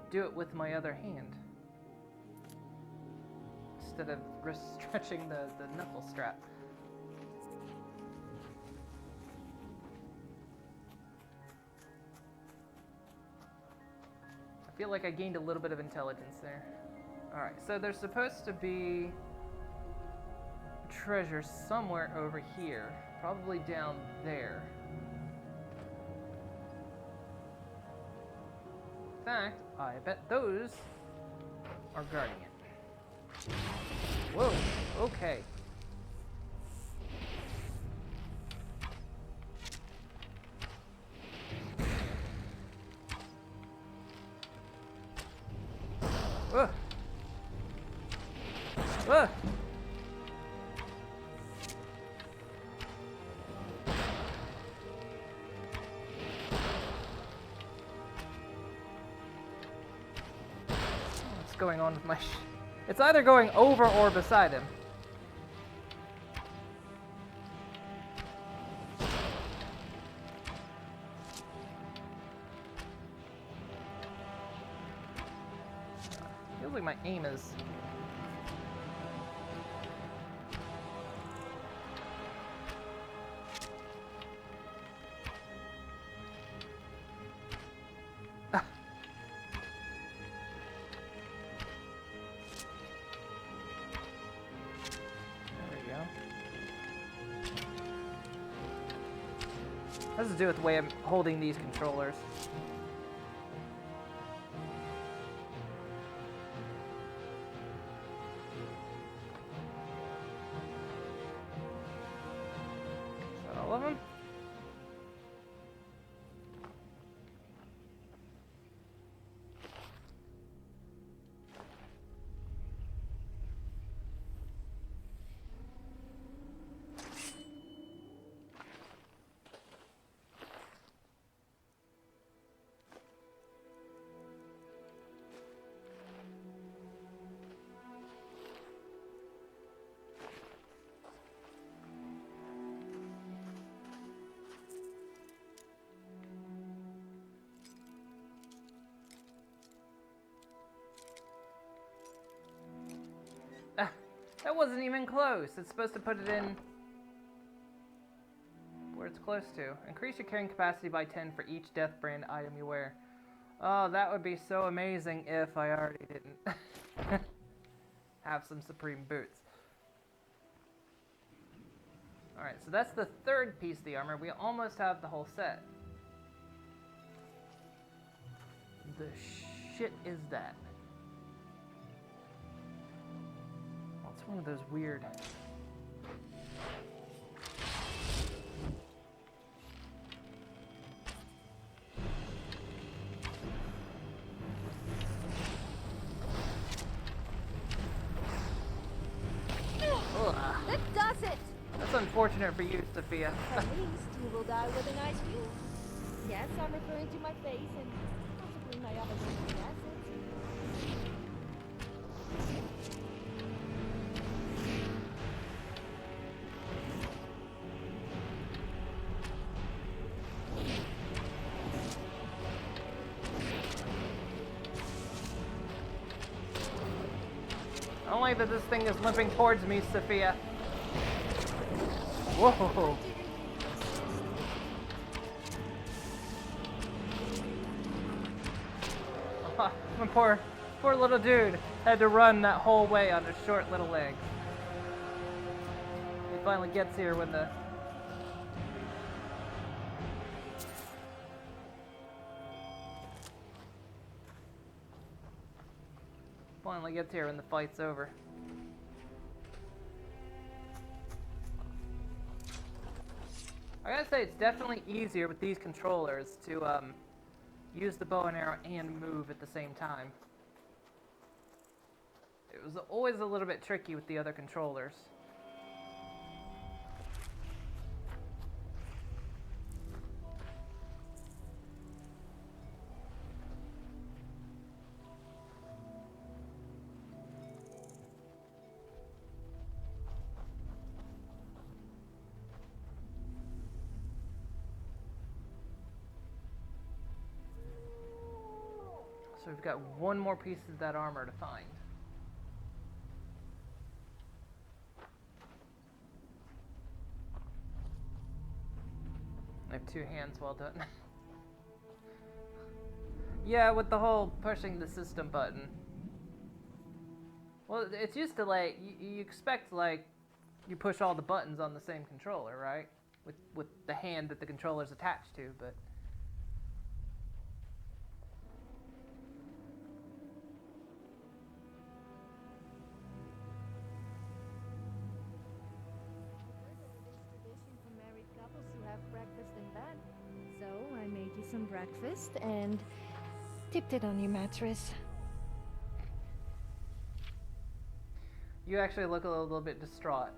do it with my other hand. Instead of stretching the knuckle strap. I feel like I gained a little bit of intelligence there. Alright, so there's supposed to be treasure somewhere over here. Probably down there. In fact, I bet those are guarding it. Whoa, okay. Ugh. Ugh. What's going on with my It's either going over or beside him. Feels like my aim is... Has to do with the way I'm holding these controllers. Is that all of them? That wasn't even close. It's supposed to put it in where it's close to. Increase your carrying capacity by 10 for each death brand item you wear. Oh, that would be so amazing if I already didn't have some Supreme boots. Alright, so that's the third piece of the armor. We almost have the whole set. The shit is that? It's one of those weird... That does it! That's unfortunate for you, Sophia. At least you will die with a nice view. Yes, I'm referring to my face and possibly my other breathing assets. I don't like that this thing is limping towards me, Sophia. Whoa! My poor little dude had to run that whole way on his short little legs. He finally gets here when the... Finally gets here when the fight's over. I gotta say, it's definitely easier with these controllers to use the bow and arrow and move at the same time. It was always a little bit tricky with the other controllers. So we've got one more piece of that armor to find. I have two hands, well done. Yeah, with the whole pushing the system button. Well, it's used to like, you expect like, you push all the buttons on the same controller, right? With the hand that the controller's attached to, but... So I made you some breakfast and tipped it on your mattress. You actually look a little bit distraught.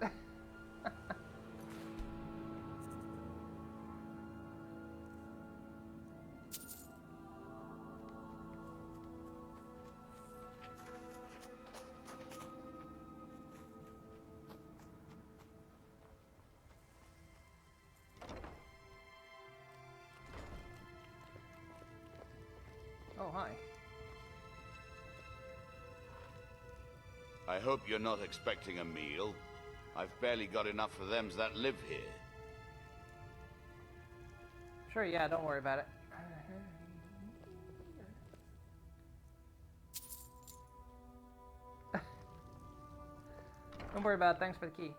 Oh, hi. I hope you're not expecting a meal. I've barely got enough for them that live here. Sure, yeah, don't worry about it. Don't worry about it, thanks for the key.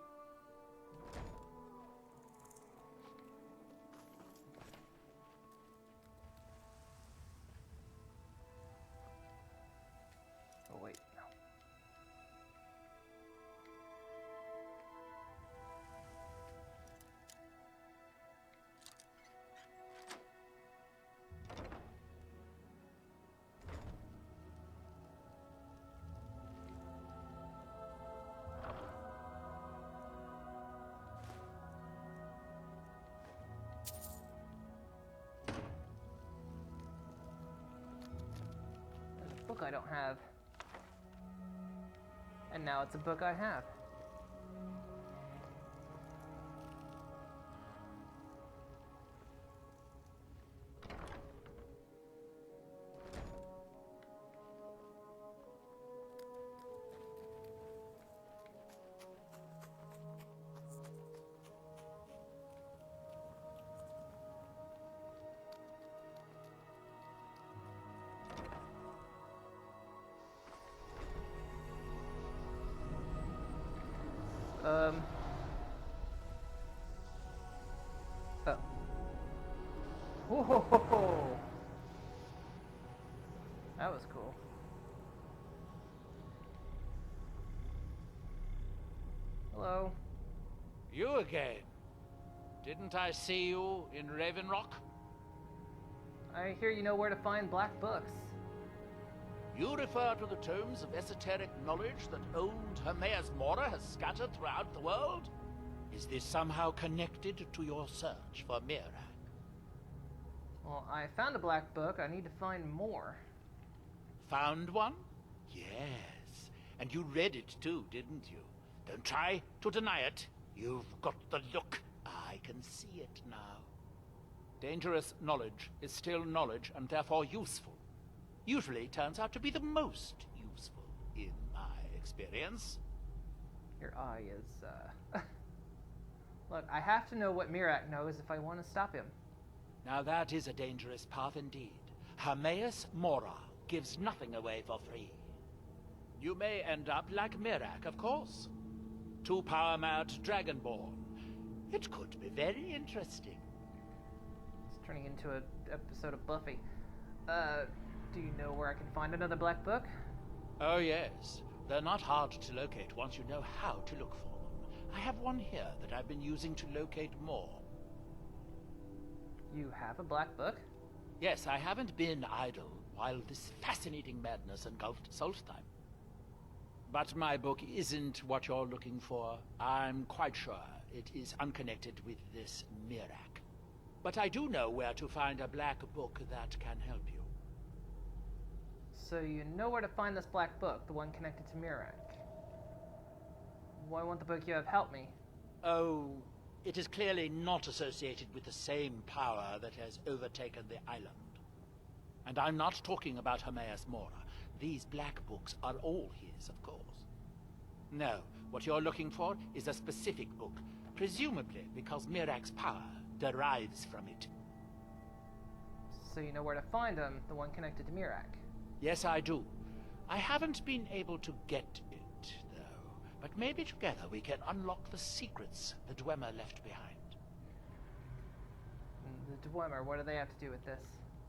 book I don't have. And now it's a book I have. Oh. Whoa! That was cool. Hello. You again. Didn't I see you in Raven Rock? I hear you know where to find black books. You refer to the tomes of esoteric knowledge that old Hermaeus Mora has scattered throughout the world? Is this somehow connected to your search for Mirac? Well, I found a black book. I need to find more. Found one? Yes. And you read it too, didn't you? Don't try to deny it. You've got the look. I can see it now. Dangerous knowledge is still knowledge and therefore useful. Usually turns out to be the most useful, in my experience. Your eye is, Look, I have to know what Mirac knows if I want to stop him. Now that is a dangerous path indeed. Hermaeus Mora gives nothing away for free. You may end up like Mirac, of course. Too power-mad Dragonborn. It could be very interesting. It's turning into an episode of Buffy. Do you know where I can find another black book? Oh yes. They're not hard to locate once you know how to look for them. I have one here that I've been using to locate more. You have a black book? Yes, I haven't been idle while this fascinating madness engulfed Solstheim. But my book isn't what you're looking for. I'm quite sure it is unconnected with this Mirac. But I do know where to find a black book that can help you. So you know where to find this black book, the one connected to Mirac. Why won't the book you have help me? Oh, it is clearly not associated with the same power that has overtaken the island. And I'm not talking about Hermaeus Mora. These black books are all his, of course. No, what you're looking for is a specific book, presumably because Mirac's power derives from it. So you know where to find him, the one connected to Mirac? Yes, I do. I haven't been able to get it, though. But maybe together we can unlock the secrets the Dwemer left behind. The Dwemer, what do they have to do with this?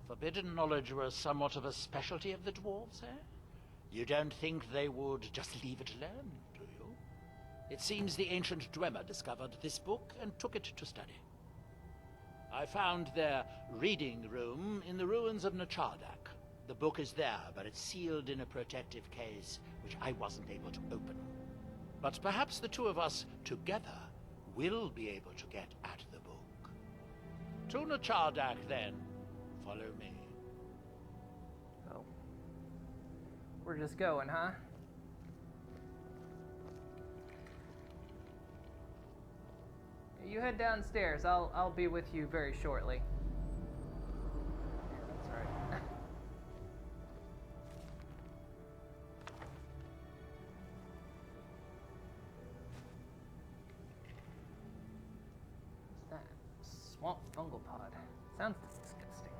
Forbidden knowledge was somewhat of a specialty of the dwarves, eh? You don't think they would just leave it alone, do you? It seems the ancient Dwemer discovered this book and took it to study. I found their reading room in the ruins of Nachardak. The book is there, but it's sealed in a protective case, which I wasn't able to open. But perhaps the two of us, together, will be able to get at the book. To Nachardak, then. Follow me. Oh. We're just going, huh? You head downstairs. I'll be with you very shortly. That's right. What's that? Swamp fungal pod. Sounds disgusting.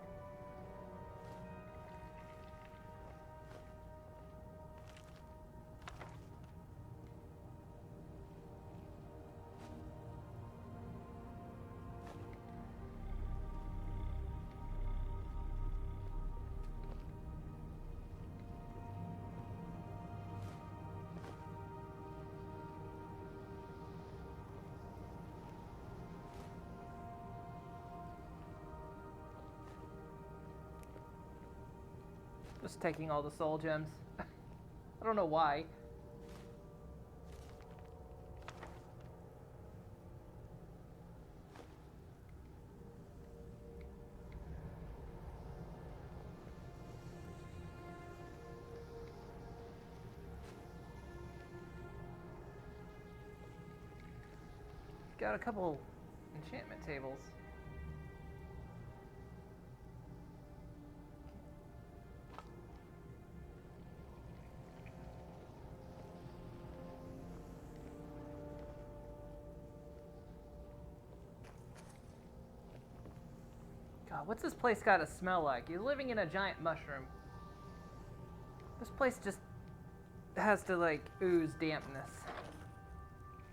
Just taking all the soul gems. I don't know why. got a couple enchantment tables. God, what's this place gotta smell like? You're living in a giant mushroom. This place just has to, like, ooze dampness.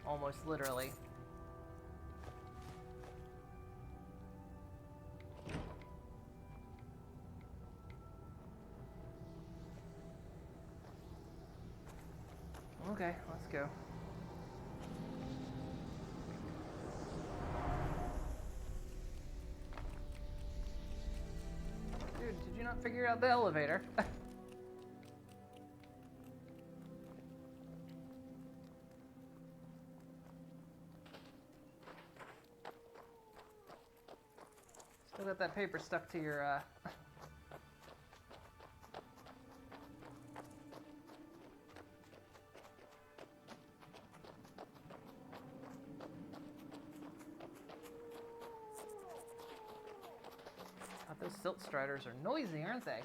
Almost literally. Okay, let's go. Dude, did you not figure out the elevator? Still got that paper stuck to your, God, those silt striders are noisy, aren't they?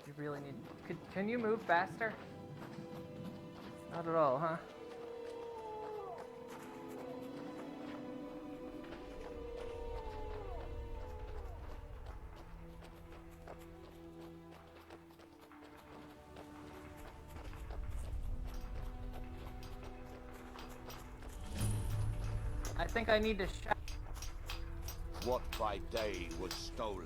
You really need... Can you move faster? Not at all, huh? I think I need to shout. What by day was stolen?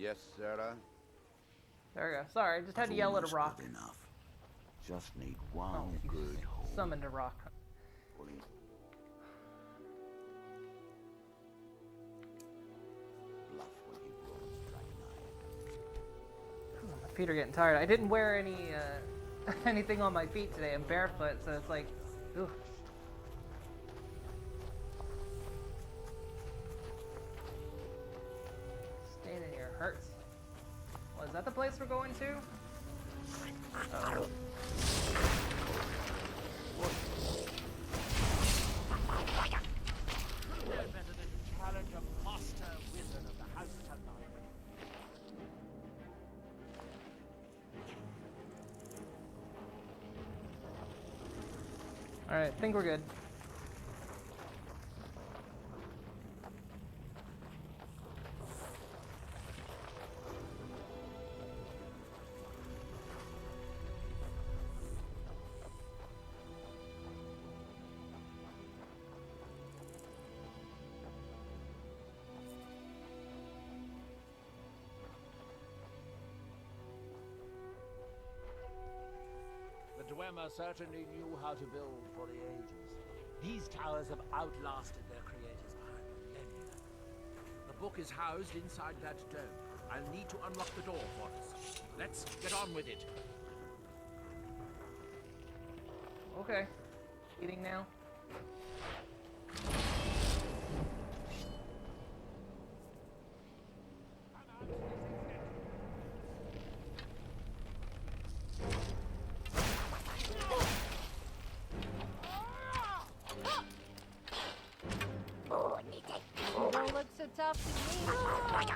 Yes, Sarah? There we go. Sorry, I just had to yell at a rock. Good enough. Just need one Oh, you good hole. summoned a rock. My feet are getting tired. I didn't wear any anything on my feet today. I'm barefoot, so it's like, ooh. Standing here hurts. Well, is that the place we're going to? Uh-oh. Alright, I think we're good. The Dwemer certainly knew how to build for the ages. These towers have outlasted their creators by millennia. The book is housed inside that dome. I'll need to unlock the door for us. Let's get on with it. Okay. Eating now? You don't look so tough to me.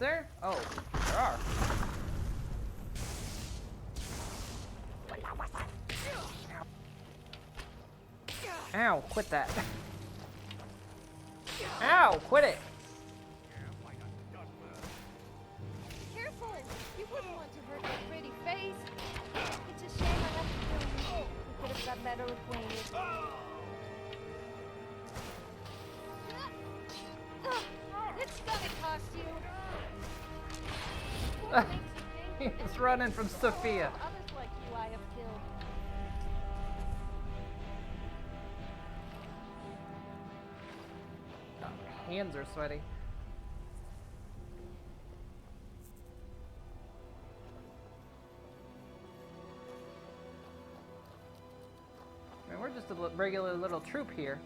there? Oh, there are. Ow, quit that. Ow, quit it. Careful! You wouldn't want to hurt your pretty face. It's a shame I have to kill you. We could have got better acquainted. It's gonna cost you. He's running from Sophia. Others like you I have killed. Oh, my hands are sweaty. Man, we're just a regular little troop here.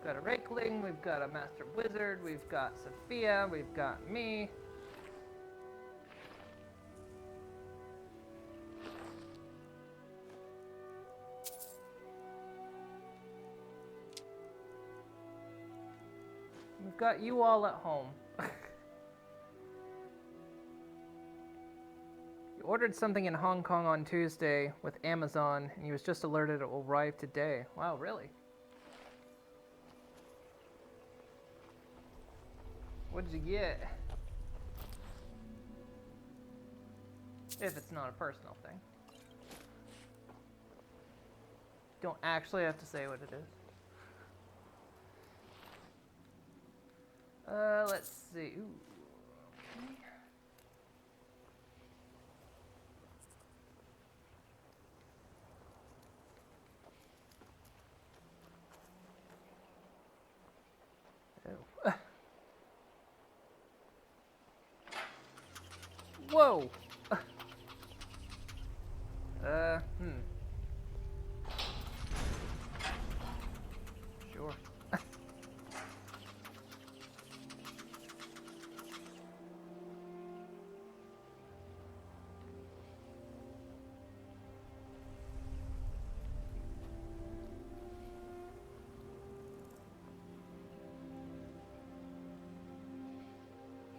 We've got a Rakeling, we've got a Master Wizard, we've got Sophia, we've got me. We've got you all at home. You ordered something in Hong Kong on Tuesday with Amazon, and he was just alerted it will arrive today. Wow, really? What did you get? If it's not a personal thing. Don't actually have to say what it is. Let's see. Ooh. Okay. Whoa! Sure.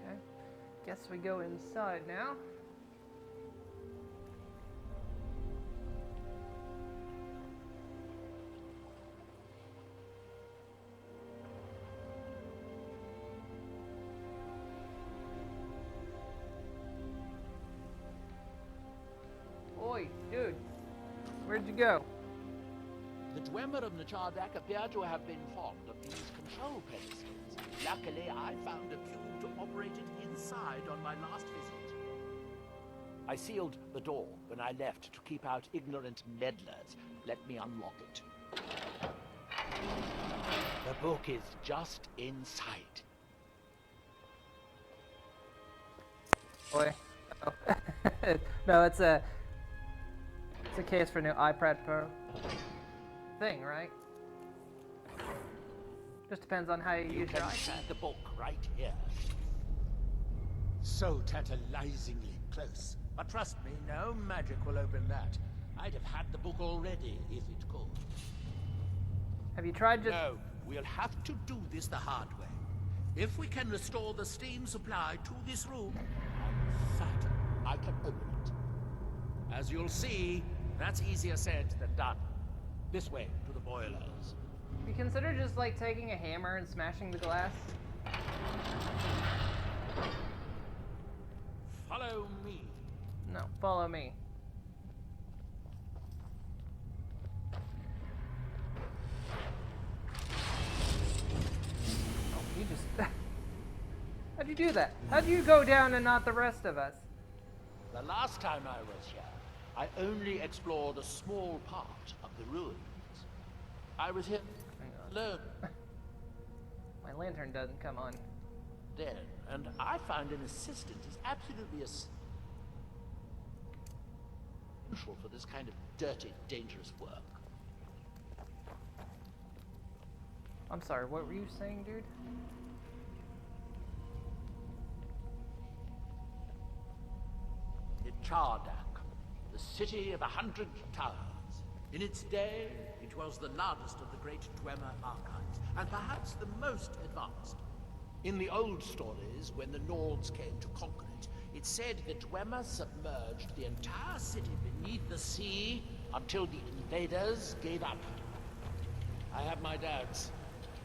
Okay. Guess we go inside now. Oi, dude. Where'd you go? The Dwemer of Nachardak appear to have been fond of these control pedestals. Luckily, I found a cube to operate it inside on my last visit. I sealed the door when I left to keep out ignorant meddlers. Let me unlock it. The book is just inside. Boy. Oh. No, it's a case for new iPad Pro thing, right? Just depends on how you use your can see iPad. the book right here. So tantalizingly close. But trust me, no magic will open that. I'd have had the book already if it could. Have you tried just... No, we'll have to do this the hard way. If we can restore the steam supply to this room, I'm certain I can open it. As you'll see, that's easier said than done. This way, to the boilers. You consider just like taking a hammer and smashing the glass? Follow me. No, follow me. Oh, you just... How'd you do that? How'd you go down and not the rest of us? The last time I was here, I only explored a small part of the ruins. I was here alone. My lantern doesn't come on. Then, and I found an assistant is absolutely essential for this kind of dirty, dangerous work. I'm sorry, what were you saying, dude? Nachardak. the city of 100 towers. In its day, it was the largest of the great Dwemer archives, and perhaps the most advanced. In the old stories, when the Nords came to conquer it, it's said that Dwemer submerged the entire city beneath the sea until the invaders gave up. I have my doubts,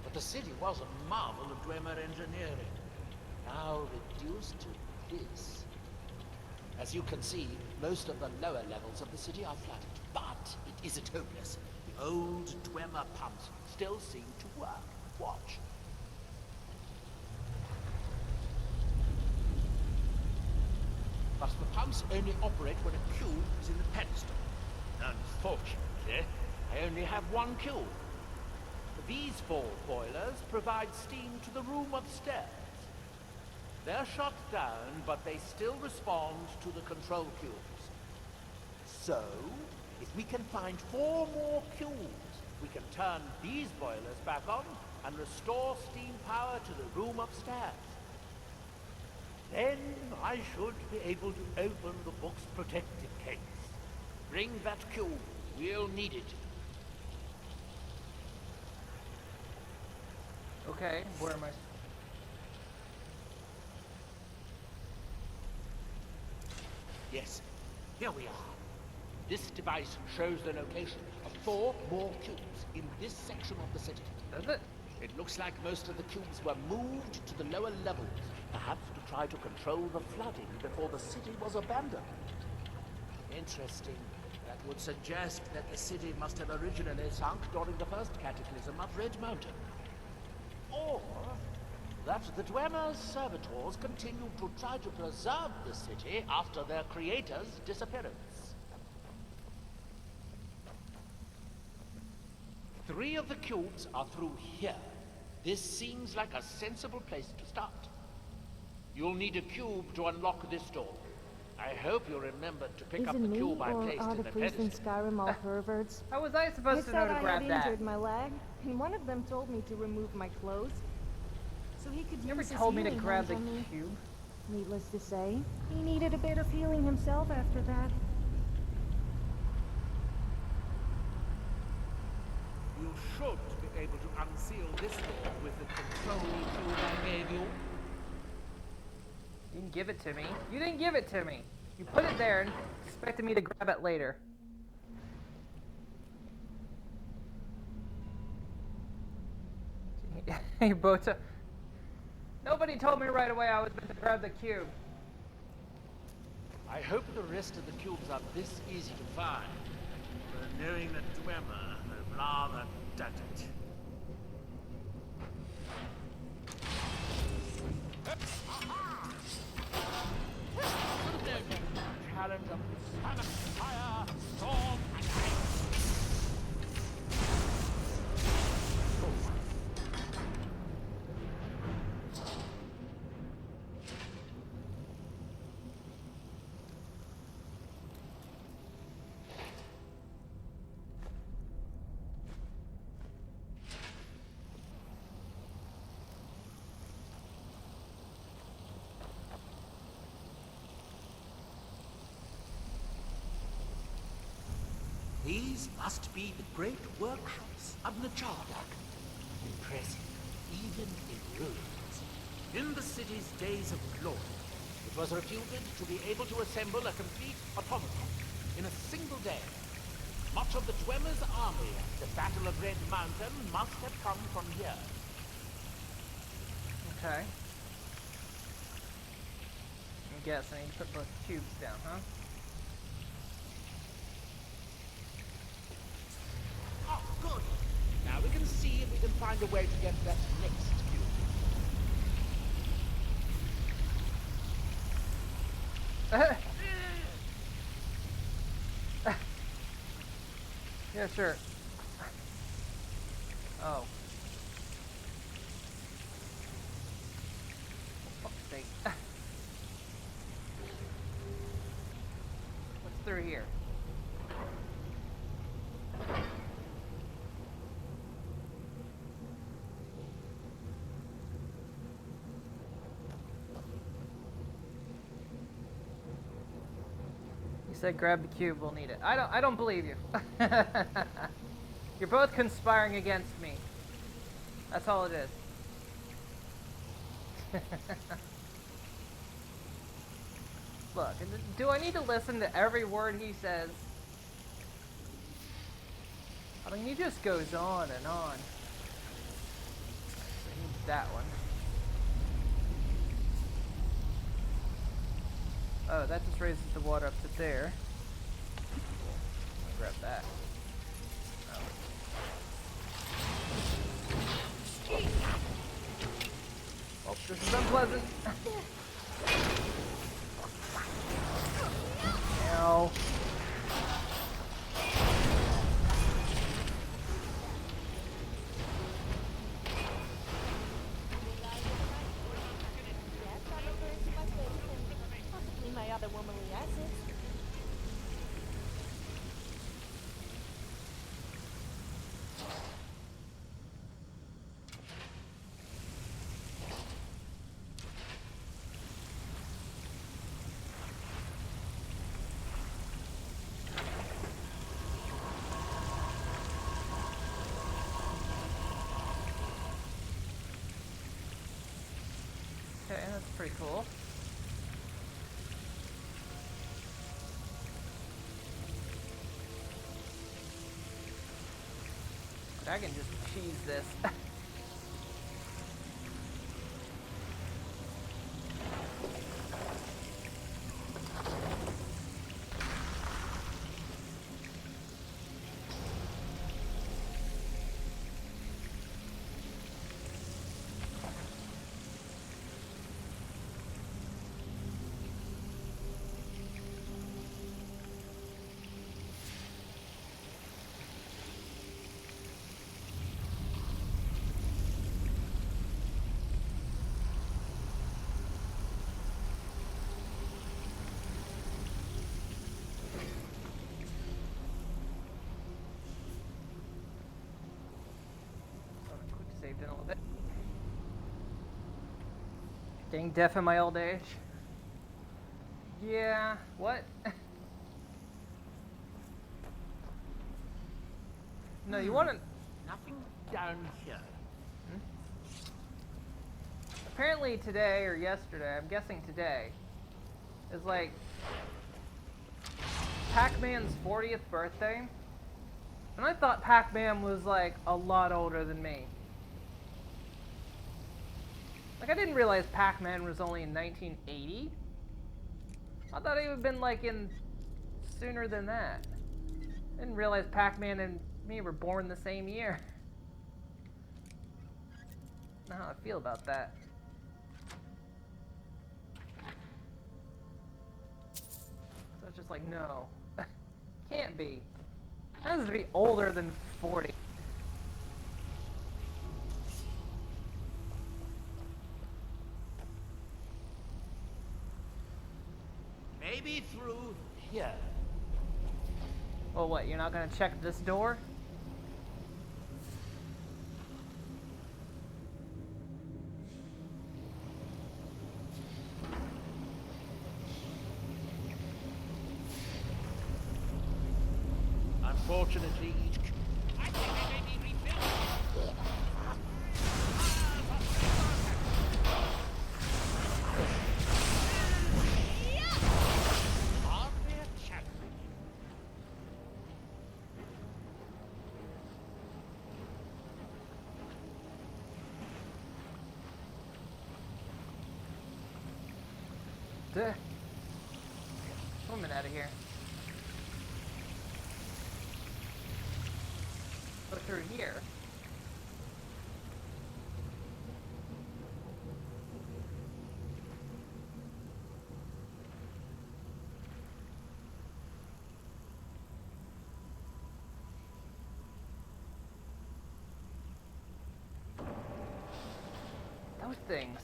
but the city was a marvel of Dwemer engineering, now reduced to this. As you can see, most of the lower levels of the city are flooded, but it isn't hopeless. The old Dwemer pumps still seem to work. Watch. But the pumps only operate when a cube is in the pedestal. Unfortunately, I only have one cube. These 4 boilers provide steam to the room upstairs. They're shut down, but they still respond to the control cubes. So, if we can find 4 more cubes, we can turn these boilers back on and restore steam power to the room upstairs. Then I should be able to open the book's protective case. Bring that cube. We'll need it. Okay, where am I? Yes, here we are. This device shows the location of 4 more cubes in this section of the city. Does it? It looks like most of the cubes were moved to the lower levels, perhaps to try to control the flooding before the city was abandoned. Interesting. That would suggest that the city must have originally sunk during the first cataclysm of Red Mountain. Or that the Dwemer's servitors continued to try to preserve the city after their creator's disappearance. 3 of the cubes are through here. This seems like a sensible place to start. You'll need a cube to unlock this door. I hope you remembered to pick up the cube I placed in the pedestal. Is it me, or are the priests in Skyrim all perverts? How was I supposed to know to grab I that? injured my leg, and one of them told me to remove my clothes, so he could You use ever his told me to healing grab hands the on me. cube? Needless to say, he needed a bit of healing himself after that. You should be able to unseal this door with the control cube I gave you. You didn't give it to me. You didn't give it to me. You put it there and expected me to grab it later. Hey, Bota. Nobody told me right away I was meant to grab the cube. I hope the rest of the cubes are this easy to find. But knowing that Dwemer, I'd rather doubt it. Challenge of sun, fire, storm, and ice. These must be the great workshops of Nachardak. Impressive, even in ruins. In the city's days of glory, it was reputed to be able to assemble a complete automaton in a single day. Much of the Dwemer's army at the Battle of Red Mountain must have come from here. Okay. I guess I need to put both cubes down, huh? Oh, good. Now we can see if we can find a way to get that next cube. Yeah, sure. Oh. For fuck's sake. What's through here? said grab the cube, we'll need it. I don't believe you. You're both conspiring against me. That's all it is. Look, do I need to listen to every word he says? I mean, he just goes on and on. I need that one. Oh, that just raises the water up to there. Cool. I'll grab that. Oh, this is unpleasant. Ow. My other womanly assets. Okay, that's pretty cool. I can just cheese this. Saved in a little bit. Getting deaf in my old age. Yeah, what? No, you want to... Nothing down here. Apparently today, or yesterday, I'm guessing today, is like Pac-Man's 40th birthday. And I thought Pac-Man was like a lot older than me. Like, I didn't realize Pac-Man was only in 1980. I thought he would have been, like, in sooner than that. I didn't realize Pac-Man and me were born the same year. I don't know how I feel about that. So it's just like, no. Can't be. That has to be older than 40. Maybe through here. Well, what, you're not gonna check this door? Unfortunately, each... I think I may be rebuilt. Swimming out of here. Go through here. Those things.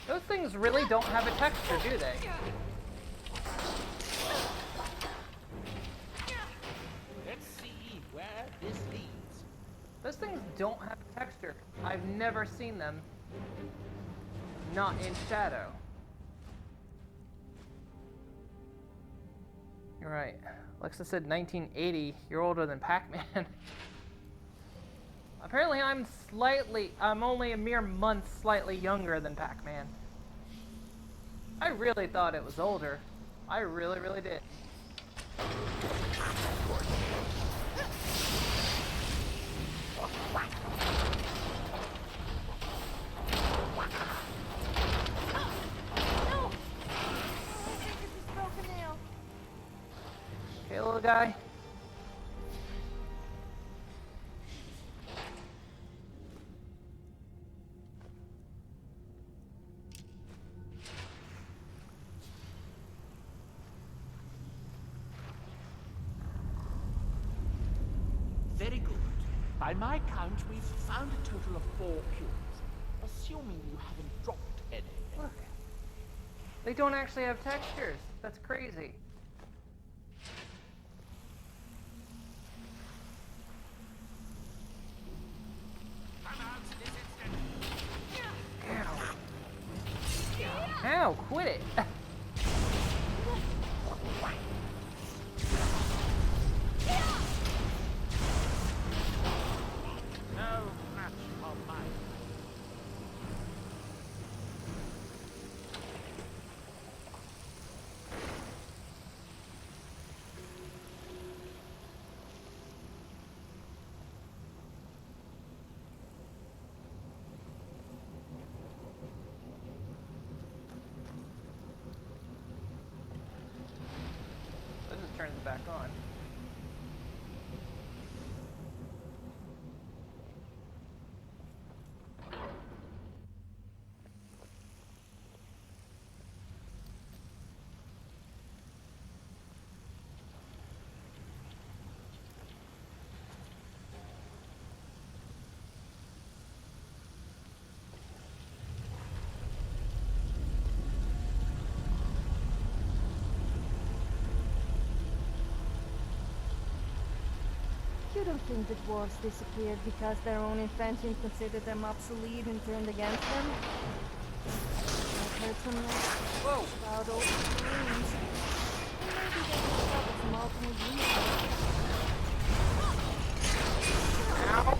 Those things really don't have a texture, do they? Let's see where this leads. Those things don't have a texture. I've never seen them not in shadow. You're right. Alexa said 1980. You're older than Pac-Man. Apparently I'm only a mere month slightly younger than Pac-Man. I really thought it was older. I really, really did. Okay, little guy. Very good. By my count, we've found a total of 4 cubes. Assuming you haven't dropped any. Look. They don't actually have textures. That's crazy. Ow, quit it. No match for mine. That just turns it back on. You don't think the dwarves disappeared because their own invention considered them obsolete and turned against them? I've heard some Whoa. about old dreams. Maybe they discovered some alternate universe. Ow.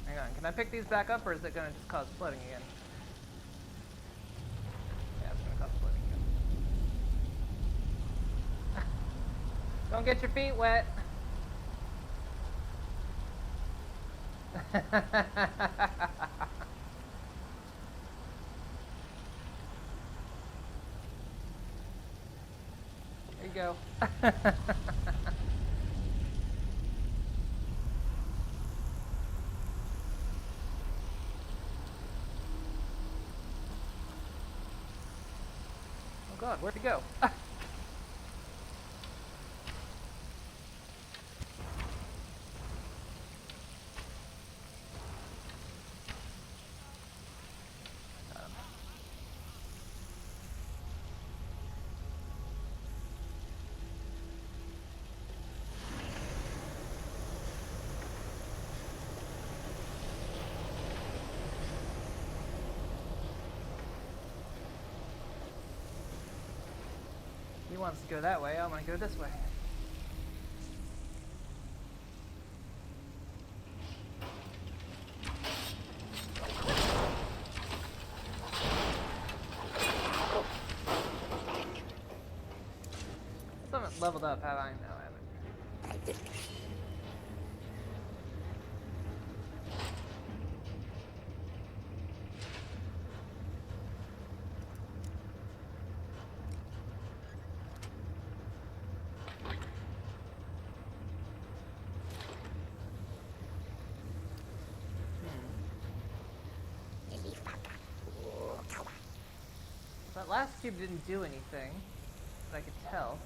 Hang on, can I pick these back up or is it gonna just cause flooding again? Yeah, it's gonna cause flooding again. Don't get your feet wet. There you go. Oh God, where'd he go? He wants to go that way, I want to go this way. I haven't leveled up, have I? No, I haven't. that last cube didn't do anything, that I could tell.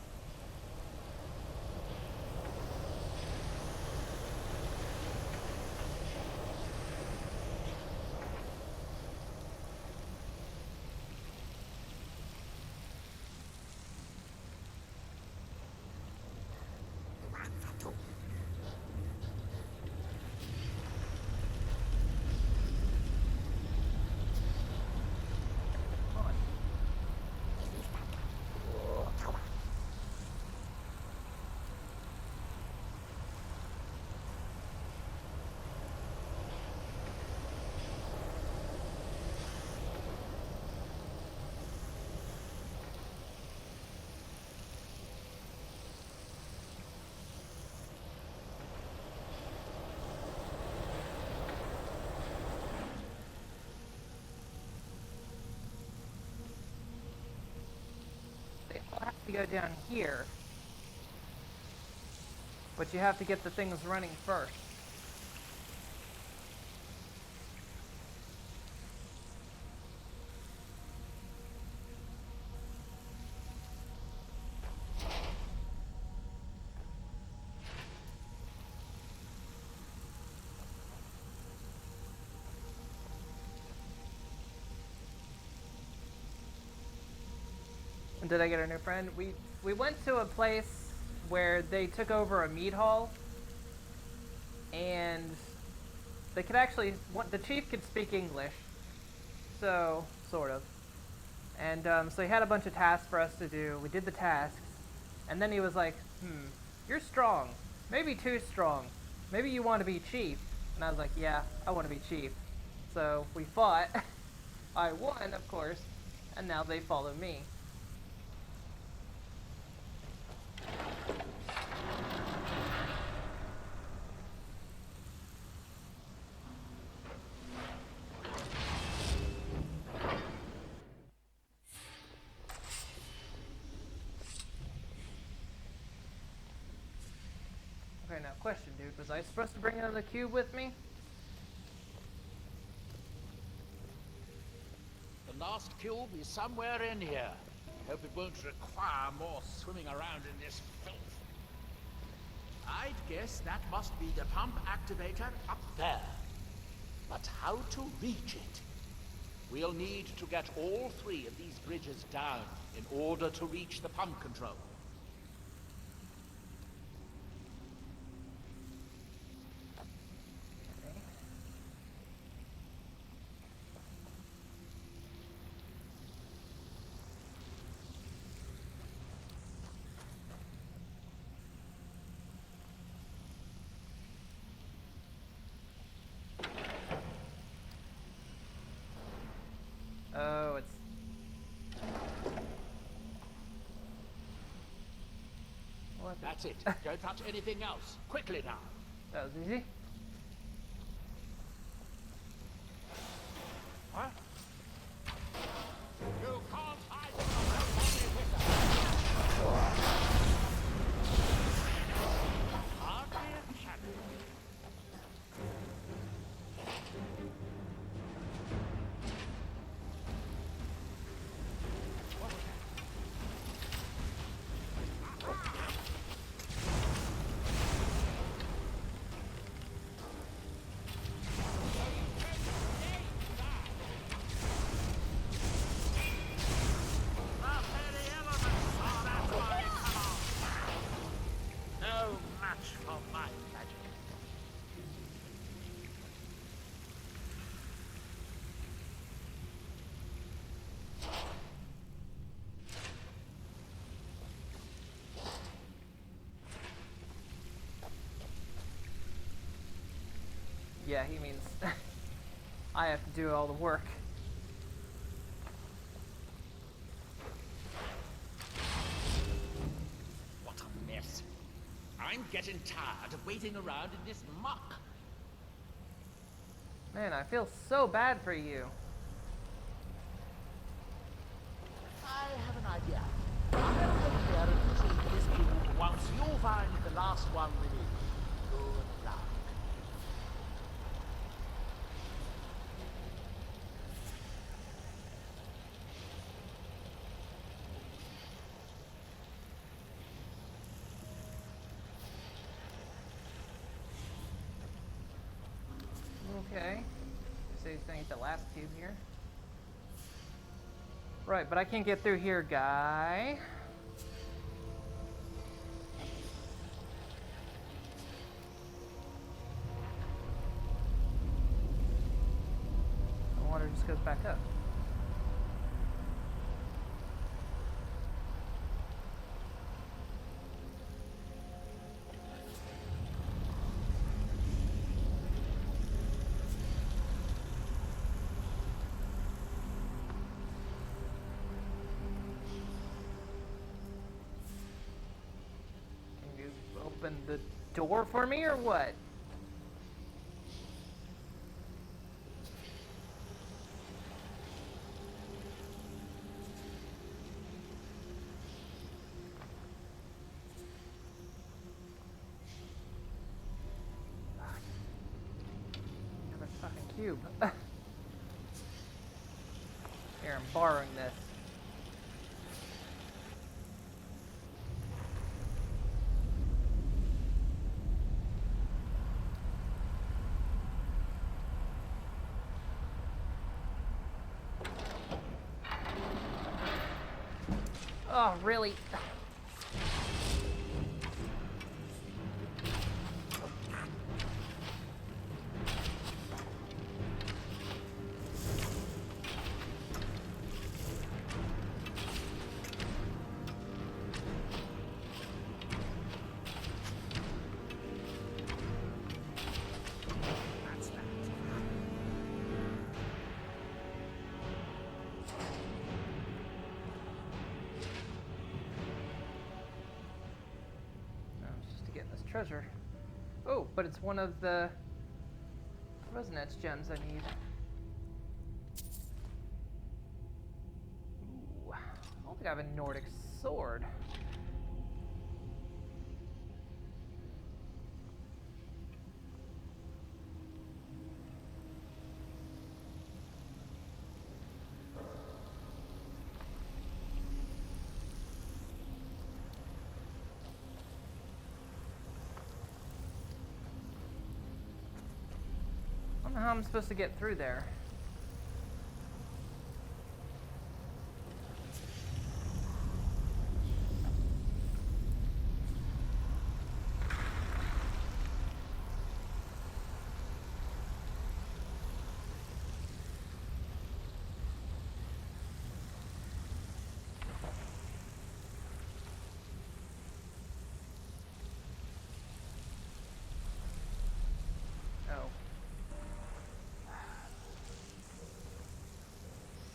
To go down here, but you have to get the things running first. Did I get a new friend? We went to a place where they took over a meat hall, and they could actually, the chief could speak English, so sort of, and so he had a bunch of tasks for us to do. We did the tasks, and then he was like, you're strong, maybe too strong, maybe you want to be chief. And I was like, yeah, I want to be chief. So we fought. I won, of course, and now they follow me. Okay, now question, dude. Was I supposed to bring another cube with me? The last cube is somewhere in here. Hope it won't require more swimming around in this filth. I'd guess that must be the pump activator up there. But how to reach it? We'll need to get all 3 of these bridges down in order to reach the pump control. Oh, it's... What? That's it. Don't touch anything else. Quickly now. That was easy. Huh? You can't hide from hardly a shadow. Yeah, he means I have to do all the work. What a mess. I'm getting tired of waiting around in this muck. Man, I feel so bad for you. I have an idea. I'm going to go there and retrieve this cube once you find the last one we need. Good luck. Okay. So he's gonna get the last cube here. Right, but I can't get through here, guy. The water just goes back up. Open the door for me or what? Another fucking cube. Here, I'm borrowing this. Oh, really? Treasure. Oh, but it's one of the resonance gems I need. Ooh, I don't think I have a Nordic sword. I don't know how I'm supposed to get through there.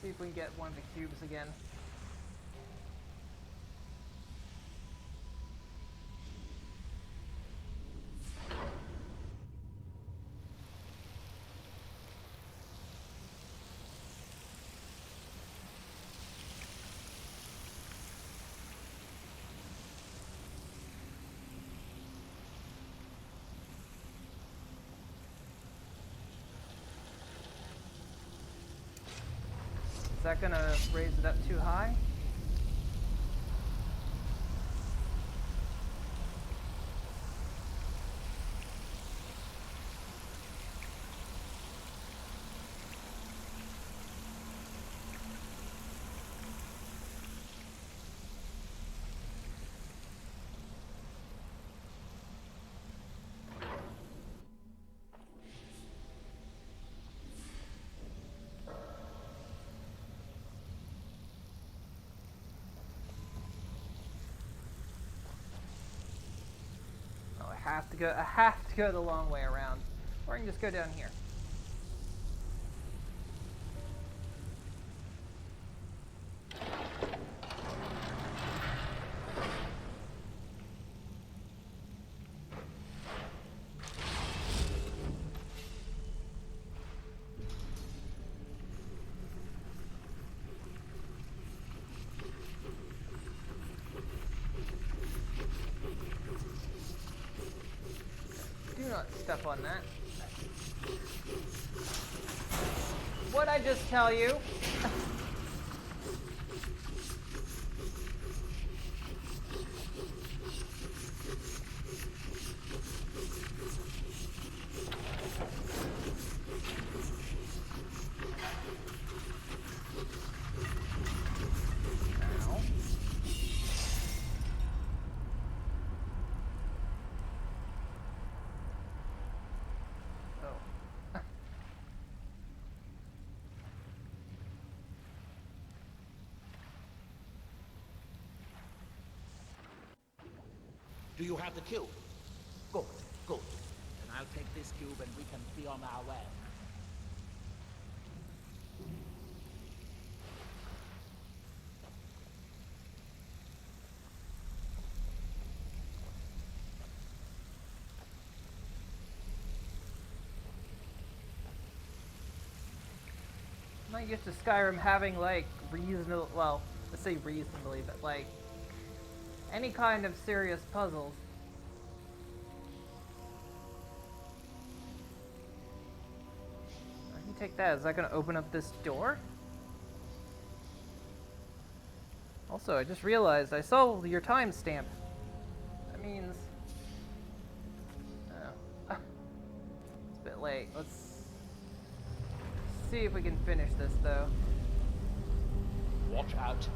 See if we can get one of the cubes again. Is that gonna raise it up too high? I have to go the long way around. Or I can just go down here. Do not step on that. What'd I just tell you? Do you have the cube? Good, good. Then I'll take this cube and we can be on our way. I'm not used to Skyrim having, like, reasonable, well, let's say reasonably, but, like, any kind of serious puzzles. I can take that. Is that going to open up this door? Also, I just realized I saw your timestamp. That means... Oh. It's a bit late. Let's see if we can finish this, though. Watch out.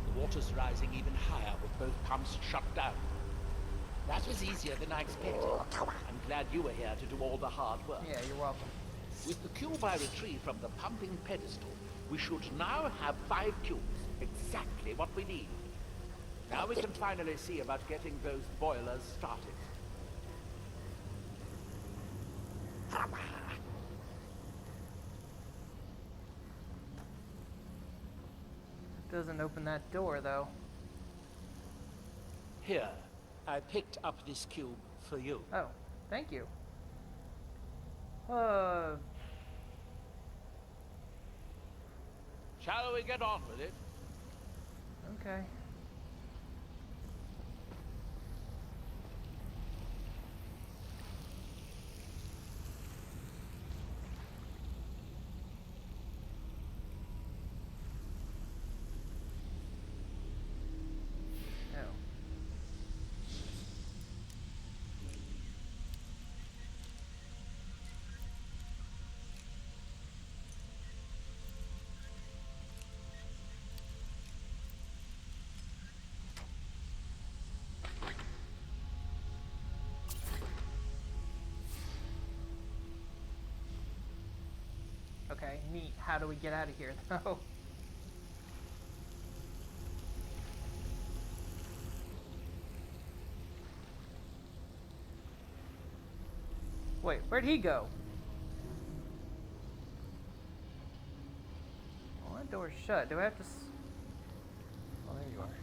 The water's rising even higher with both pumps shut down. That was easier than I expected. I'm glad you were here to do all the hard work. Yeah, you're welcome. With the cube I retrieved from the pumping pedestal, we should now have 5 cubes. Exactly what we need. Now we can finally see about getting those boilers started. Doesn't open that door, though. Here, I picked up this cube for you. Oh, thank you. Shall we get on with it? Okay. Okay, neat. How do we get out of here, though? Wait, where'd he go? Well, that door's shut. Do I have to... Oh, there you are.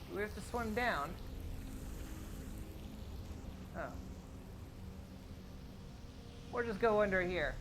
Do we have to swim down? Oh. Or just go under here.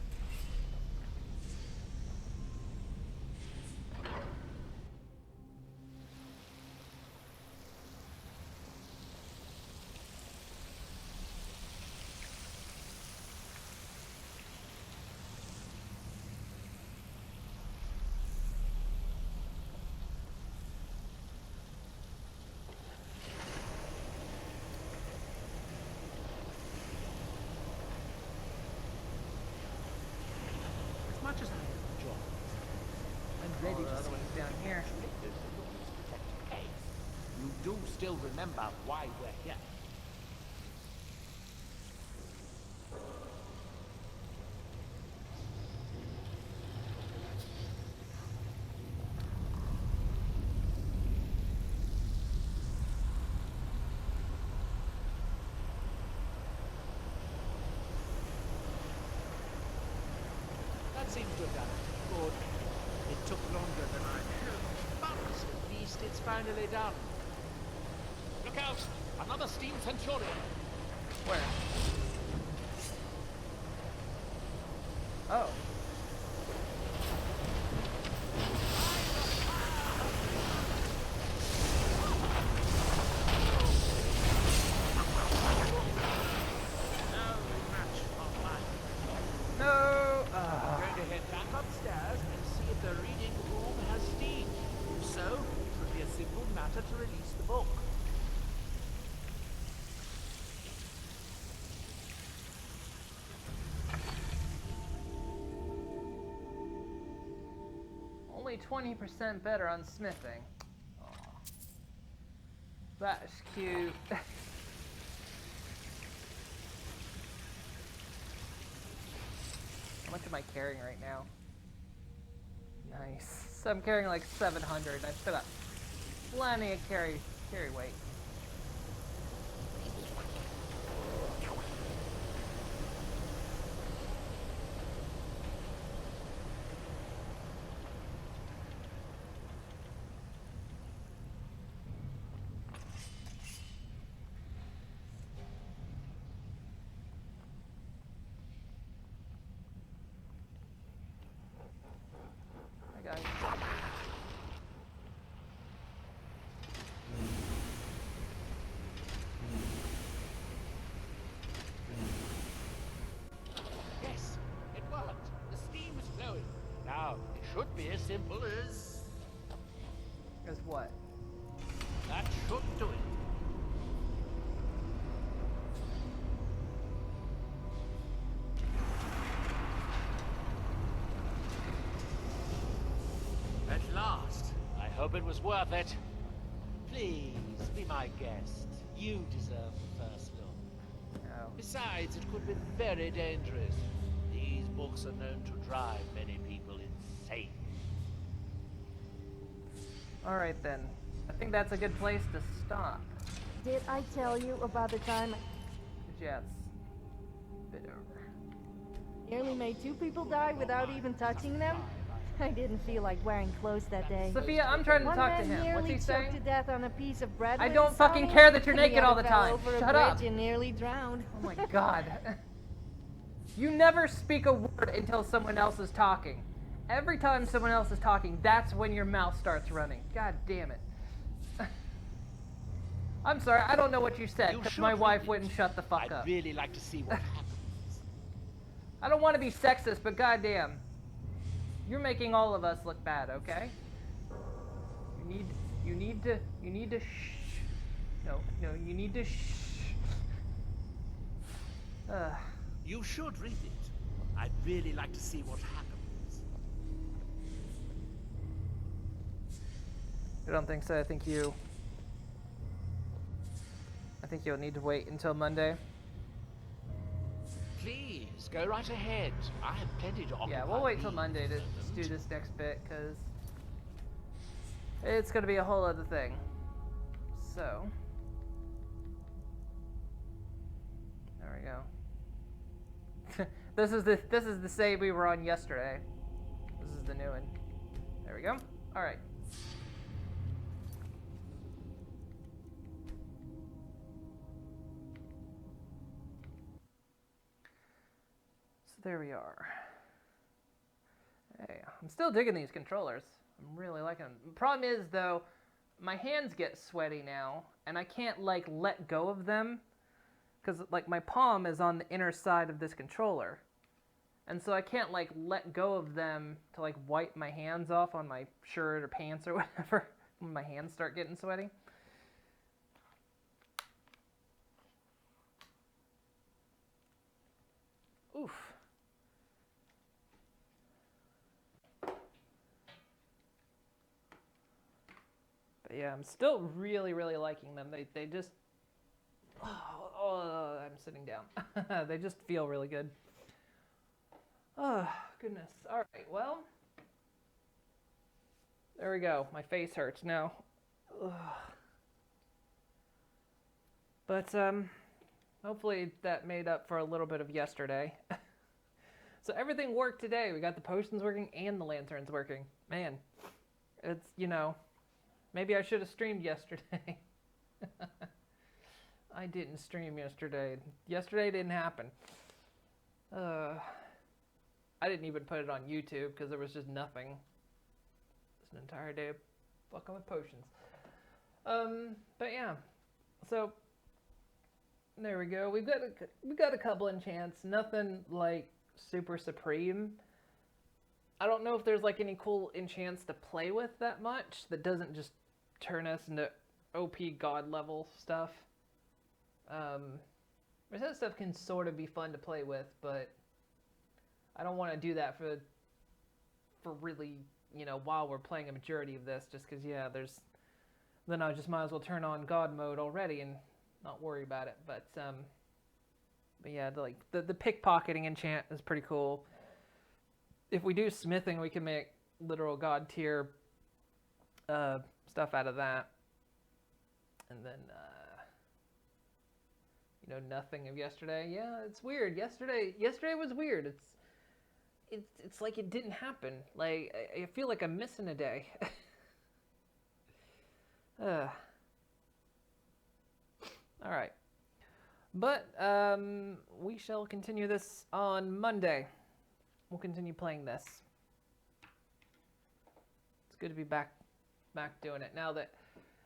Much as I enjoy it, I'm ready to see one's down here. You do still remember why we're here. That seems to have done it. Good. It took longer than I hoped, but at least it's finally done. Look out! Another steam Centurion! Where? Oh. To release the book. Only 20% better on smithing. Aw. That's cute. How much am I carrying right now? Nice. So I'm carrying like 700. I've still got plenty of carry Carry weight. Hi, guys. Yes, it worked. The steam is flowing. Now, it should be as simple as... As what? That should do it. At last. I hope it was worth it. Please, be my guest. You deserve the first look. No. Besides, it could be very dangerous. These books are known to drive many people insane. Alright then. I think that's a good place to stop. Did I tell you about the time Yes. Bit over. nearly made 2 people die without even touching them? I didn't feel like wearing clothes that day. Sophia, I'm trying to One talk to man him. What's he nearly saying? choked to death on a piece of bread. I with don't his fucking sign. care that you're The naked all other the fell time. over a Shut up. bridge and nearly drowned. Oh my god. You never speak a word until someone else is talking. Every time someone else is talking, that's when your mouth starts running. God damn it. I'm sorry, I don't know what you said, because my wife wouldn't shut the fuck up. I'd really like to see what happens. I don't want to be sexist, but goddamn. You're making all of us look bad, okay? You need to shh. No, you need to shh. You should read it. I'd really like to see what happens. I don't think so. I think you'll need to wait until Monday. Please, go right ahead. I have plenty to occupy. Yeah, we'll wait till me Monday to at the do moment. this next bit, because it's going to be a whole other thing. So, there we go. This is the save we were on yesterday. This is the new one. There we go. All right. So there we are. Hey, I'm still digging these controllers. I'm really liking them. Problem is, though, my hands get sweaty now, and I can't, like, let go of them, because, like, my palm is on the inner side of this controller, and so I can't, like, let go of them to, like, wipe my hands off on my shirt or pants or whatever when my hands start getting sweaty. Oof. But yeah, I'm still really, really liking them. They just... Oh, I'm sitting down. They just feel really good. Oh, goodness. All right, well... There we go. My face hurts now. Ugh. But, hopefully that made up for a little bit of yesterday. So everything worked today. We got the potions working and the lanterns working. Man, it's, you know... Maybe I should have streamed yesterday. I didn't stream yesterday. Yesterday didn't happen. I didn't even put it on YouTube because there was just nothing. It's an entire day of fucking with potions. But yeah. So there we go. We got a couple enchants. Nothing like super supreme. I don't know if there's like any cool enchants to play with that much that doesn't just turn us into OP god level stuff. That stuff can sort of be fun to play with, but I don't want to do that for really, you know, while we're playing a majority of this, just because, yeah, then I just might as well turn on god mode already and not worry about it. But yeah, the pickpocketing enchant is pretty cool. If we do smithing, we can make literal god tier stuff out of that. And then, you know, nothing of yesterday. Yeah, it's weird. Yesterday was weird. It's like it didn't happen. Like, I feel like I'm missing a day. All right. But we shall continue this on Monday. We'll continue playing this. It's good to be back doing it now that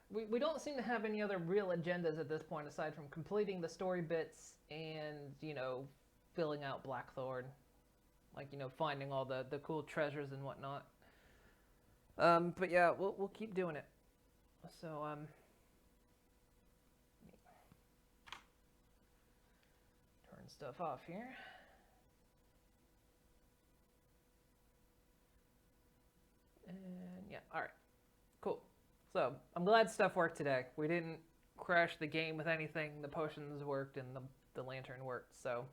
we don't seem to have any other real agendas at this point aside from completing the story bits and, you know, filling out Blackthorn. Like, you know, finding all the cool treasures and whatnot. But yeah, we'll keep doing it. So, turn stuff off here. And yeah, alright. Cool. So, I'm glad stuff worked today. We didn't crash the game with anything. The potions worked and the lantern worked, so...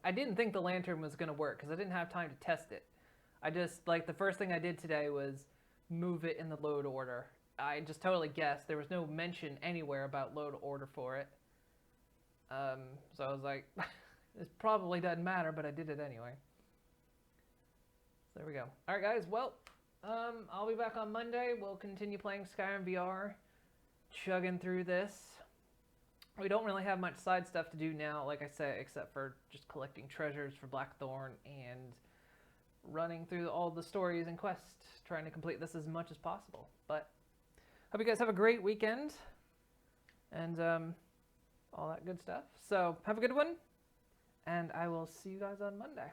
I didn't think the lantern was going to work because I didn't have time to test it. I just, like, the first thing I did today was move it in the load order. I just totally guessed. There was no mention anywhere about load order for it. So I was like, this probably doesn't matter, but I did it anyway. So there we go. Alright guys, well, I'll be back on Monday. We'll continue playing Skyrim VR, chugging through this. We don't really have much side stuff to do now, like I said, except for just collecting treasures for Blackthorn and running through all the stories and quests, trying to complete this as much as possible. But hope you guys have a great weekend and all that good stuff. So have a good one, and I will see you guys on Monday.